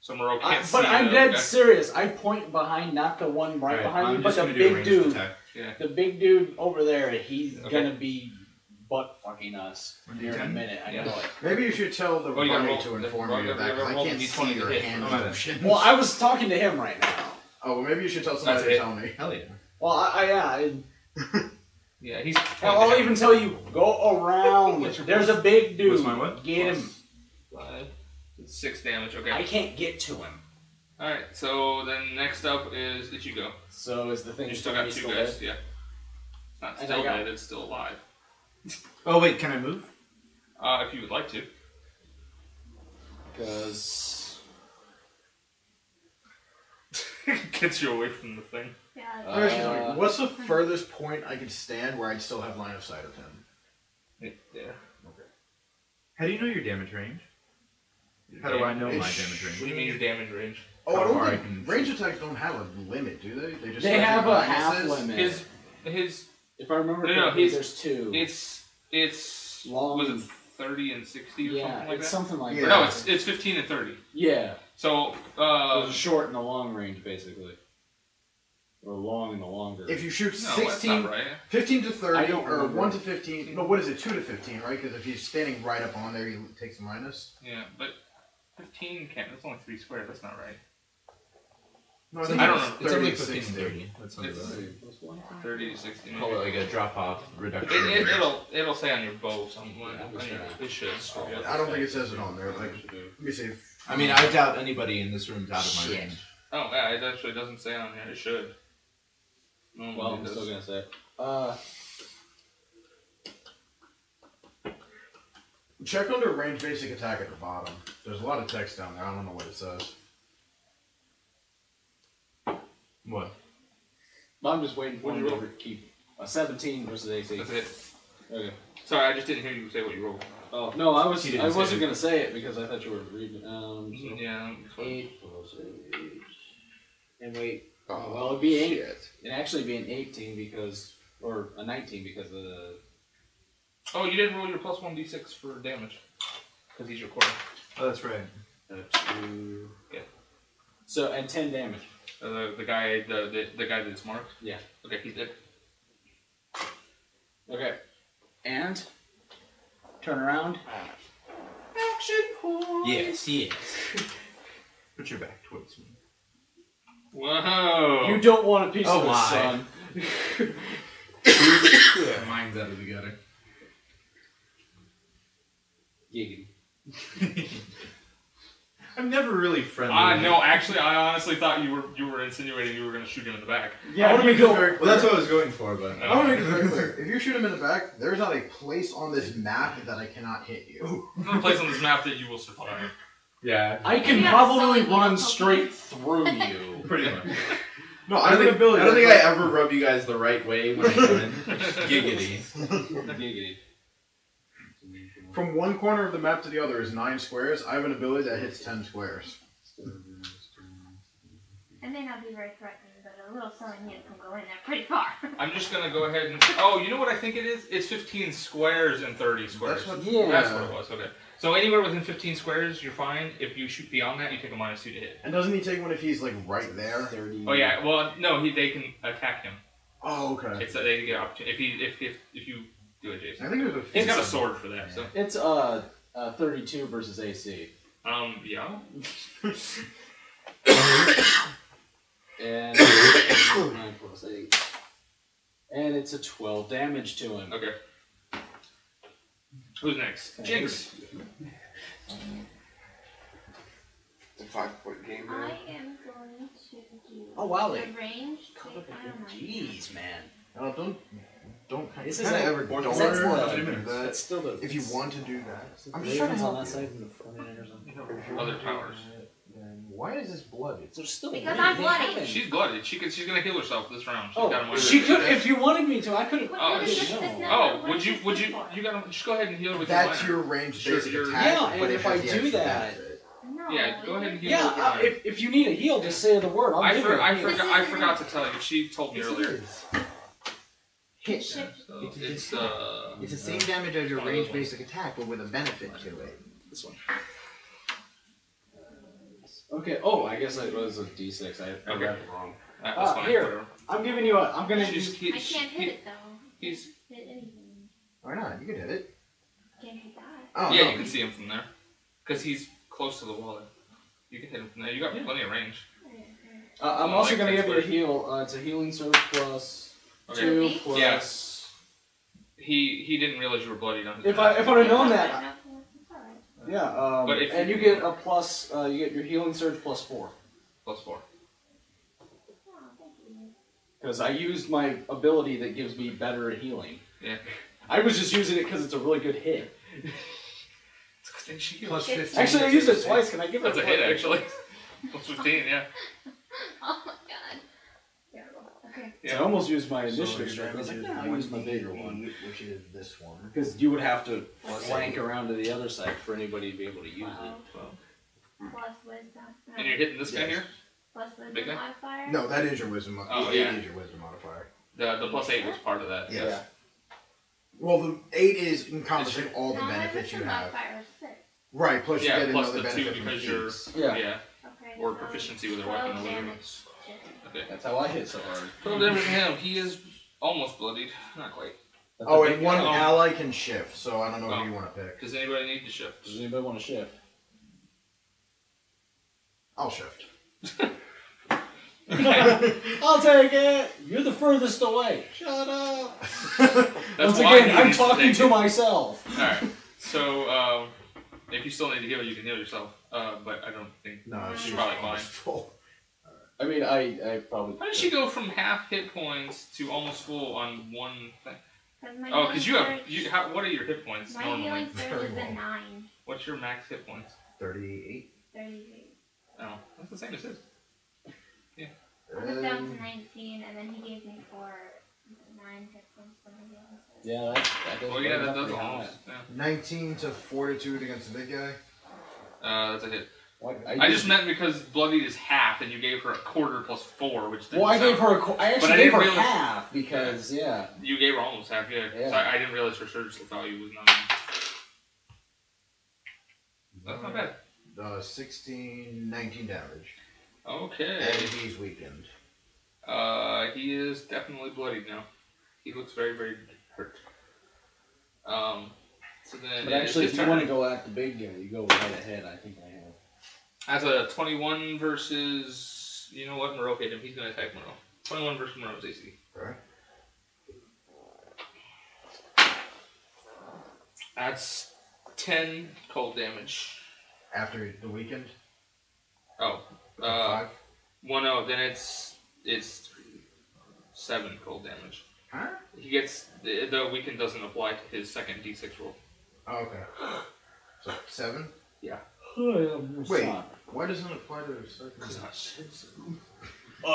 B: So Moreau can't see
H: But I'm
B: the
H: dead
B: guy.
H: serious. I point behind, not the one right behind
F: I'm
H: me, but
F: just
H: the
F: gonna do a
H: big
F: ranged
H: dude.
F: attack.
B: Yeah.
H: The big dude over there, he's
B: Okay.
H: gonna be butt fucking us
F: One
H: here in a
F: D10?
H: minute. I
B: Yeah.
H: know it.
C: Maybe you should tell the
B: Oh, you gotta
C: bunny
B: roll-
C: to inform
B: roll-
C: me of that,
B: roll-
C: because I
B: roll
C: can't
B: the
C: see
B: D20
C: your
B: to hit.
C: hand
F: Oh, my
C: motion.
H: Well, I was talking to him right now.
C: Oh, well, maybe you should tell somebody
B: That's
C: to
B: it.
C: tell me.
F: Hell yeah.
H: Well, I
B: Yeah, he's.
H: I'll even tell you, go around.
B: What's your
H: There's a big dude.
F: What's my what?
H: Get him.
B: 5, 6 damage. Okay.
H: I can't get to him.
B: All right. So then next up is Ichigo.
H: So is the thing
B: You still got 2
H: still
B: guys.
H: dead?
B: Yeah. It's not
H: And
B: still
H: I got-
B: dead. It's still alive.
F: Oh, wait, can I move?
B: If you would like to.
H: Because
B: Gets you away from the thing.
E: Yeah,
C: Excuse me, what's the furthest point I could stand where I'd still have line of sight of him?
B: Yeah.
F: How do you know your damage range? How do I know my
C: It's-
F: damage
B: What do you
F: range?
B: mean your damage range?
C: Oh,
F: How
C: I don't
F: far I
C: think
F: can
C: range attacks don't have a limit, do they? They just
H: they
C: start
H: have
C: taking
H: a half
C: bonuses?
H: limit.
B: His
H: If I remember
B: No,
H: correctly,
B: he's-
H: there's 2.
B: it's
H: Long.
B: was it 30 and 60 or
H: Yeah,
B: something like
H: it's
B: that?
H: something like
C: Yeah.
B: Or
H: that.
B: no, it's 15 and 30.
H: Yeah.
B: So
H: There's a short and a long range, basically. Or long and the longer.
C: If you shoot
B: no, that's
C: 16,
B: not right.
C: 15 to 30,
H: I don't
C: or
H: remember.
C: 1 to 15, no, what is it, 2 to 15, right? Because if he's standing right up on there, he takes a minus.
B: Yeah, but 15 can't. That's only 3 squared. That's not right.
C: No,
B: I don't know.
F: It's
C: 30
F: only
C: to
F: 15
C: 60.
F: 30. That sounds
B: It's-
F: about right.
B: 30 to 60.
F: Call it like a drop off reduction.
B: It'll say on your bow somewhere.
H: Yeah,
B: It should.
C: I don't think it says it on there. Like, let me see. If,
F: I mean, I doubt anybody in this room's out of my
H: Shit.
F: range.
B: Oh yeah, it actually doesn't say on here. It should. No,
H: well, I'm still gonna say it.
C: check under range basic attack at the bottom. There's a lot of text down there. I don't know what it says.
F: What?
H: I'm just waiting for
B: What'd
H: him
B: you
H: to keep a 17 versus AC.
B: That's it.
H: Okay.
B: Sorry, I just didn't hear you say what you rolled.
H: Oh no, I
F: He didn't
H: wasn't
F: say it.
H: gonna say it because I thought you were reading. So
B: Yeah.
H: 8 plus 8. And wait,
D: Oh,
H: well it'd be 8.
D: shit.
H: It'd actually be an 18 because, or a 19 because of the.
B: Oh, you didn't roll your plus 1d6 for damage. Because he's recording.
F: Oh, that's right.
H: 2.
B: Yeah.
H: So and 10 damage.
B: The guy that's marked?
H: Yeah.
B: Okay, he's dead.
H: Okay. And turn around. Action point.
F: Yes. Put your back towards me.
B: Whoa!
H: You don't want a piece
F: Oh,
H: of
F: my.
H: the sun.
F: Mine's out of the gutter.
H: Giggity.
F: I'm never really friendly.
B: No, actually, I honestly thought you were insinuating you were going to shoot him in the back.
C: I want to make this very clear.
F: Well, that's what I was going for, but
C: I want to make this very clear. If you shoot him in the back, there's not a place on this map that I cannot hit you.
B: There's no place on this map that you will survive.
F: yeah,
H: I can
E: You have
H: probably
E: so many
H: run
E: Pokemon.
H: straight through you.
F: pretty much.
C: No,
F: I don't think I ever rub you guys the right way when I come in. Giggity.
H: Giggity.
C: From one corner of the map to the other is 9 squares. I have an ability that hits 10 squares.
E: It may not be very threatening, but a little sewing needle can go in there pretty far.
B: I'm just going to go ahead and... Oh, you know what I think it is? It's 15 squares and 30 squares.
C: That's what.
B: That's what it was, okay. So anywhere within 15 squares, you're fine. If you shoot beyond that, you take a -2 to hit.
C: And doesn't he take one if he's like right there?
H: 30.
B: Oh yeah, well, no, they can attack him.
C: Oh, okay.
B: It's they get opportunity if you do it, Jason.
C: I think it was a.
B: He's got a sword for that, so.
H: It's 32 versus AC.
B: Yeah.
H: And 9 plus 8. And it's a 12 damage to him.
B: Okay. Who's next? Jinx.
D: It's a 5-point game,
E: I
D: man.
E: am going to do
H: Oh, wow,
E: the
H: they-
E: range. I don't mind.
H: Jeez, man.
C: Oh, don't
H: This
C: kind
H: is
C: of
H: like-
C: ever
H: that's
C: don't
H: the-
C: do that.
H: That's still the.
C: If you want to do that, I'm
H: I'm
C: just trying to
H: on
C: help
H: that
C: you.
H: side and the front end or something.
B: Other towers.
C: Then why is this bloody?
H: They're still
E: Because
H: they
E: I'm bloody.
H: haven't-
B: She's blooded. She's gonna heal herself this round. She's got him
H: Oh,
B: under
H: she
B: it.
H: could if you wanted me to. I could have.
E: What
B: Oh,
E: is
B: she-
E: this number?
B: Oh,
E: What
B: would
E: is
B: you
E: this
B: would
E: good
B: you
E: for?
B: you gotta just go ahead and heal with
C: That's
B: your
C: your ranged
B: Sure,
C: basic
B: you're-
C: attack.
H: Yeah,
C: but
H: and
C: it
H: if
C: has
H: I
C: the
H: do
C: extra
H: that-
C: benefit.
E: No.
B: Yeah, go ahead and heal.
H: Yeah, if you need a heal, just say the word. I'll give you a heal.
B: I forgot to tell you. She told me
C: Yes, it
B: earlier.
C: is.
E: Hit.
B: So it's
C: It's the same damage as your ranged basic attack, but with a benefit to it.
H: This one. Okay. Oh, I guess it was a D6. I
B: Okay.
H: read it wrong.
B: that's fine.
H: Here.
B: whatever.
H: I'm giving you a. I'm gonna use.
E: I can't hit it though.
B: He's
E: Hit anything.
C: Why not? You can hit it.
E: Can't hit that.
C: Oh,
B: yeah,
C: no.
B: you can see him from there because he's close to the wall. You can hit him from there. You got plenty of range.
H: I'm
B: Oh,
H: also
B: like
H: gonna give you a
B: expert.
H: heal. It's a healing surge plus
B: Okay.
H: 2
E: Me?
H: plus.
B: Yes. He didn't realize you were bloodied on his
H: If
B: back.
H: I'd have known that,
E: It's alright.
H: yeah.
B: But if
H: and
B: you-
H: you get a plus. You get your healing surge plus 4
B: +4.
E: Oh, thank you.
H: because I used my ability that gives me better at healing.
B: Yeah.
H: I was just using it because it's a really good hit.
B: It's a good thing she healed.
C: Plus 15.
H: Actually, I used it twice. Can I give it
B: That's a hit, actually. +15, yeah.
E: Oh my god. Terrible. Okay.
H: I almost used my
C: So
H: initiative
C: your
H: strike. I was like,
C: damage
H: no,
C: is
H: I'll use my bigger
C: 1d8,
H: one.
C: which is this one.
H: Because you would have to
C: Plus
H: flank
C: 8.
H: around to the other side for anybody to be able to use
E: Wow.
H: it. So.
E: Plus wisdom. No.
B: And you're hitting this guy
C: Yes.
B: here?
E: Plus wisdom
B: Big guy?
E: modifier?
C: No, that is your wisdom modifier.
B: Oh,
C: The
B: yeah.
C: 8 is your wisdom modifier.
B: The +8 was part of that.
C: Yes. Well, the 8 is encompassing all the
E: No, my
C: benefits you
E: wisdom
C: have.
E: modifier is 6.
C: Right, plus you
B: Yeah,
C: get
B: plus
C: another
B: the 2
C: benefit from
B: because you're...
C: feats.
H: Yeah.
B: Yeah.
E: Okay.
B: Or
E: so
B: proficiency with a
E: 12
B: weapon or whatever.
E: damage. Shit.
B: Okay.
H: That's how I hit so hard.
B: 12 damage to him. He is almost bloodied. Not quite.
H: That's
C: Oh,
H: the
C: and
H: big
C: one
H: guy.
C: ally can shift, so I don't know
B: Oh.
C: who you want to pick.
B: Does anybody need to shift?
H: Does anybody want to shift?
C: I'll shift.
H: I'll take it. You're the furthest away. Shut up.
B: That's
H: Once
B: why
H: again,
B: he
H: I'm
B: needs
H: talking
B: take
H: to
B: it.
H: myself.
B: Alright. So, if you still need to heal, you can heal yourself. But I don't think...
C: No,
E: She's
C: she's
B: probably
C: almost
B: fine.
C: full.
H: I mean, I probably.
B: How did she go from half hit points to almost full on one thing?
E: My
B: Oh, because you
E: healing
B: have...
E: surge-
B: what are your hit points
E: My
B: normally?
E: healing surge
C: Very
E: is a
C: well.
E: 9.
B: What's your max hit points?
C: 38.
E: 38.
B: Oh, that's the same as his.
E: I was down to 19, and then he gave me 9 hit points for my healing surge.
H: Yeah, that does.
B: Well, yeah, that does
H: pretty high.
B: almost. Yeah.
C: 19 to fortitude against the big guy.
B: That's a hit.
H: What?
B: I just meant because bloodied is half, and you gave her a quarter plus 4, which didn't
H: Well, I
B: sound
H: gave her a. I actually gave her
B: realize-
H: half because
B: You gave her almost half, yeah.
H: Yeah.
B: So I didn't realize her surgical value was 9. That's not bad.
C: 16, 19 damage.
B: Okay.
C: And he's weakened.
B: He is definitely bloodied now. He looks very, very hurt. So then.
H: But actually, if you want to go at the big guy, you go right ahead. I think I have.
B: That's a 21 versus. You know what? Moreau hit him. He's going to attack Moreau. 21 versus Moreau's AC.
C: Alright.
B: That's 10 cold damage.
C: After the weakened?
B: Oh.
C: 5?
B: Well, no, then it's 7 cold damage.
C: Huh?
B: He gets the weaken doesn't apply to his second d6 roll.
C: Oh, okay. So 7?
B: Yeah.
C: Wait, why doesn't it apply to the second?
B: Because I said so.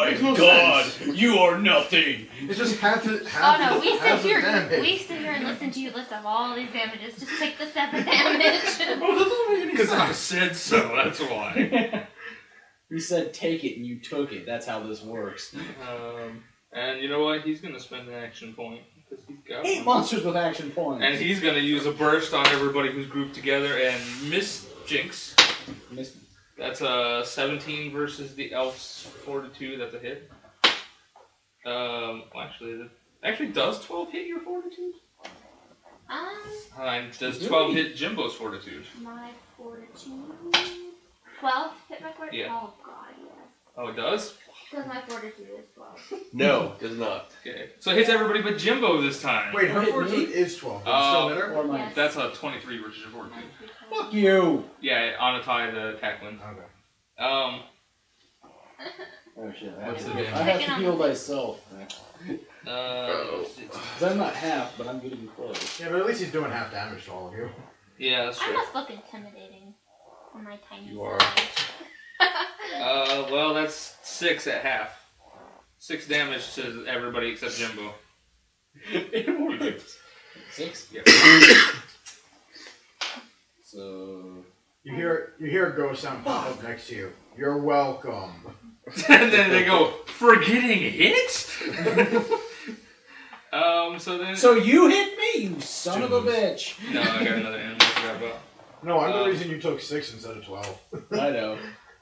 C: Makes no sense.
H: You are nothing.
C: It's just half the
E: Oh no, we
C: half
E: sit
C: the damage.
E: here. We sit here and listen to you list off all these damages. Just take the 7 damage.
B: Because I said so. That's why.
H: You said take it and you took it. That's how this works.
B: And you know what? He's gonna spend an action point because he's got
H: 8 monsters with action points.
B: and he's gonna use a burst on everybody who's grouped together and miss Jinx.
H: Miss-
B: That's a 17 versus the elf's fortitude. That's a hit. Well, actually, does 12 hit your fortitude? And does 12 hit Jimbo's fortitude?
E: My fortitude. 12 hit my fortitude.
B: Yeah.
E: Oh god, yes.
B: Oh, it does?
E: Because my fortitude is 12.
D: No, does not.
B: Okay. So it hits everybody but Jimbo this time.
C: Wait, her
H: Hit
C: fortitude
H: me?
C: is 12. But it's still hit her?
H: Or my...
E: Yes.
B: That's a 23 versus your fortitude.
H: Fuck you.
B: Yeah, on a tie, the attack wins.
C: Okay.
H: Oh shit. I
F: What's
H: have
F: the
H: to,
F: damage?
H: I have to heal thyself.
B: Uh,
H: Because I'm not half, but I'm getting you close.
C: Yeah, but at least he's doing half damage to all of you.
B: yeah, that's
E: I
B: true.
E: must look intimidating on my tiny
D: You are.
E: size.
B: Well, that's 6 at half. 6 damage to everybody except Jimbo.
H: It works. 6?
B: Yep.
H: So...
C: You hear a ghost sound pop up next to you. You're welcome.
B: And then they go, for getting hit? So then...
H: So you hit me, you son of a bitch!
B: No, I got another animal to forgot about.
C: No, I'm the reason you took 6 instead of 12.
H: I know.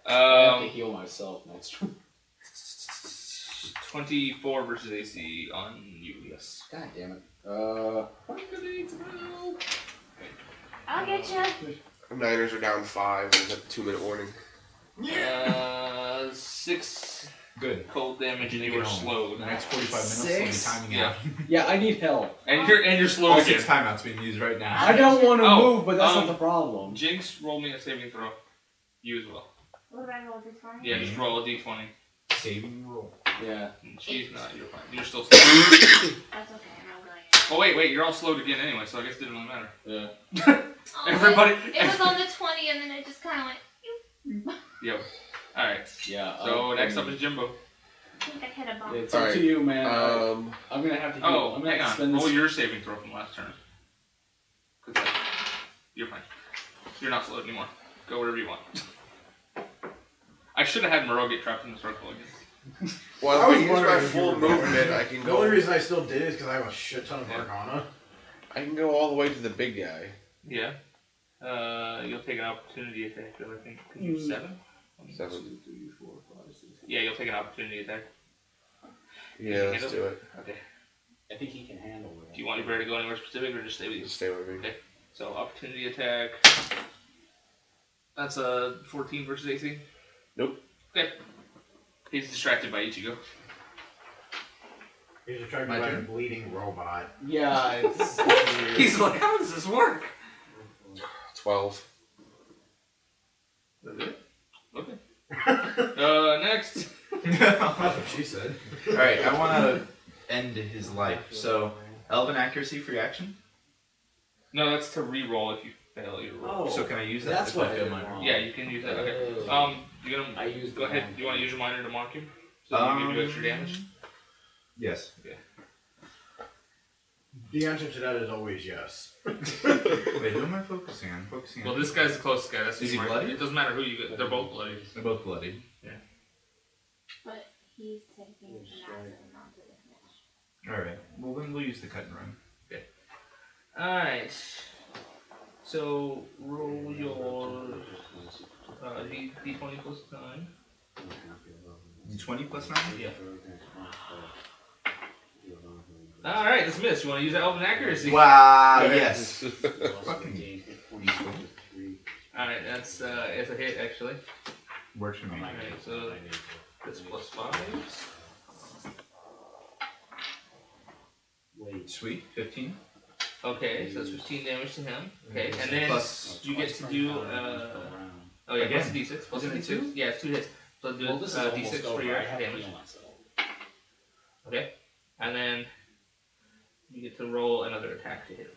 H: I have to
B: Um,
H: heal myself next.
B: 24 versus AC on you, yes.
H: God damn it.
E: I'll get you.
D: Niners are down 5, and there's a 2-minute warning.
B: 6
F: Good.
B: cold damage and you
F: Get
B: were
F: home.
B: slowed.
F: The next 45 minutes,
H: Six?
F: let me timing
B: Yeah.
F: out.
H: Yeah, I need help.
B: And you're slowed
F: All
B: again.
F: 6 timeouts being used right now.
H: I don't want to
B: Oh,
H: move, but that's
B: um,
H: not the problem.
B: Jinx, roll me a saving throw. You as well.
E: What about I roll this one?
B: Yeah, just roll a d20.
F: Saving roll.
H: Yeah.
B: She's not, you're fine. You're still slowed.
E: That's okay. I'm going.
B: Oh, wait, you're all slowed again anyway, so I guess it didn't really matter.
H: Yeah.
E: Oh,
B: Everybody-
E: It was on the 20, and then it just kind of went.
B: Yep. Alright,
H: Yeah.
B: so next up is Jimbo.
E: I think I hit a bump.
H: It's up
D: Alright,
H: to you, man.
D: Um,
H: I'm gonna have to heal.
B: Oh,
H: I'm gonna
B: hang
H: have to
B: on.
H: spend
B: Roll
H: this.
B: your saving throw from last turn. 'Cause you're fine. You're not slowed anymore. Go wherever you want. I should have had Moreau get trapped in the circle again.
D: well,
C: I
D: if
C: was
D: I use my
C: wondering if
D: full
C: you were going.
D: movement, I can
C: The only
D: go.
C: reason I still did it is because I have a shit ton of
B: Yeah.
C: Arcana.
D: I can go all the way to the big guy.
B: Yeah. You'll take an opportunity attack, I think. Can you 7?
D: 7.
B: 1, 2, 3, 4, 5, 6. Yeah, you'll take an opportunity attack.
D: Yeah, let's do it.
B: Okay.
H: I think he can handle it.
B: Do you want your bear to go anywhere specific or just stay with you?
D: Just stay with me.
B: Okay. So, opportunity attack. That's a 14 versus AC?
D: Nope.
B: Okay. He's distracted by Ichigo.
C: He's attracted
F: My
C: by a
F: turn.
C: bleeding robot.
H: Yeah, it's weird.
B: He's like, how does this work?
D: 12.
B: That's it? Okay. Next.
C: That's what she said.
F: Alright, I want to end his life. So, Elven accuracy for your action?
B: No, that's to re-roll if you fail your roll.
H: Oh,
F: So can I use that
H: that's
F: if
H: what
F: I
H: I
F: fail
H: did
F: my
H: wrong.
F: roll?
B: Yeah, you can use that. Okay. You gonna
H: I used
B: go
H: the
B: ahead.
H: wrong
B: Do you want to use your minor to mark him? So that you can do extra damage?
F: Yes.
B: Okay.
C: The answer to that is always yes.
F: Wait, who am I focusing on? Focusing
B: Well,
F: on.
B: this guy's the closest guy. That's
F: Is he
B: smart.
F: bloody?
B: It doesn't matter who you get. They're both bloody.
F: They're both bloody.
E: But he's taking massive amounts of damage.
F: Alright. Well, then we'll use the cut and run.
B: Alright. So, roll your D20 plus 9.
F: 20 plus 9?
B: Yeah. Alright, that's missed. You want to use that elven accuracy?
F: Wow, yes. Fucking useful.
B: Alright, it's a hit actually.
F: Works for me.
B: Alright, so that's plus 5.
A: Wait.
F: Sweet. 15.
B: Okay, so that's 15 damage to him. Okay, and then
F: Plus-
B: you get to do oh yeah, plus a d6. Plus a
F: Isn't it
B: d6.
F: two?
B: Yeah, it's 2 hits. So do
A: Well, this is
B: d6
A: almost
B: for
A: over.
B: your
A: I have to
B: damage.
A: heal myself.
B: Okay, and then you get to roll another attack to hit him.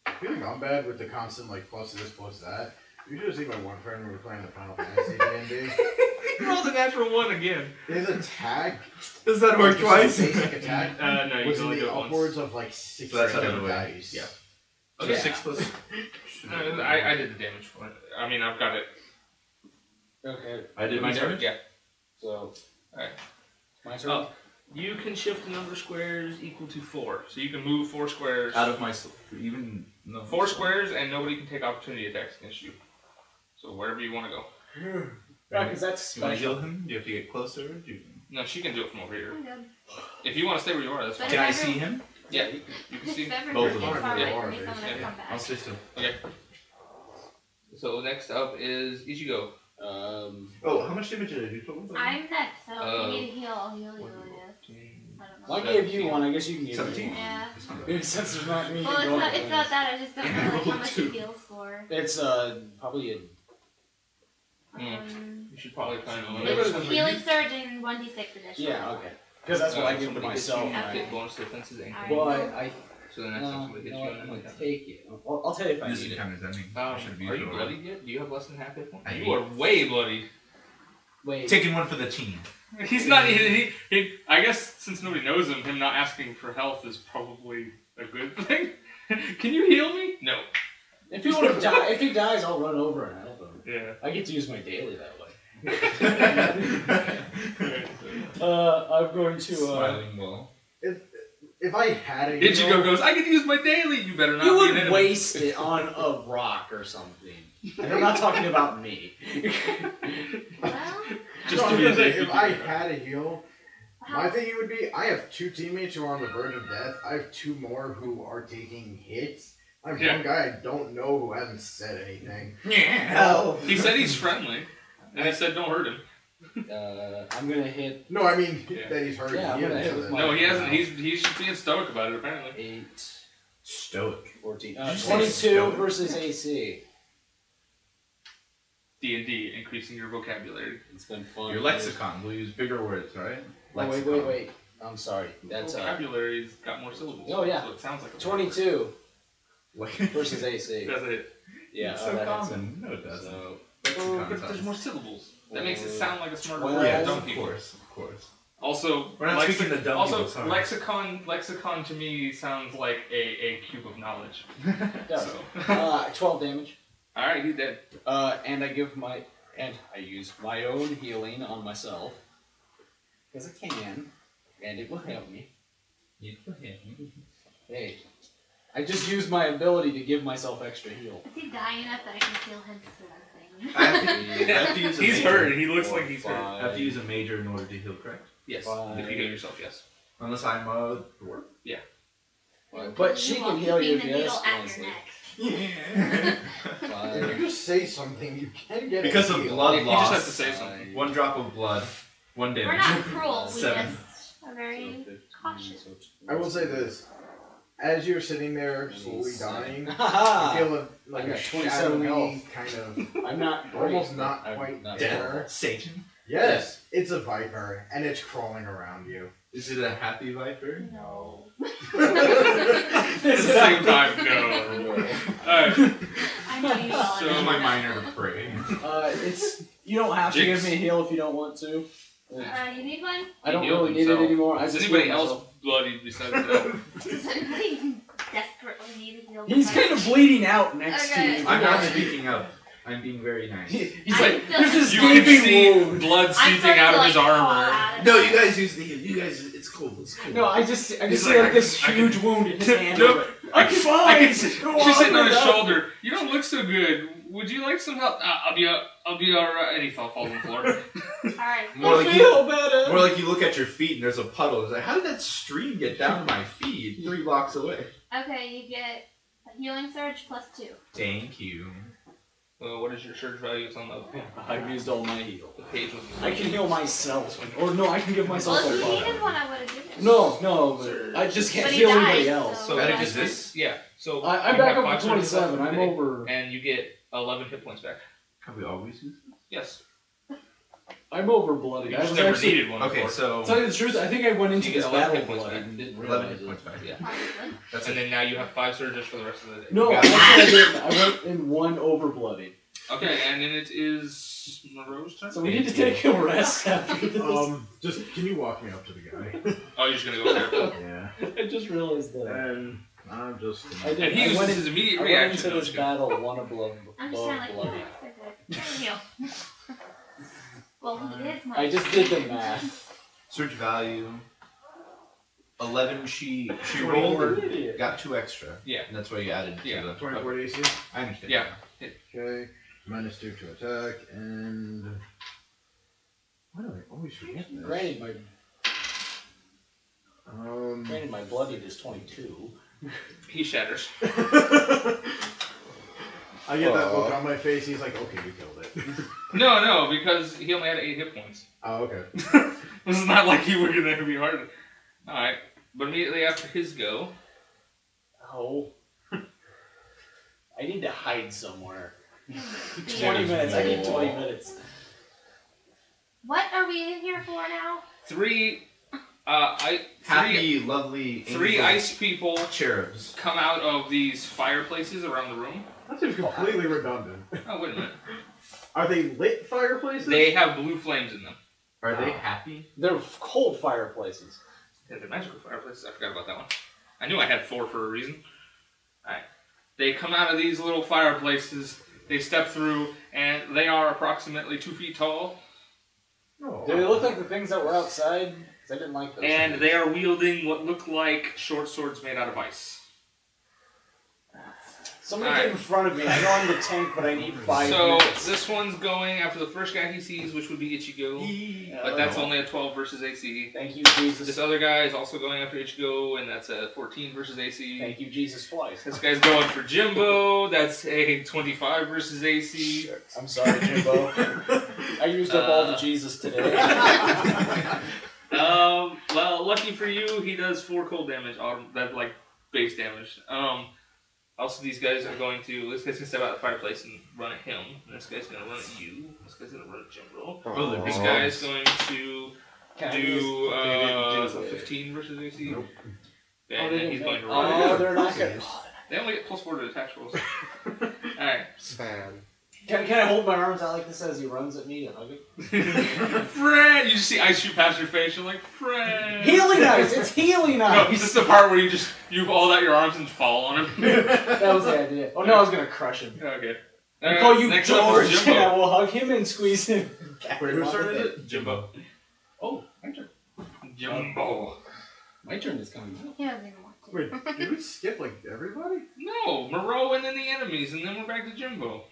C: I feel like I'm bad with the constant like plus this, plus that. You should have seen my one friend when we were playing the Final Fantasy D&D.
B: You rolled a natural 1 again.
C: His attack,
F: Does that
C: like, just his basic attack,
B: No, you
C: was
B: can
C: in
B: only do
C: the
B: it once.
C: upwards of like 6
F: So that's
C: or
F: out of
C: 8
F: the way.
C: dice.
B: Yeah.
F: So
B: Yeah.
F: 6 plus.
B: I did the damage for it. I mean, I've got it.
A: Okay.
F: I did my damage?
B: Yeah.
A: So.
B: Alright.
A: My turn.
B: Oh, you can shift the number of squares equal to 4. So you can move 4 squares.
F: Out of my. Even. No.
B: 4 squares, and nobody can take opportunity attacks against you. So wherever you want to go.
A: Yeah, because that's
F: You want to
A: special.
F: heal him? Do you have to get closer? Do you...
B: No, she can do it from over here.
E: I'm good.
B: If you want to stay where you are, that's
E: But
B: fine.
F: Can I
E: if
F: see him?
B: Yeah, you can see.
E: If ever
F: Both
E: you
F: of
E: get
F: them.
E: far
B: Yeah.
E: away from me, someone
B: Yeah.
E: will come back.
F: I'll stay still.
B: Okay. So next up is Ichigo.
F: Oh, how much damage did I do total?
E: I'm next, so if you need a heal, I'll heal you, I guess. I don't know.
A: Well, I gave you one. I guess you can give
F: 17.
A: me one.
E: Yeah.
F: It's not bad.
A: Yeah, since there's not me.
E: Well,
A: going
E: it's not that, I just don't know like, how much
F: Two.
E: it heals for.
A: It's probably a.
B: You should probably find one.
A: Maybe
E: It's
A: it's-
E: healing surge in 1d6 edition.
A: Yeah. Okay. Because that's what I give to
B: Somebody hits
A: myself.
B: you,
A: when I-
B: get bonus defenses and
E: Alright.
A: Well, I
B: so the next time somebody
A: you
B: hits
A: know
B: you,
A: what, I'm
B: and
A: gonna
B: then
A: take it. I'll tell you if I
F: This
A: need it.
F: encounter's ending. I should have used
B: are
F: it
B: you
F: already.
B: bloody yet? Do you have less than half hit points?
F: I
B: You
F: do.
B: are way bloody.
A: Wait.
F: Taking one for the team.
B: He's not. He I guess since nobody knows him not asking for health is probably a good thing. Can you heal me? No.
A: If he would have died, if he dies, I'll run over and help him.
B: Yeah.
A: I get to use my daily that way.
B: Alright,
A: I'm going to.
F: Smiling well.
C: If I had a
B: Ichigo goes, I can use my daily. You better not
A: You
B: be an
A: would
B: enemy.
A: waste it on a rock or something. And I'm not talking about me.
E: Well,
B: Just
C: No,
B: to
C: I'm
B: be a
C: gonna say,
B: dick.
C: if I had a heal, my
E: how,
C: thinking would be I have 2 teammates who are on the verge of death. I have 2 more who are taking hits. I have
B: Yeah.
C: one guy I don't know who hasn't said anything.
A: Hell.
B: He said he's friendly, and he said don't hurt him.
A: I'm gonna hit
C: No, I mean
B: Yeah.
C: that he's hurt.
A: Yeah, I'm
C: he
A: gonna
C: hasn't
A: hit with
C: said
A: my-
B: No,
C: that.
B: he hasn't. He's being stoic about it apparently.
A: 8,
F: Stoic.
A: 14,
F: Did you say
A: 22
F: stone?
A: versus AC.
B: D&D, increasing your vocabulary.
A: It's been fun.
F: Your lexicon. We'll use bigger words, right?
A: Oh, wait. I'm sorry. That's
B: Vocabulary's got more syllables.
A: Oh, yeah.
B: So it sounds like a
A: 22
F: What?
A: versus AC.
B: That's it.
A: Yeah,
F: It's
A: oh,
F: so
A: that hits
F: common.
A: him.
F: No, it doesn't.
A: So,
B: Oh, but there's more syllables. That makes it sound like a smarter
A: Well,
B: word
F: Yeah,
B: than dumb
F: of
B: people.
F: course, of course.
B: Also,
F: We're not speaking to dumb
B: also
F: people, sorry.
B: lexicon to me sounds like a cube of knowledge.
A: does.
B: So.
A: 12 damage.
B: All right, he's dead.
A: And I use my own healing on myself. Because I can. And it will help me. Hey. I just used my ability to give myself extra heal.
E: is he dying enough that I can feel him slapping?
F: I have to use a
B: He's
F: major.
B: hurt. He looks like he's hurt.
F: I have to use a major in order to heal, correct?
B: Yes.
A: Five.
B: If you heal yourself, yes.
F: Unless I'm a dwarf.
A: But she can heal you
E: keeping the needle
A: yes,
E: at
A: honestly.
E: your neck.
C: If you just say something, you can get
F: Because
C: a
F: of
C: heal.
F: blood
B: You
F: loss.
B: just have to say something.
F: 1 drop of blood. 1 damage.
E: We're not cruel, we
F: 7.
E: just are very cautious.
C: I will say this: as you're sitting there slowly dying, you
A: Haha!
C: feel like
A: I
C: a
A: got 27
C: shadowy
A: health.
C: kind of,
A: I'm not great,
C: almost not
A: I'm
C: quite
A: not
C: there.
F: Satan.
C: Yes, it's a viper, and it's crawling around you.
F: Is it a happy viper?
E: No.
B: At the same time, no. Alright.
E: I know you all.
B: So
F: Use my minor to pray.
A: It's you don't have to
B: Jinx.
A: give me a heal if you don't want to.
E: You need one?
H: I don't
B: He healed
H: really need it
B: himself.
H: anymore. I
B: Is
H: just
B: anybody
H: healed
B: else
H: myself.
B: bloody besides that?
E: Does anybody desperately need a heal?
H: He's kind of bleeding out next
E: Okay.
H: to me.
F: I'm not speaking up. I'm being very nice.
H: He's
E: I
H: like,
E: feel
H: there's this
B: You can see
H: gaping wound.
B: blood
E: I
B: seeping
E: started
B: out
E: to,
B: of his
E: like, fall
B: armor.
E: out of
F: No,
E: it.
F: you guys use the heal. You guys, it's cool. It's cool.
H: No, I just
B: He's
H: see
B: like,
H: like this
B: I can-
H: huge wound in his hand.
B: Nope.
H: I'm fine.
B: I can see,
H: Go
B: she's sitting on his
H: without-
B: shoulder. You don't look so good. Would you like some help? I'll be alright. And he falls on the floor.
E: Alright.
F: More like,
H: feel better.
F: more like you look at your feet and there's a puddle. It's like, how did that stream get down to my feet 3 blocks away?
E: Okay, you get a healing surge +2.
F: Thank you.
B: Well, what is your surge value? It's on the
H: I've used all my heal.
B: page. With
H: I can heal myself. Or no, I can give myself
E: Well, if
H: a
E: you
H: buff.
E: needed one, I would have given it.
H: No, but I just can't
E: But he
H: heal
E: died,
H: anybody
E: so-
H: else.
B: So
F: Medic is this?
B: Yeah. So
H: I'm
B: you
H: back
B: have
H: up
B: 5
H: to
B: surges left
H: 27.
B: for the
H: I'm
B: day,
H: over.
B: and you get 11 hit points back.
F: Have we always used this?
B: Yes.
H: I'm over bloodied.
B: You
H: I
B: just
H: was
B: never
H: actually.
B: needed one.
F: Okay,
B: before.
F: so
H: Tell you the truth, I think I went into
B: You
H: this
B: get 11
H: battle
B: hit points
H: bloodied
B: back.
H: and didn't
F: 11
H: realize
F: hit
H: it.
F: points back.
B: Yeah.
E: Probably.
F: That's
B: And
F: it.
B: then now you have 5 surges for the rest of the day.
H: No,
F: Got
H: actually
F: it.
H: I didn't. I went in one over bloodied.
B: Okay, and then it is Moreau's turn.
H: So we need to take a rest after this.
C: Just can you walk me up to the guy?
B: Oh, you're just gonna go there.
C: Yeah.
H: I just realized that.
C: And I'm just.
H: I did.
B: And he
H: I
B: uses
H: went
B: his
H: in,
B: immediate
H: I went
B: reaction.
H: into
B: No,
H: this
B: just kidding.
H: battle one above
E: I'm just kind of like,
H: bloody.
E: yeah, heal. Well, he is my
H: I just did the math.
F: Search value. 11. She rolled and
H: Idiot.
F: got 2 extra.
B: Yeah.
F: And that's why you added
B: Yeah.
F: to the.
C: 24 AC.
F: I understand.
B: Yeah.
C: Okay. -2 to attack and. Why do I always forget this?
H: Granted, my bloodied is 22.
B: He shatters.
C: I get that look on my face. He's like, "Okay, you killed it."
B: No, because he only had 8 hit points.
C: Oh, okay.
B: This is not like you were gonna be hard. Alright, but immediately after his go,
H: Oh. I need to hide somewhere.
E: Yeah.
H: 20 minutes. I need 20 minutes.
E: What are we here for now?
B: 3
F: Happy, lovely,
B: three
F: angel
B: ice people
F: cherubs.
B: come out of these fireplaces around the room.
C: That seems completely redundant.
B: Oh, wait a minute.
C: Are they lit fireplaces?
B: They have blue flames in them.
F: Are they happy?
H: They're cold fireplaces.
B: Yeah, they're magical fireplaces. I forgot about that one. I knew I had 4 for a reason. Alright. They come out of these little fireplaces, they step through, and they are approximately 2 feet tall.
C: Oh,
H: Do they look like the things that were outside? 'Cause I didn't like those.
B: And
H: things.
B: they are wielding what look like short swords made out of ice.
H: Somebody
B: Alright.
H: get in front of me. I know I'm the tank, but I need 5
B: So,
H: minutes.
B: this one's going after the first guy he sees, which would be Ichigo. But that's only a 12 versus AC.
H: Thank you,
B: This
H: Jesus.
B: other guy is also going after Ichigo, and that's a 14 versus AC.
H: Thank you, Jesus, twice.
B: This guy's going for Jimbo, that's a 25 versus AC.
H: I'm sorry, Jimbo. I used up all the Jesus today.
B: Well, lucky for you, he does 4 cold damage, that like base damage. Also, these guys are going to. This guy's gonna step out of the fireplace and run at him. This guy's gonna run at you. This guy's gonna run at Jimbo.
D: Oh,
B: This guy's going to
H: Can I
B: do
H: use-
B: a 15 versus AC.
C: Nope.
B: Okay,
H: Oh,
B: and
H: they
B: then he's
H: didn't
B: going to
H: get-
B: run.
H: Oh, they're not good.
B: They only get +4 to attack rolls. Alright.
D: Sad.
H: Can I hold my arms out like this as he runs at me and hug him?
B: Fred! You just see ice shoot past your face, you're like, Fred!
H: Healing ice! It's healing
B: No,
H: ice!
B: this is the part where you hold out your arms and fall on him.
H: That was the idea. Oh no, I was gonna crush him.
B: Okay.
H: I call you
B: next up is
H: George, and I
B: Jimbo.
H: will hug him and squeeze him. back
C: Wait, whose
H: onto
C: turn is
H: the-
C: it?
B: Jimbo.
H: Oh, my turn.
B: Jimbo.
H: My turn is coming up.
E: He doesn't even want to.
C: Wait, did we skip like everybody?
B: No, Moreau and then the enemies, and then we're back to Jimbo.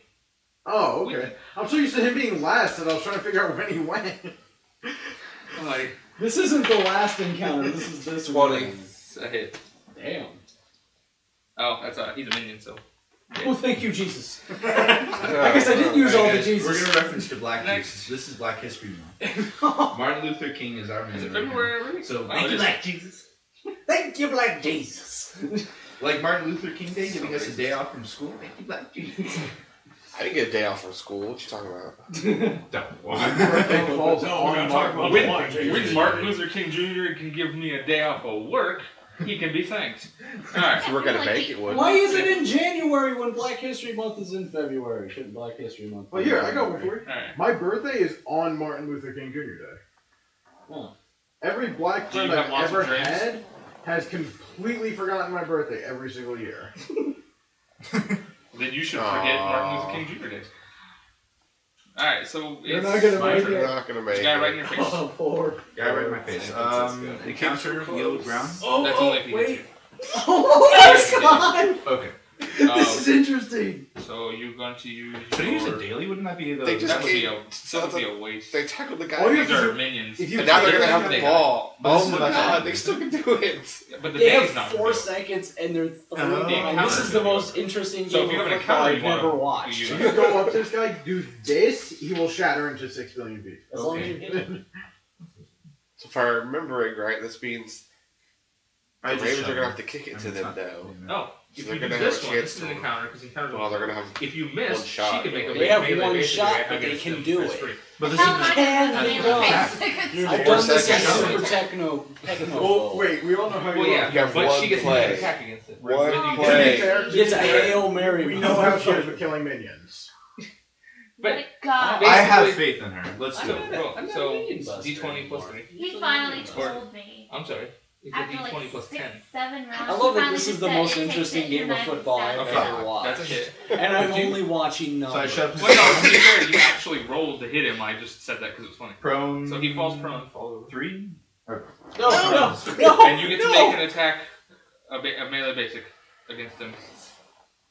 C: Oh, okay. I'm so used to him being last that I was trying to figure out when he went.
B: Like,
H: This isn't the last encounter. This is this
D: 20.
H: one.
B: it's a hit.
H: Damn.
B: Oh, that's he's a minion, so.
H: Oh, thank you, Jesus. I guess I didn't use all the
F: Guys,
H: Jesus.
F: We're gonna reference to Black
B: Next.
F: Jesus. This is Black History Month. Martin Luther King is our man.
B: Is it
F: right now.
B: February already?
F: So
B: Oh,
F: thank
B: it
F: you,
B: is.
F: Black Jesus.
H: Thank you, Black Jesus.
F: Like Martin Luther King Day, giving us a day off from school. Thank you, Black Jesus.
D: I didn't get a day off from school. What you talking about?
C: My birthday falls on Martin
B: When Martin Luther King Jr. can give me a day off of work, he can be thanked. Alright.
D: If you work at a bank, it would.
H: Why is it in January when Black History Month is in February? Shouldn't Black History Month be
C: Well,
H: in
C: here, I got one
H: February?
C: for you.
B: Alright.
C: My birthday is on Martin Luther King Jr. Day. Every black
B: Do you
C: friend
B: have
C: I've
B: lots of
C: ever
B: drinks?
C: had has completely forgotten my birthday every single year.
B: Then you should forget Martin Luther King Jr. Day. Alright, so
C: You're
B: it's
C: not gonna
B: my
C: make
B: turn.
C: it.
D: You're not gonna make
B: This guy right in
D: it.
B: your face.
C: Oh, poor.
F: Guy right in my face. Encounter yield ground.
B: That's only if he hits you.
C: Oh my god!
F: Okay.
C: This is interesting.
B: So you're going to use
F: Should I use
B: your...
F: a daily? Wouldn't that be the?
D: They just
B: That would be
D: can't-
B: a waste.
D: They tackled the guy.
C: Oh, you
B: These are minions.
C: If you
D: And now they're gonna have
B: They
D: the
B: got
D: ball.
F: But this
D: Oh
F: is
D: my
F: about
D: god,
F: time.
D: they still can do it.
B: But the
H: They
B: day's
H: have
B: not
H: 4
B: good.
H: seconds and they're throwing
F: Oh.
H: game. And this is the most interesting
B: So
H: game
B: if you
H: of
B: have an
H: football
B: encounter,
H: I've
B: you
H: never
B: wanna-
H: watched.
B: you-
C: If you go up to this guy, do this, he will shatter into 6 billion pieces.
H: As long as you hit it.
D: So if I remember it right, this means the
F: I just
D: Ravens are
F: shove
D: gonna
F: it.
D: have to kick it
F: I
D: to
F: mean,
D: them
F: it's
D: now.
F: not-
B: No.
D: So
B: If
D: they're
B: you do
D: gonna have
B: this
D: a
B: one,
D: chance
B: this is an
D: to-
B: encounter because encounters
D: Well, they're gonna have
B: If you
D: one
B: miss,
D: shot.
B: she can make a
H: They have
B: melee
H: one
B: basic
H: shot,
B: attack
H: but they
B: against
H: can
B: them
H: do
B: for
H: it.
B: free.
F: But this
E: How
F: is
E: am I
H: Can
E: gonna
H: they
E: do
H: go?
E: it?
H: I've
D: 4
H: done this in
D: seconds.
H: Super Techno.
C: Oh, wait, we all know how
B: Well,
C: you
B: yeah,
C: are.
D: You have
B: but
D: one
B: she gets
D: play.
B: an attack against it.
D: One
B: When you
C: To be
D: play.
C: fair,
H: It's a Hail Mary.
C: we know how she is with killing minions.
B: But
E: God.
F: I have
B: Basically-
F: faith in her. Let's
B: I'm
F: do
B: not-
F: it.
B: roll.
H: I'm not
B: So
H: minion buster
B: D20 plus
H: anymore.
B: 3.
E: He finally told me.
B: I'm sorry. It's a
E: After
B: D20
E: like
B: plus
E: 6,
B: 10.
E: 7 rounds.
H: I
E: he
H: love that
E: finally
H: this is
E: just
H: the
E: said,
H: most
E: "It takes
H: interesting
E: it,
H: game
E: you're
H: of
E: not
H: football I've
B: Okay.
H: ever watched.
B: That's a hit.
H: And I'm
B: If you-
H: only watching
F: So I
H: numbers.
F: shove his
B: Well, no, to be fair, you actually rolled to hit him. I just said that because it was funny.
F: prone.
B: So he falls prone. Fall over.
F: 3.
H: No, no,
B: And you get to
H: no.
B: make an attack, a melee basic, against him.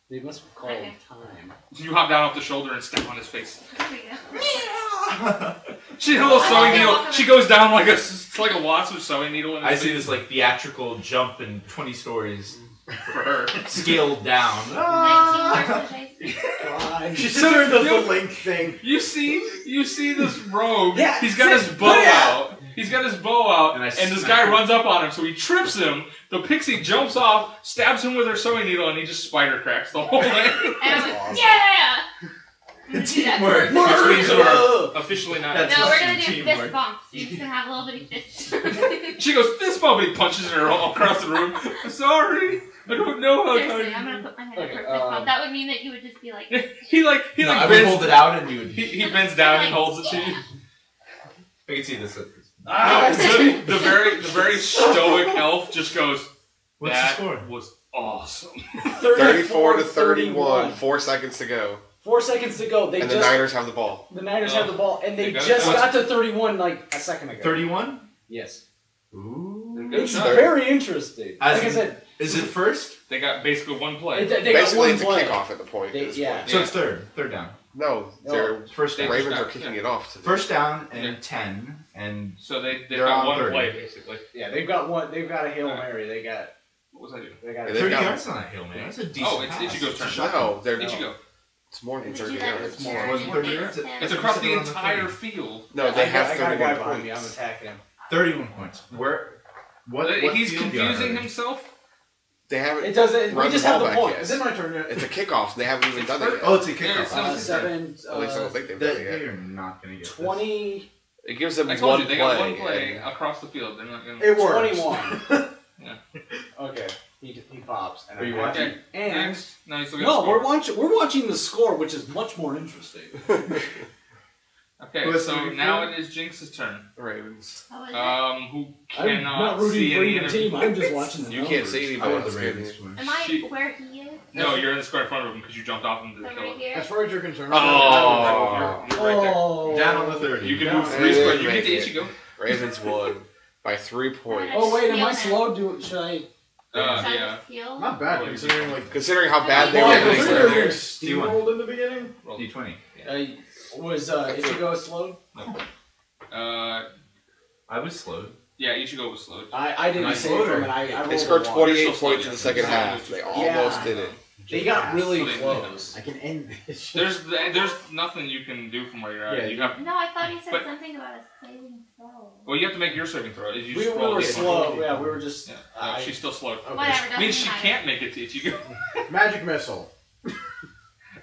H: They must have called
E: Okay.
H: time.
B: You hop down off the shoulder and step on his face.
E: There we go.
B: She had a little
E: I
B: sewing
E: like
B: needle.
E: that.
B: She goes down like a wasp with sewing needle in her
F: I see
B: face
F: this like theatrical jump in 20 stories,
B: for her.
F: scaled down.
E: 19 versus AC.
H: God.
C: She
B: So,
C: sits there and does
B: you-
C: the link thing.
B: You see this rogue.
H: Yeah,
B: He's got his
H: sit-
B: bow
H: put it
B: out. He's got his bow out,
F: And I
B: and this
F: smack
B: guy
F: him.
B: runs up on him, so he trips him. The pixie jumps off, stabs him with her sewing needle, and he just spider cracks the whole thing.
E: And I'm like, yeah!
F: Teamwork.
B: Which means you are
H: Ugh.
B: officially not.
F: That's
E: No, we're
F: fucking
E: gonna do
F: teamwork.
E: fist bumps. You're just gonna have a little bitty fist.
B: She goes fist bump, and he punches her all across the room. Sorry, I don't know how
E: Seriously, I'm
B: to.
E: gonna put my hand
H: Okay,
E: up for fist bump. That would mean that you would just be like,
B: He
F: No, I would
B: bends.
F: hold it out and you would.
B: He bends down and holds it to you.
F: I can see this.
H: Ah,
B: The very stoic elf just goes.
F: What's
B: That
F: the score?
B: was awesome.
D: 34 to 31. 4 seconds to go.
H: 4 seconds to go. They
D: And
H: just
D: the Niners have the ball.
H: the Niners have the ball, and they
B: They got
H: just
B: it.
H: got to 31 like a second ago.
F: 31?
H: Yes.
F: Ooh.
B: Good
H: It's
B: shot.
H: very interesting.
F: As
H: Like I
F: in-
H: said,
F: Is it first?
B: They got basically one play.
H: they got
D: Basically,
H: one
D: it's a
H: play.
D: kickoff at the point.
H: They-
D: at this
H: yeah.
D: point.
F: So it's third. Third down.
D: No,
H: No.
D: they're
F: First down.
D: Ravens
B: Yeah.
D: are kicking it off. To
F: First down and
B: Yeah.
F: 10. And
B: So they've
F: They're
B: got
F: on
B: one
F: 30.
B: play basically.
H: Yeah, they've got one. They've got a Hail
B: Alright.
H: Mary. They got.
B: What was I doing?
H: They got.
D: Yeah,
H: A,
D: they've
F: 30
D: got-
F: yards? That's not a Hail Mary. That's a decent
B: Oh, it's
F: pass.
B: Ichigo's turn.
F: It's a shot.
D: No, they're
B: Ichigo.
D: It's more than
E: did
D: 30
E: you let
D: yards.
E: me
F: more.
E: share
F: Wasn't
E: your
F: 30 yards?
E: fist?
B: It's across the
F: Sit on the
B: entire
F: 30.
B: field.
D: No, they have
H: I got a guy
D: 31
H: behind me. I'm
D: points.
H: attacking him.
F: 31 points. Where? What
B: He's
F: field yard
B: confusing
F: are they?
B: himself.
D: They haven't.
H: It doesn't.
D: Run
H: We just
D: the
H: have
D: ball
H: the
D: back
H: point.
D: yet.
C: Is it my turn yet?
D: It's a kickoff. They haven't even done it yet.
F: Oh, it's a
B: Yeah,
F: kickoff.
B: it's
H: Uh, 7.
D: At least I don't think they've done it
F: They
D: yet.
F: are not going to get
H: 20.
D: It gives them
B: I told
D: one
B: you they
D: play.
B: got one play
D: and-
B: across the field. They're not gonna.
C: It works.
H: 21.
B: Yeah.
H: Okay. He pops. And
F: Are you
H: I'm
F: watching?
H: happy. And
B: Next. No, he's looking
H: no,
B: at
H: we're watching the score, which is much more interesting.
B: Okay,
F: Who is
B: so
F: rooting
B: now
F: for?
B: it is Jinx's turn.
D: Ravens.
E: How is it?
B: Who
H: I'm
B: cannot
H: not rooting
B: see
H: for
B: any
H: either team. I'm just watching the
D: You
H: numbers.
D: can't see
F: I
D: anybody.
F: want the
D: else,
F: Ravens
D: can
F: to win.
E: Am I
B: she-
E: where he is?
B: No, you're in the square in front of him because you jumped off him to
E: So
B: kill
E: right
B: him.
E: here?
C: As far as you're concerned.
D: Oh.
B: You're right there.
H: Oh.
F: Down on the 30.
B: You can
H: Down.
B: move 3
D: Hey,
B: squares. You
D: make
B: get to
D: it.
B: Ichigo.
D: Ravens won by 3 points.
H: Oh wait, am I
E: Steal
H: slow? Should I?
E: Should I
B: Yeah.
E: steal?
C: Not bad considering like.
D: Considering how bad they
E: Well,
D: were
E: yeah,
D: doing
C: Considering
D: earlier.
C: they steamrolled in the beginning.
F: D20.
H: Was Ichigo slowed?
F: I was slowed.
B: Yeah, Ichigo was slowed.
H: I didn't
F: Nice
H: save
F: loader.
H: him, and I
D: They
H: rolled
D: scored
H: a one.
D: 28
B: You're still
D: points
B: slow,
D: in the
B: yeah.
D: second
B: Yeah.
D: half. They
H: Yeah.
D: almost did it.
H: They got really
B: So they-
H: close.
C: I can end this.
B: There's nothing you can do from where you're at.
F: Yeah,
B: you have,
E: No, I thought he said
B: But-
E: something about a saving throw.
B: well, you have to make your saving throw. You
H: We
B: just roll
H: were
B: a D20.
H: slow. Yeah, we were just.
B: Yeah, no, she's still slowed.
E: Whatever, doesn't
B: Means she
E: matter.
B: can't make it to Ichigo.
C: Magic missile.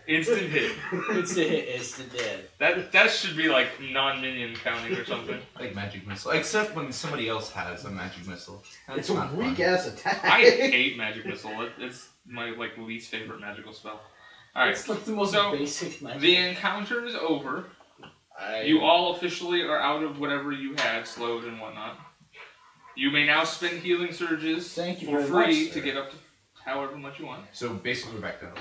B: Instant hit.
H: It's the hit. It's the dead.
B: That should be like non-minion counting or something.
F: Like magic missile. Except when somebody else has a magic missile. That's
C: It's a
F: not
C: weak
F: fun.
C: ass attack.
B: I hate magic missile. It's my like least favorite magical spell. All right,
H: It's like the most
B: so
H: basic magic.
B: the encounter is over. You all officially are out of whatever you had, slowed and whatnot. You may now spend healing surges
H: Thank you
B: for
H: very
B: free
H: much,
B: to
H: sir.
B: get up to however much you want.
F: So basically we're back to health.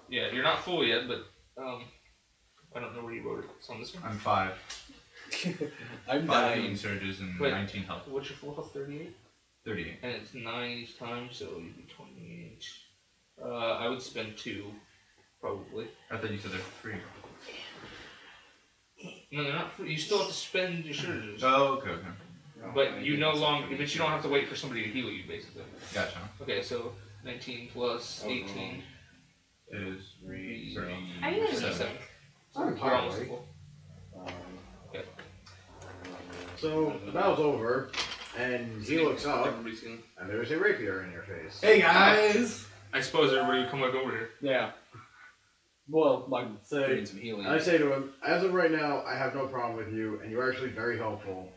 B: Yeah, you're not full yet, but I don't know where you wrote it. It's on this one.
F: I'm 5.
H: I'm
F: 5
H: dying.
F: healing surges and
B: Wait.
F: 19 health.
B: What's your full health? 38?
F: 38.
B: And it's 9 each time, so you'd be 28. I would spend 2, probably.
F: I thought you said there's 3.
B: No, they're not free. You still have to spend your surges.
F: Oh, okay.
B: But you no longer, but you don't have to wait for somebody to heal you, basically.
F: Gotcha.
B: Okay, so 19 plus 18
F: Is
B: 3,
F: 30.
E: Are you gonna
B: 37.
A: I'm
B: You're almost
A: entirely.
B: full.
C: So the battle's over, and he looks up,
B: Everybody's healing.
C: and there's a rapier in your face.
F: Hey guys!
B: I suppose everybody would come back over here.
H: Yeah. Well, I'm
C: Say-
H: doing some healing.
C: I say to him, as of right now, I have no problem with you, and you're actually very helpful.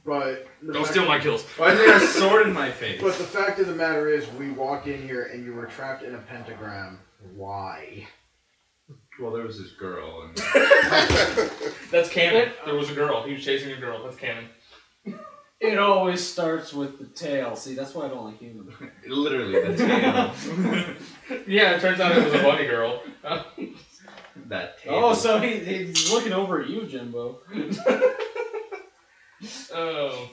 C: But the
B: Don't
C: fact-
B: steal my kills.
F: Why is there a sword in my face?
C: But the fact of the matter is, we walk in here and you were trapped in a pentagram. Why?
F: Well, there was this girl, and
B: That's canon. There was a girl. He was chasing a girl. That's canon.
H: It always starts with the tail. See, that's why I don't like humans.
F: literally, that's canon.
B: Yeah, it turns out it was a bunny girl.
F: That tail.
H: Oh, so he's looking over at you, Jimbo.
B: Oh.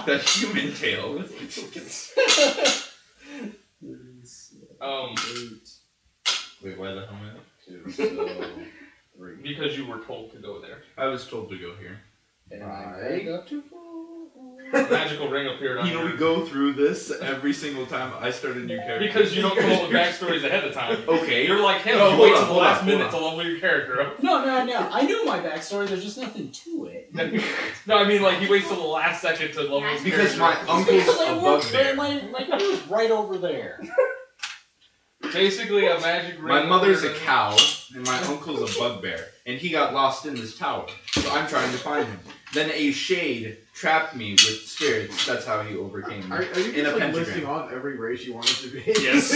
F: The human tail. Wait, why the hell am I up?
C: 2, so 3.
B: Because you were told to go there.
F: I was told to go here.
H: And
C: I
H: got too
B: Magical ring appeared on
F: You know,
B: your...
F: we go through this every single time I start a new character.
B: Because you don't come up with backstories ahead of time.
F: Okay.
B: You're like him.
F: No,
B: You
F: hold
B: wait
F: on,
B: till the
F: hold
B: last
F: on,
B: minute
F: hold
B: to level your character up.
H: No. I knew my backstory. There's just nothing to it.
B: No, I mean like he waits till the last second to level his
F: Because
B: character.
F: my uncle's
H: Because
F: a
H: I work
F: bugbear.
H: my crew's right over there.
B: Basically a magic ring.
F: My mother's a
B: appeared
F: cow, and my uncle's a bugbear, and he got lost in this tower. So I'm trying to find him. Then a shade trapped me with spirits. That's how he overcame me.
C: Are you
F: In a
C: just like
F: pentagram.
C: listing off every race you want it to be?
B: Yes.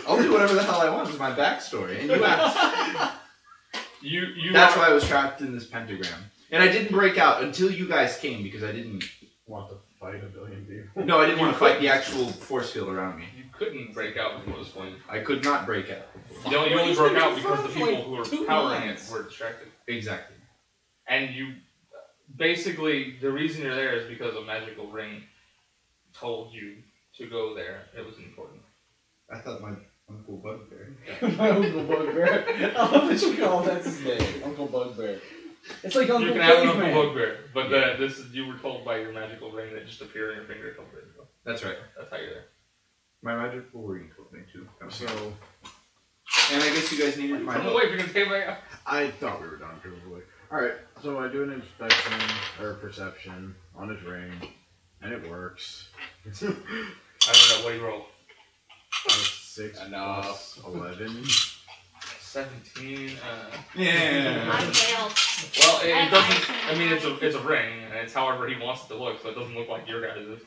F: I'll do whatever the hell I want with my backstory. And you asked.
B: You
F: That's
B: are-
F: why I was trapped in this pentagram. And I didn't break out until you guys came because I didn't.
C: Want to fight a billion people?
F: No, I didn't want to fight the actual force field around me.
B: You couldn't break out before this point.
F: I could not break out.
B: You only
H: He's
B: broke
H: been
B: out because the
H: confirmed for
B: people
H: like
B: who
H: 2
B: were powering
H: months.
B: it were distracted.
F: Exactly.
B: And you, basically, the reason you're there is because a magical ring told you to go there. It was important.
F: I thought my Uncle Bugbear.
H: My Uncle Bugbear. I love that you call that's his name, Uncle Bugbear. It's like Uncle
B: You can have an
H: Caveman.
B: Uncle Bugbear, but
F: Yeah.
B: this is you were told by your magical ring that just appeared on your finger a couple days ago.
F: That's right.
B: That's how you're there.
F: My magical ring told me to.
C: So,
F: And I guess you guys needed my
B: Come
F: help.
B: away if you're gonna take my out.
C: I thought we were done, truthfully. Alright, so I do an inspection, or perception, on his ring, and it works.
B: I don't know what do you roll.
C: 6
H: Enough.
C: plus 11.
B: 17.
F: Yeah.
E: I failed.
B: Well, it
E: I
B: doesn't. I
E: actually-
B: mean, it's a ring, and it's however he wants it to look, so it doesn't look like your guys' is.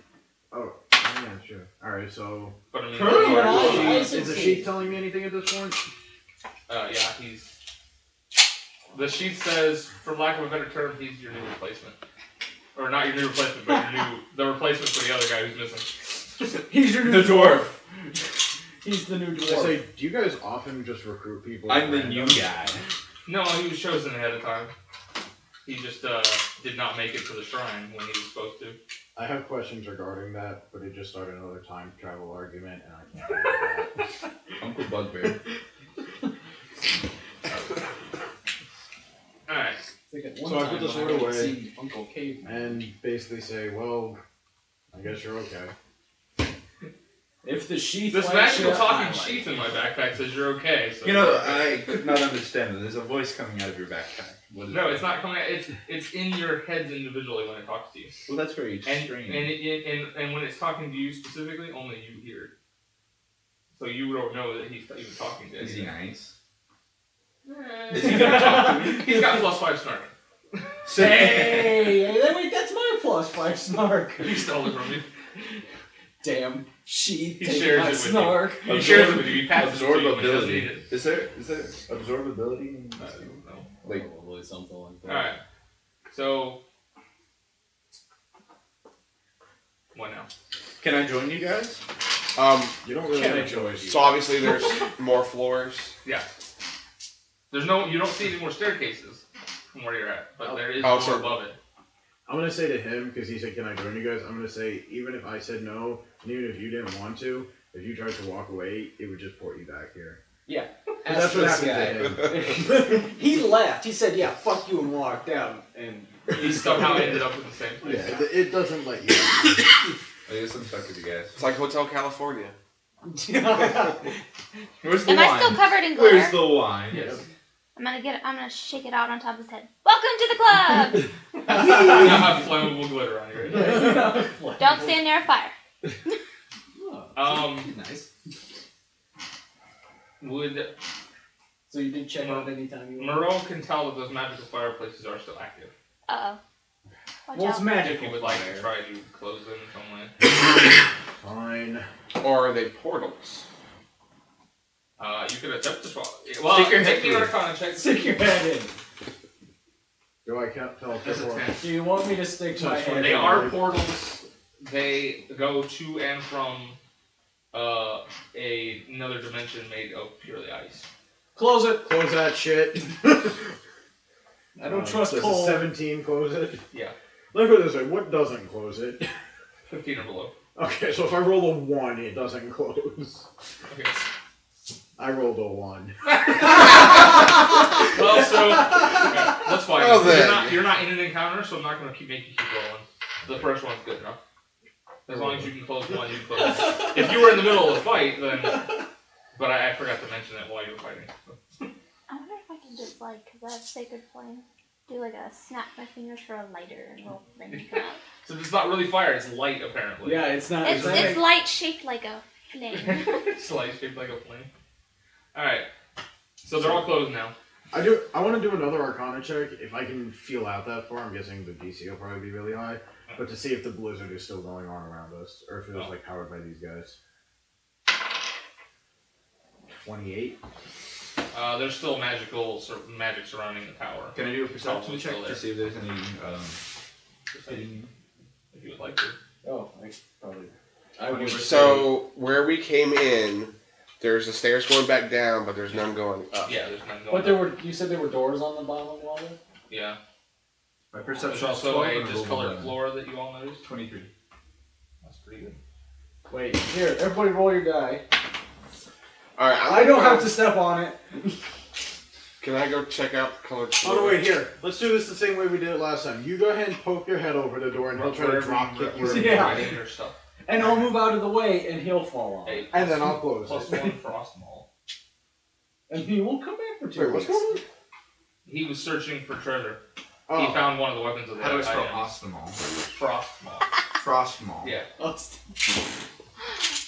C: Oh, yeah, sure. Alright, so...
B: But I mean,
C: Is the sheet telling me anything at this point?
B: yeah, he's. The sheet says, for lack of a better term, he's your new replacement. Or not your new replacement, but the replacement for the other guy who's missing.
H: He's your new
F: dwarf.
H: He's the new
C: I
H: dwarf.
C: say, do you guys often just recruit people?
F: I'm the
C: at
F: new
C: random?
F: guy.
B: No, he was chosen ahead of time. He just did not make it to the shrine when he was supposed to.
C: I have questions regarding that, but it just started another time travel argument, and I can't do that.
F: Uncle Bugbear.
B: Alright.
H: Like at one
C: So I
H: time
C: put the
H: when
C: sword
H: went to
C: away.
H: see Uncle Caveman.
C: And basically say, well, I guess you're okay.
H: If the sheath
B: This
H: likes
B: magical
H: you,
B: talking
H: I like
B: sheath in
H: it.
B: my backpack says you're okay. So
F: You know, I could not understand it. There's a voice coming out of your backpack. What is
B: No,
F: it?
B: it's not coming out. It's in your heads individually when it talks to you.
F: Well, that's very
B: And
F: strange.
B: and when it's talking to you specifically, only you hear it. So you don't know that he's even talking to you.
F: Is he nice?
B: Is he gonna talk to me? He's got +5 snark.
H: Hey, wait, that's my +5 snark.
B: He stole it from you.
H: Damn sheath,
B: He
H: taking
B: shares
H: my
B: it with you.
H: snark.
B: He shares it with you. He passes it to you when he doesn't
F: Absorbability.
B: need it.
F: Is there absorbability in this game?
B: No.
G: Like,
H: Probably something like that.
B: Alright. So. What now?
F: Can I join you guys?
C: You don't really
H: Can I
C: have a
H: join
C: choice.
D: So obviously there's more floors.
B: Yeah. There's no. You don't see any more staircases from where you're at, but there is
D: Oh,
B: more
D: so-
B: above it.
C: I'm gonna say to him, because he said, "Can I join you guys?" I'm gonna say, even if I said no, and even if you didn't want to, if you tried to walk away, it would just port you back here.
H: Yeah.
C: That's what happened to him.
H: He left. He said, "Yeah, fuck you," and walked out. And
B: He somehow ended up in the same place.
C: Yeah, it doesn't let you.
F: I guess I'm stuck with you guys.
D: It's like Hotel California.
F: Where's the
E: Am
F: wine?
E: I still covered in
F: Where's
E: glitter?
F: the wine?
B: Yes.
E: I'm gonna shake it out on top of his head. Welcome to the club!
B: You now have flammable glitter on you right now.
E: Don't stand near a fire.
F: Nice.
B: Would
H: So you did check out anytime you want?
B: Moreau can tell that those magical fireplaces are still active.
E: Uh-oh. Watch
H: Well, it's
E: out.
B: If
H: magical
B: you would like
H: fire.
B: to try to close them in some way.
C: Fine.
D: Or are they portals?
B: You could attempt to swallow. Well,
F: Stick your head
B: take me an
F: through.
B: arcana check.
H: Stick your head in.
C: Do I can't tell
B: That's a 10.
H: Do you want me to stick my head
B: They
H: in?
B: are portals. They go to and from another dimension made of purely ice.
H: Close it.
C: Close that shit.
H: I don't trust
C: does
H: Cole.
C: a 17 close it?
B: Yeah.
C: Look at this way. What doesn't close it?
B: 15 or below.
C: Okay, so if I roll a 1, it doesn't close.
B: Okay.
C: I rolled a 1.
B: Well, so that's fine.
D: Well, then.
B: You're not in an encounter, so I'm not going to make you keep rolling. The first one's good enough. As long as you can close one, you can close one. If you were in the middle of the fight, then. But I forgot to mention that while you were fighting.
E: I wonder if I can just, like, because I have Sacred Flame, do like a snap my fingers for a lighter and roll flame come out.
B: So it's not really fire; it's light, apparently.
H: Yeah, it's not.
E: It's light shaped like a flame.
B: It's light shaped like a flame. All right. So they're all closed now.
C: I want to do another Arcana check. If I can feel out that far, I'm guessing the DC will probably be really high. But to see if the blizzard is still going on around us, or if it was like powered by these guys. 28.
B: There's still magic surrounding the tower.
F: Can I do a perception
B: Probably
F: check
B: still there.
F: to see if there's any hidden?
B: If you would like to.
H: Oh, I probably. I would.
D: So where we came in, there's the stairs going back down, but there's none going up.
B: Yeah, there's none going.
H: But there were. You said there were doors on the bottom of the wall there?
B: Yeah.
F: My
B: There's
F: perception is
B: also
F: 12
B: a
F: and roll
B: discolored
F: 11.
B: floor that you all noticed.
F: 23.
B: That's pretty good.
H: Wait, here, everybody roll your die.
D: All right,
H: I don't have to step on it.
D: Can I go check out the colored
C: Oh no, wait, here. Let's do this the same way we did it last time. You go ahead and poke your head over the door and he'll try to drop kick you.
H: Yeah.
B: Writing your stuff.
H: And I'll move out of the way and he'll fall off.
B: Hey,
C: And then I'll close
B: plus
C: it.
B: 1 frost maul.
H: And he will come back for 2
C: Wait, what's
H: weeks.
C: going on?
B: He was searching for treasure. He
C: Oh.
B: found one of the weapons of the
F: How do I spell
B: Cheyenne.
F: Ostmal?
B: Frost maul.
F: Frostmaul.
B: Yeah.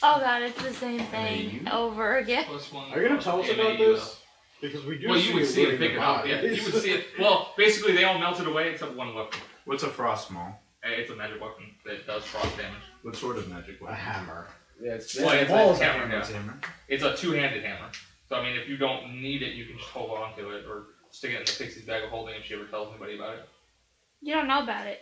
E: Oh god, it's the same
F: And
E: thing
F: then
E: over again.
B: Plus 1.
C: Are you going to tell us about
B: MAU.
C: this? Because we do
B: Well,
C: see
B: you would
C: it
B: see it
C: living
B: pick it up. Yeah,
C: device.
B: you would see it. Well, basically, they all melted away except one weapon.
F: What's a Frostmaul?
B: It's a magic weapon that does frost damage.
F: What sort of magic
C: A
F: weapon?
C: hammer.
H: Yeah, it's
B: Well, it's
H: walls
B: a
H: are-
B: hammer.
F: What's a hammer?
B: It's a two-handed hammer. So I mean, if you don't need it, you can just hold on to it or stick it in the Pixie's bag of holding if she ever tells anybody about it.
E: You don't know about it.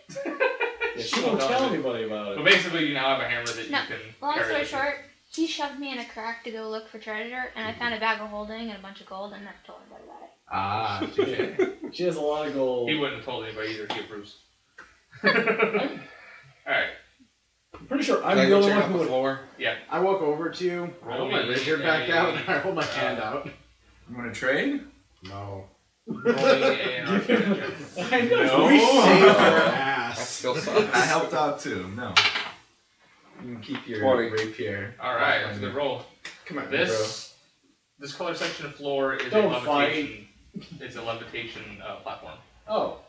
H: Yeah, she won't tell anybody about
B: But
H: it.
B: basically, you now have a hammer that
E: No,
B: you can.
E: Long
B: carry
E: story
B: with you.
E: short, he shoved me in a crack to go look for treasure, and I found a bag of holding and a bunch of gold, and never told anybody about it.
F: Ah, touche.
H: She has a lot of gold.
B: He wouldn't have told anybody either. He approves. All right.
H: I'm pretty sure
D: Can
H: I'm
D: I
H: the
D: go
H: only
D: check
H: one
D: out
H: who
D: the
H: would.
D: floor?
C: I walk over to you, I
B: Roll
C: hold my
B: me
C: rapier back
B: a-
C: out, and I hold my hand out.
F: You want to trade?
C: No.
B: Rolling an arcana check.
H: I know.
F: No.
C: We saved your
D: That
C: ass.
D: still sucks.
F: I helped out too. No. You can keep your
D: 20.
F: rapier.
B: All right, that's a good roll.
F: Come on,
B: This color section of floor is
H: Don't
B: a levitation. It's a levitation platform.
H: Oh,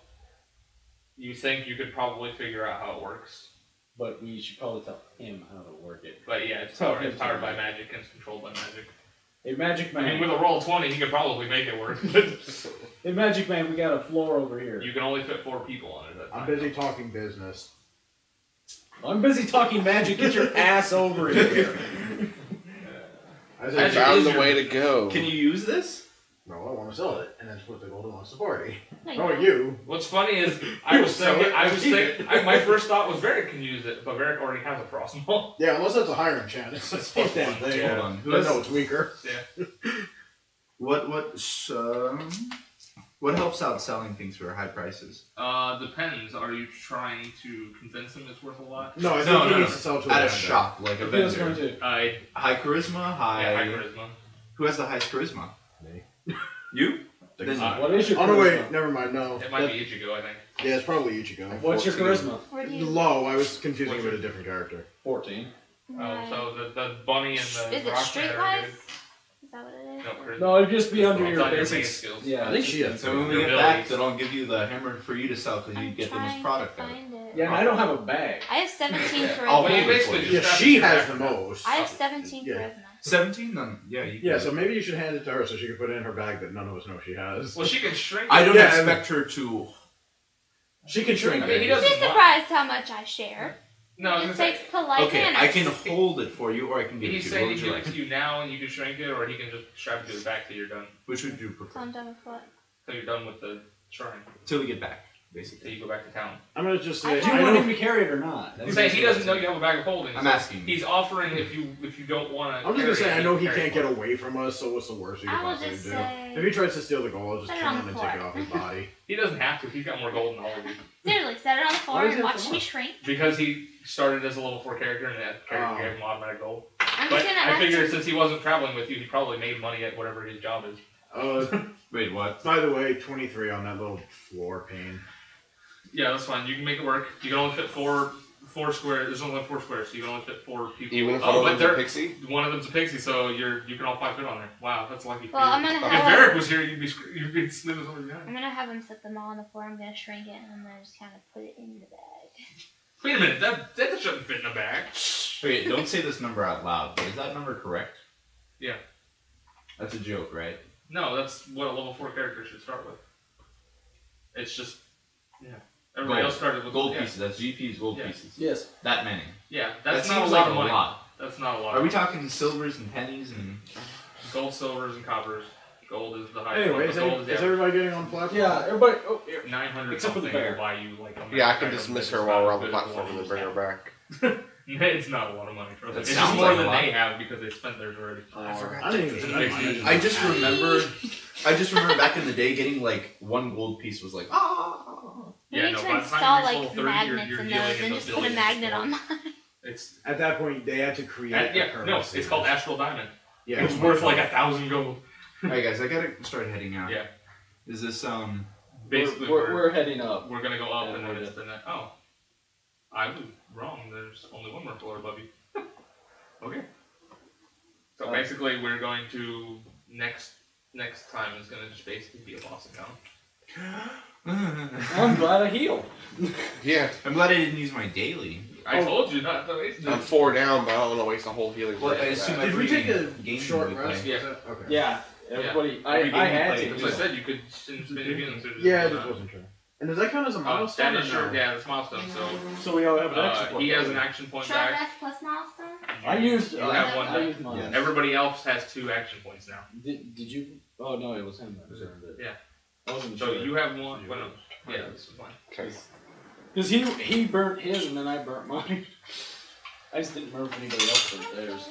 B: You think you could probably figure out how it works,
H: but we should probably tell him how to work it.
B: but yeah, it's
H: Tell
B: powered,
H: him
B: it's powered
H: to.
B: by magic and it's controlled by magic.
H: Hey, Magic
B: I mean,
H: Man.
B: with a roll 20, he could probably make it work.
H: Hey, Magic Man, we got a floor over here.
B: You can only fit 4 people on it. At a
C: I'm
B: time.
C: busy talking business.
H: I'm busy talking magic. Get your ass over here.
C: I
B: Magic
C: said,
D: Found
B: is
D: the
B: your-
D: way to go.
F: Can you use this?
C: No, I want to sell it and then split the gold amongst the party.
E: No, you
C: Oh,
E: don't.
C: you.
B: What's funny is I was
C: Sell
B: thinking,
C: it.
B: my first thought was Varric can use it, but Varric already has a crossbow.
C: Yeah, unless that's a higher enchant. It's the same damn thing.
B: Yeah.
F: Hold on.
C: But no, it's weaker.
B: Yeah.
F: What helps out selling things for high prices?
B: Depends. Are you trying to convince him it's worth a lot?
C: No, I think he needs to sell to
F: At a
C: vendor.
F: shop, like a
H: If he was
F: vendor.
H: going to.
F: High charisma, high.
B: Yeah, high charisma.
F: Who has the highest charisma?
C: Me.
F: You?
C: Then-
H: What is your
C: Oh, no, wait.
H: charisma?
C: Never mind. No.
B: It might be Ichigo, I think.
C: Yeah, it's probably Ichigo.
H: What's your
D: 14.
H: charisma?
E: Where do you?
C: Low. I was confusing
B: What's
C: him with a
B: your-
C: different character.
H: 14.
B: Oh, so the bunny and the
E: Is it
B: rock
E: street
B: are
E: wise?
B: good.
E: Is that what it is?
B: No, charisma.
H: No, it'd just be under
B: It's
H: your
B: on your
H: basic
B: base skills.
H: Yeah,
C: I think she has.
F: So when we
B: Your
F: get
B: abilities.
F: back, then I'll give you the hammer for you to sell because you
E: I'm
F: get the
E: trying
F: most product
E: to
F: out.
E: find it.
H: Yeah, and I don't have a bag.
E: I have 17
F: Yeah.
E: charisma.
F: Oh,
B: Well, you
F: wait.
B: basically just
C: Yeah,
B: grab
C: she
B: it
C: has
B: back.
C: the most.
E: I have 17
C: Yeah.
E: charisma.
F: 17? Then yeah, you can.
C: Yeah, so maybe you should hand it to her so she can put it in her bag that none of us know she has.
B: Well, she can shrink
F: I
B: it.
F: don't
C: Yeah,
F: expect her to.
C: She can shrink
B: I mean, he
C: it.
E: You'd
B: doesn't
E: be surprised how much I share.
B: No, I
E: It
B: was
E: just
B: gonna
E: takes
B: say,
E: polite
F: Okay,
E: manners.
F: I can hold it for you, or I can give it
B: he's
F: to you.
B: saying
F: What
B: to
F: would you
B: give it
F: like?
B: to you now and you can shrink it, or he can just strap it to his back till you're done.
F: Which would you
E: So
F: prefer?
E: I'm done with what?
B: Till you're done with the shrine.
F: Till we get back,
B: Till
F: basically.
B: you go back to town.
C: I'm gonna just
E: I
C: say.
H: Do you
C: I
H: want
C: know-
H: him to carry it or not?
B: I'm saying he doesn't know you have a bag of holding.
F: I'm
B: so
F: asking.
B: He's offering if you don't want to.
C: I'm just gonna say I know he can't get away from us, so what's the worst he could
E: I will
C: possibly
E: just
C: do?
E: say.
C: If he tries to steal the gold, I'll just
E: Put it
C: kill
E: on
C: him
E: the
C: and take it
E: floor.
C: off his body.
B: He doesn't have to. He's got more gold than all of you.
E: Seriously, set it on the floor
C: Why is
E: and
C: it
E: watch
C: for
E: me
C: what?
E: shrink.
B: Because he started as a level 4 character and that character
C: Oh.
B: gave him automatic gold.
E: I'm
B: But
E: just gonna
B: I
E: ask
B: figured
E: you.
B: since he wasn't traveling with you, he probably made money at whatever his job is.
F: Wait, what?
C: By the way, 23 on that little floor pane.
B: Yeah, that's fine. You can make it work. You can only fit four squares. There's only 4 squares, so you can only fit 4 people.
D: Even if
B: oh,
D: one
B: but
D: of them's a
B: they're
D: pixie?
B: one of them's a pixie, so you can all 5 fit on there. Wow, that's lucky. For
E: Well,
B: you.
E: I'm gonna
B: If
E: have.
B: Varric was here, you'd be smooth over behind.
E: I'm gonna have him set them all on the floor. I'm gonna shrink it and I'm gonna just kind of put it in the bag.
B: Wait a minute, that shouldn't fit in a bag.
F: Wait, don't say this number out loud. But is that number correct?
B: Yeah.
F: That's a joke, right?
B: No, that's what a level 4 character should start with. It's just, yeah. Everybody
F: Gold.
B: else started with
F: Gold
B: yeah.
F: pieces. That's GP's gold
B: Yeah.
F: pieces.
H: Yes.
F: That many.
B: Yeah,
F: That
B: that's not a
F: seems
B: lot
F: like
B: of
F: a
B: money.
F: lot.
B: That's not a lot.
F: Are we
B: of money.
F: talking silvers and pennies and?
B: Gold, silvers, and coppers? Gold is the highest.
C: Anyway,
B: but gold
C: is everybody getting on the platform?
H: Yeah, everybody. Oh, here.
B: 900
H: Except for the
B: something
H: bear.
B: will buy you like a
D: Yeah, I can
B: item
D: dismiss
B: that's
D: her while we're on
B: not
D: the
B: as good as
D: platform and then
B: one
D: bring her back.
B: It's not a lot of money for us.
F: That
B: It's just
F: sounds
B: more
F: like a
B: than
F: lot.
B: they have because they spent theirs already.
C: I didn't even
B: Nice.
C: think
F: I just remember back in the day getting like 1 gold piece was like
E: We
B: Yeah,
E: need
B: no,
E: to
B: by the time
E: install
B: you reach
E: like
B: level 30,
E: magnets
B: you're
E: in
B: dealing
E: those
B: in
E: and
B: the
E: just put a
B: billions
E: magnet
B: of
E: on
B: gold.
E: mine.
B: It's
C: At that point, they had to create the
B: no,
C: currency.
B: it's called Astral Diamond.
C: Yeah,
B: It's worth like 1,000 gold.
F: Alright guys, I gotta start heading out.
B: Yeah.
F: Is this
B: Basically,
H: We're heading up.
B: we're gonna go up
H: Yeah,
B: and then
H: we're
B: it's the next. Oh, I was wrong. There's only one more floor above you. Okay. So basically, we're going to next time is gonna just basically be a boss account.
H: I'm glad I healed.
D: Yeah,
F: I'm glad I didn't use my daily.
B: I told you not to waste it.
D: I'm 4 down, but I don't want to waste a whole healing.
F: Well,
D: for
F: I
D: that.
F: assume
C: Did we take a
F: Game
C: short
F: we
C: rest?
F: play.
B: Yeah.
C: Okay.
H: Yeah, everybody.
F: Every game
H: I
F: we
H: had
F: play,
H: to.
B: As I said, you could spin your healing. So
C: Yeah, I just wasn't sure. And does that count as a milestone?
B: that is
C: or
B: sure.
C: no?
B: Yeah, it's milestone. So
H: So we all have an action point.
B: he has an action point
E: Short
B: back.
E: rest plus milestone?
H: I used.
B: You have one
H: I
B: back.
H: used mine.
C: Yeah.
B: Everybody else has 2 action points now.
H: Did you? Oh no, it was him that earned it.
B: Yeah.
H: I wasn't
B: So
H: sure.
B: you have one. Well, no. Yeah, this is fine.
D: Okay.
H: Because he burnt his and then I burnt mine. I just didn't remember if anybody else burnt theirs.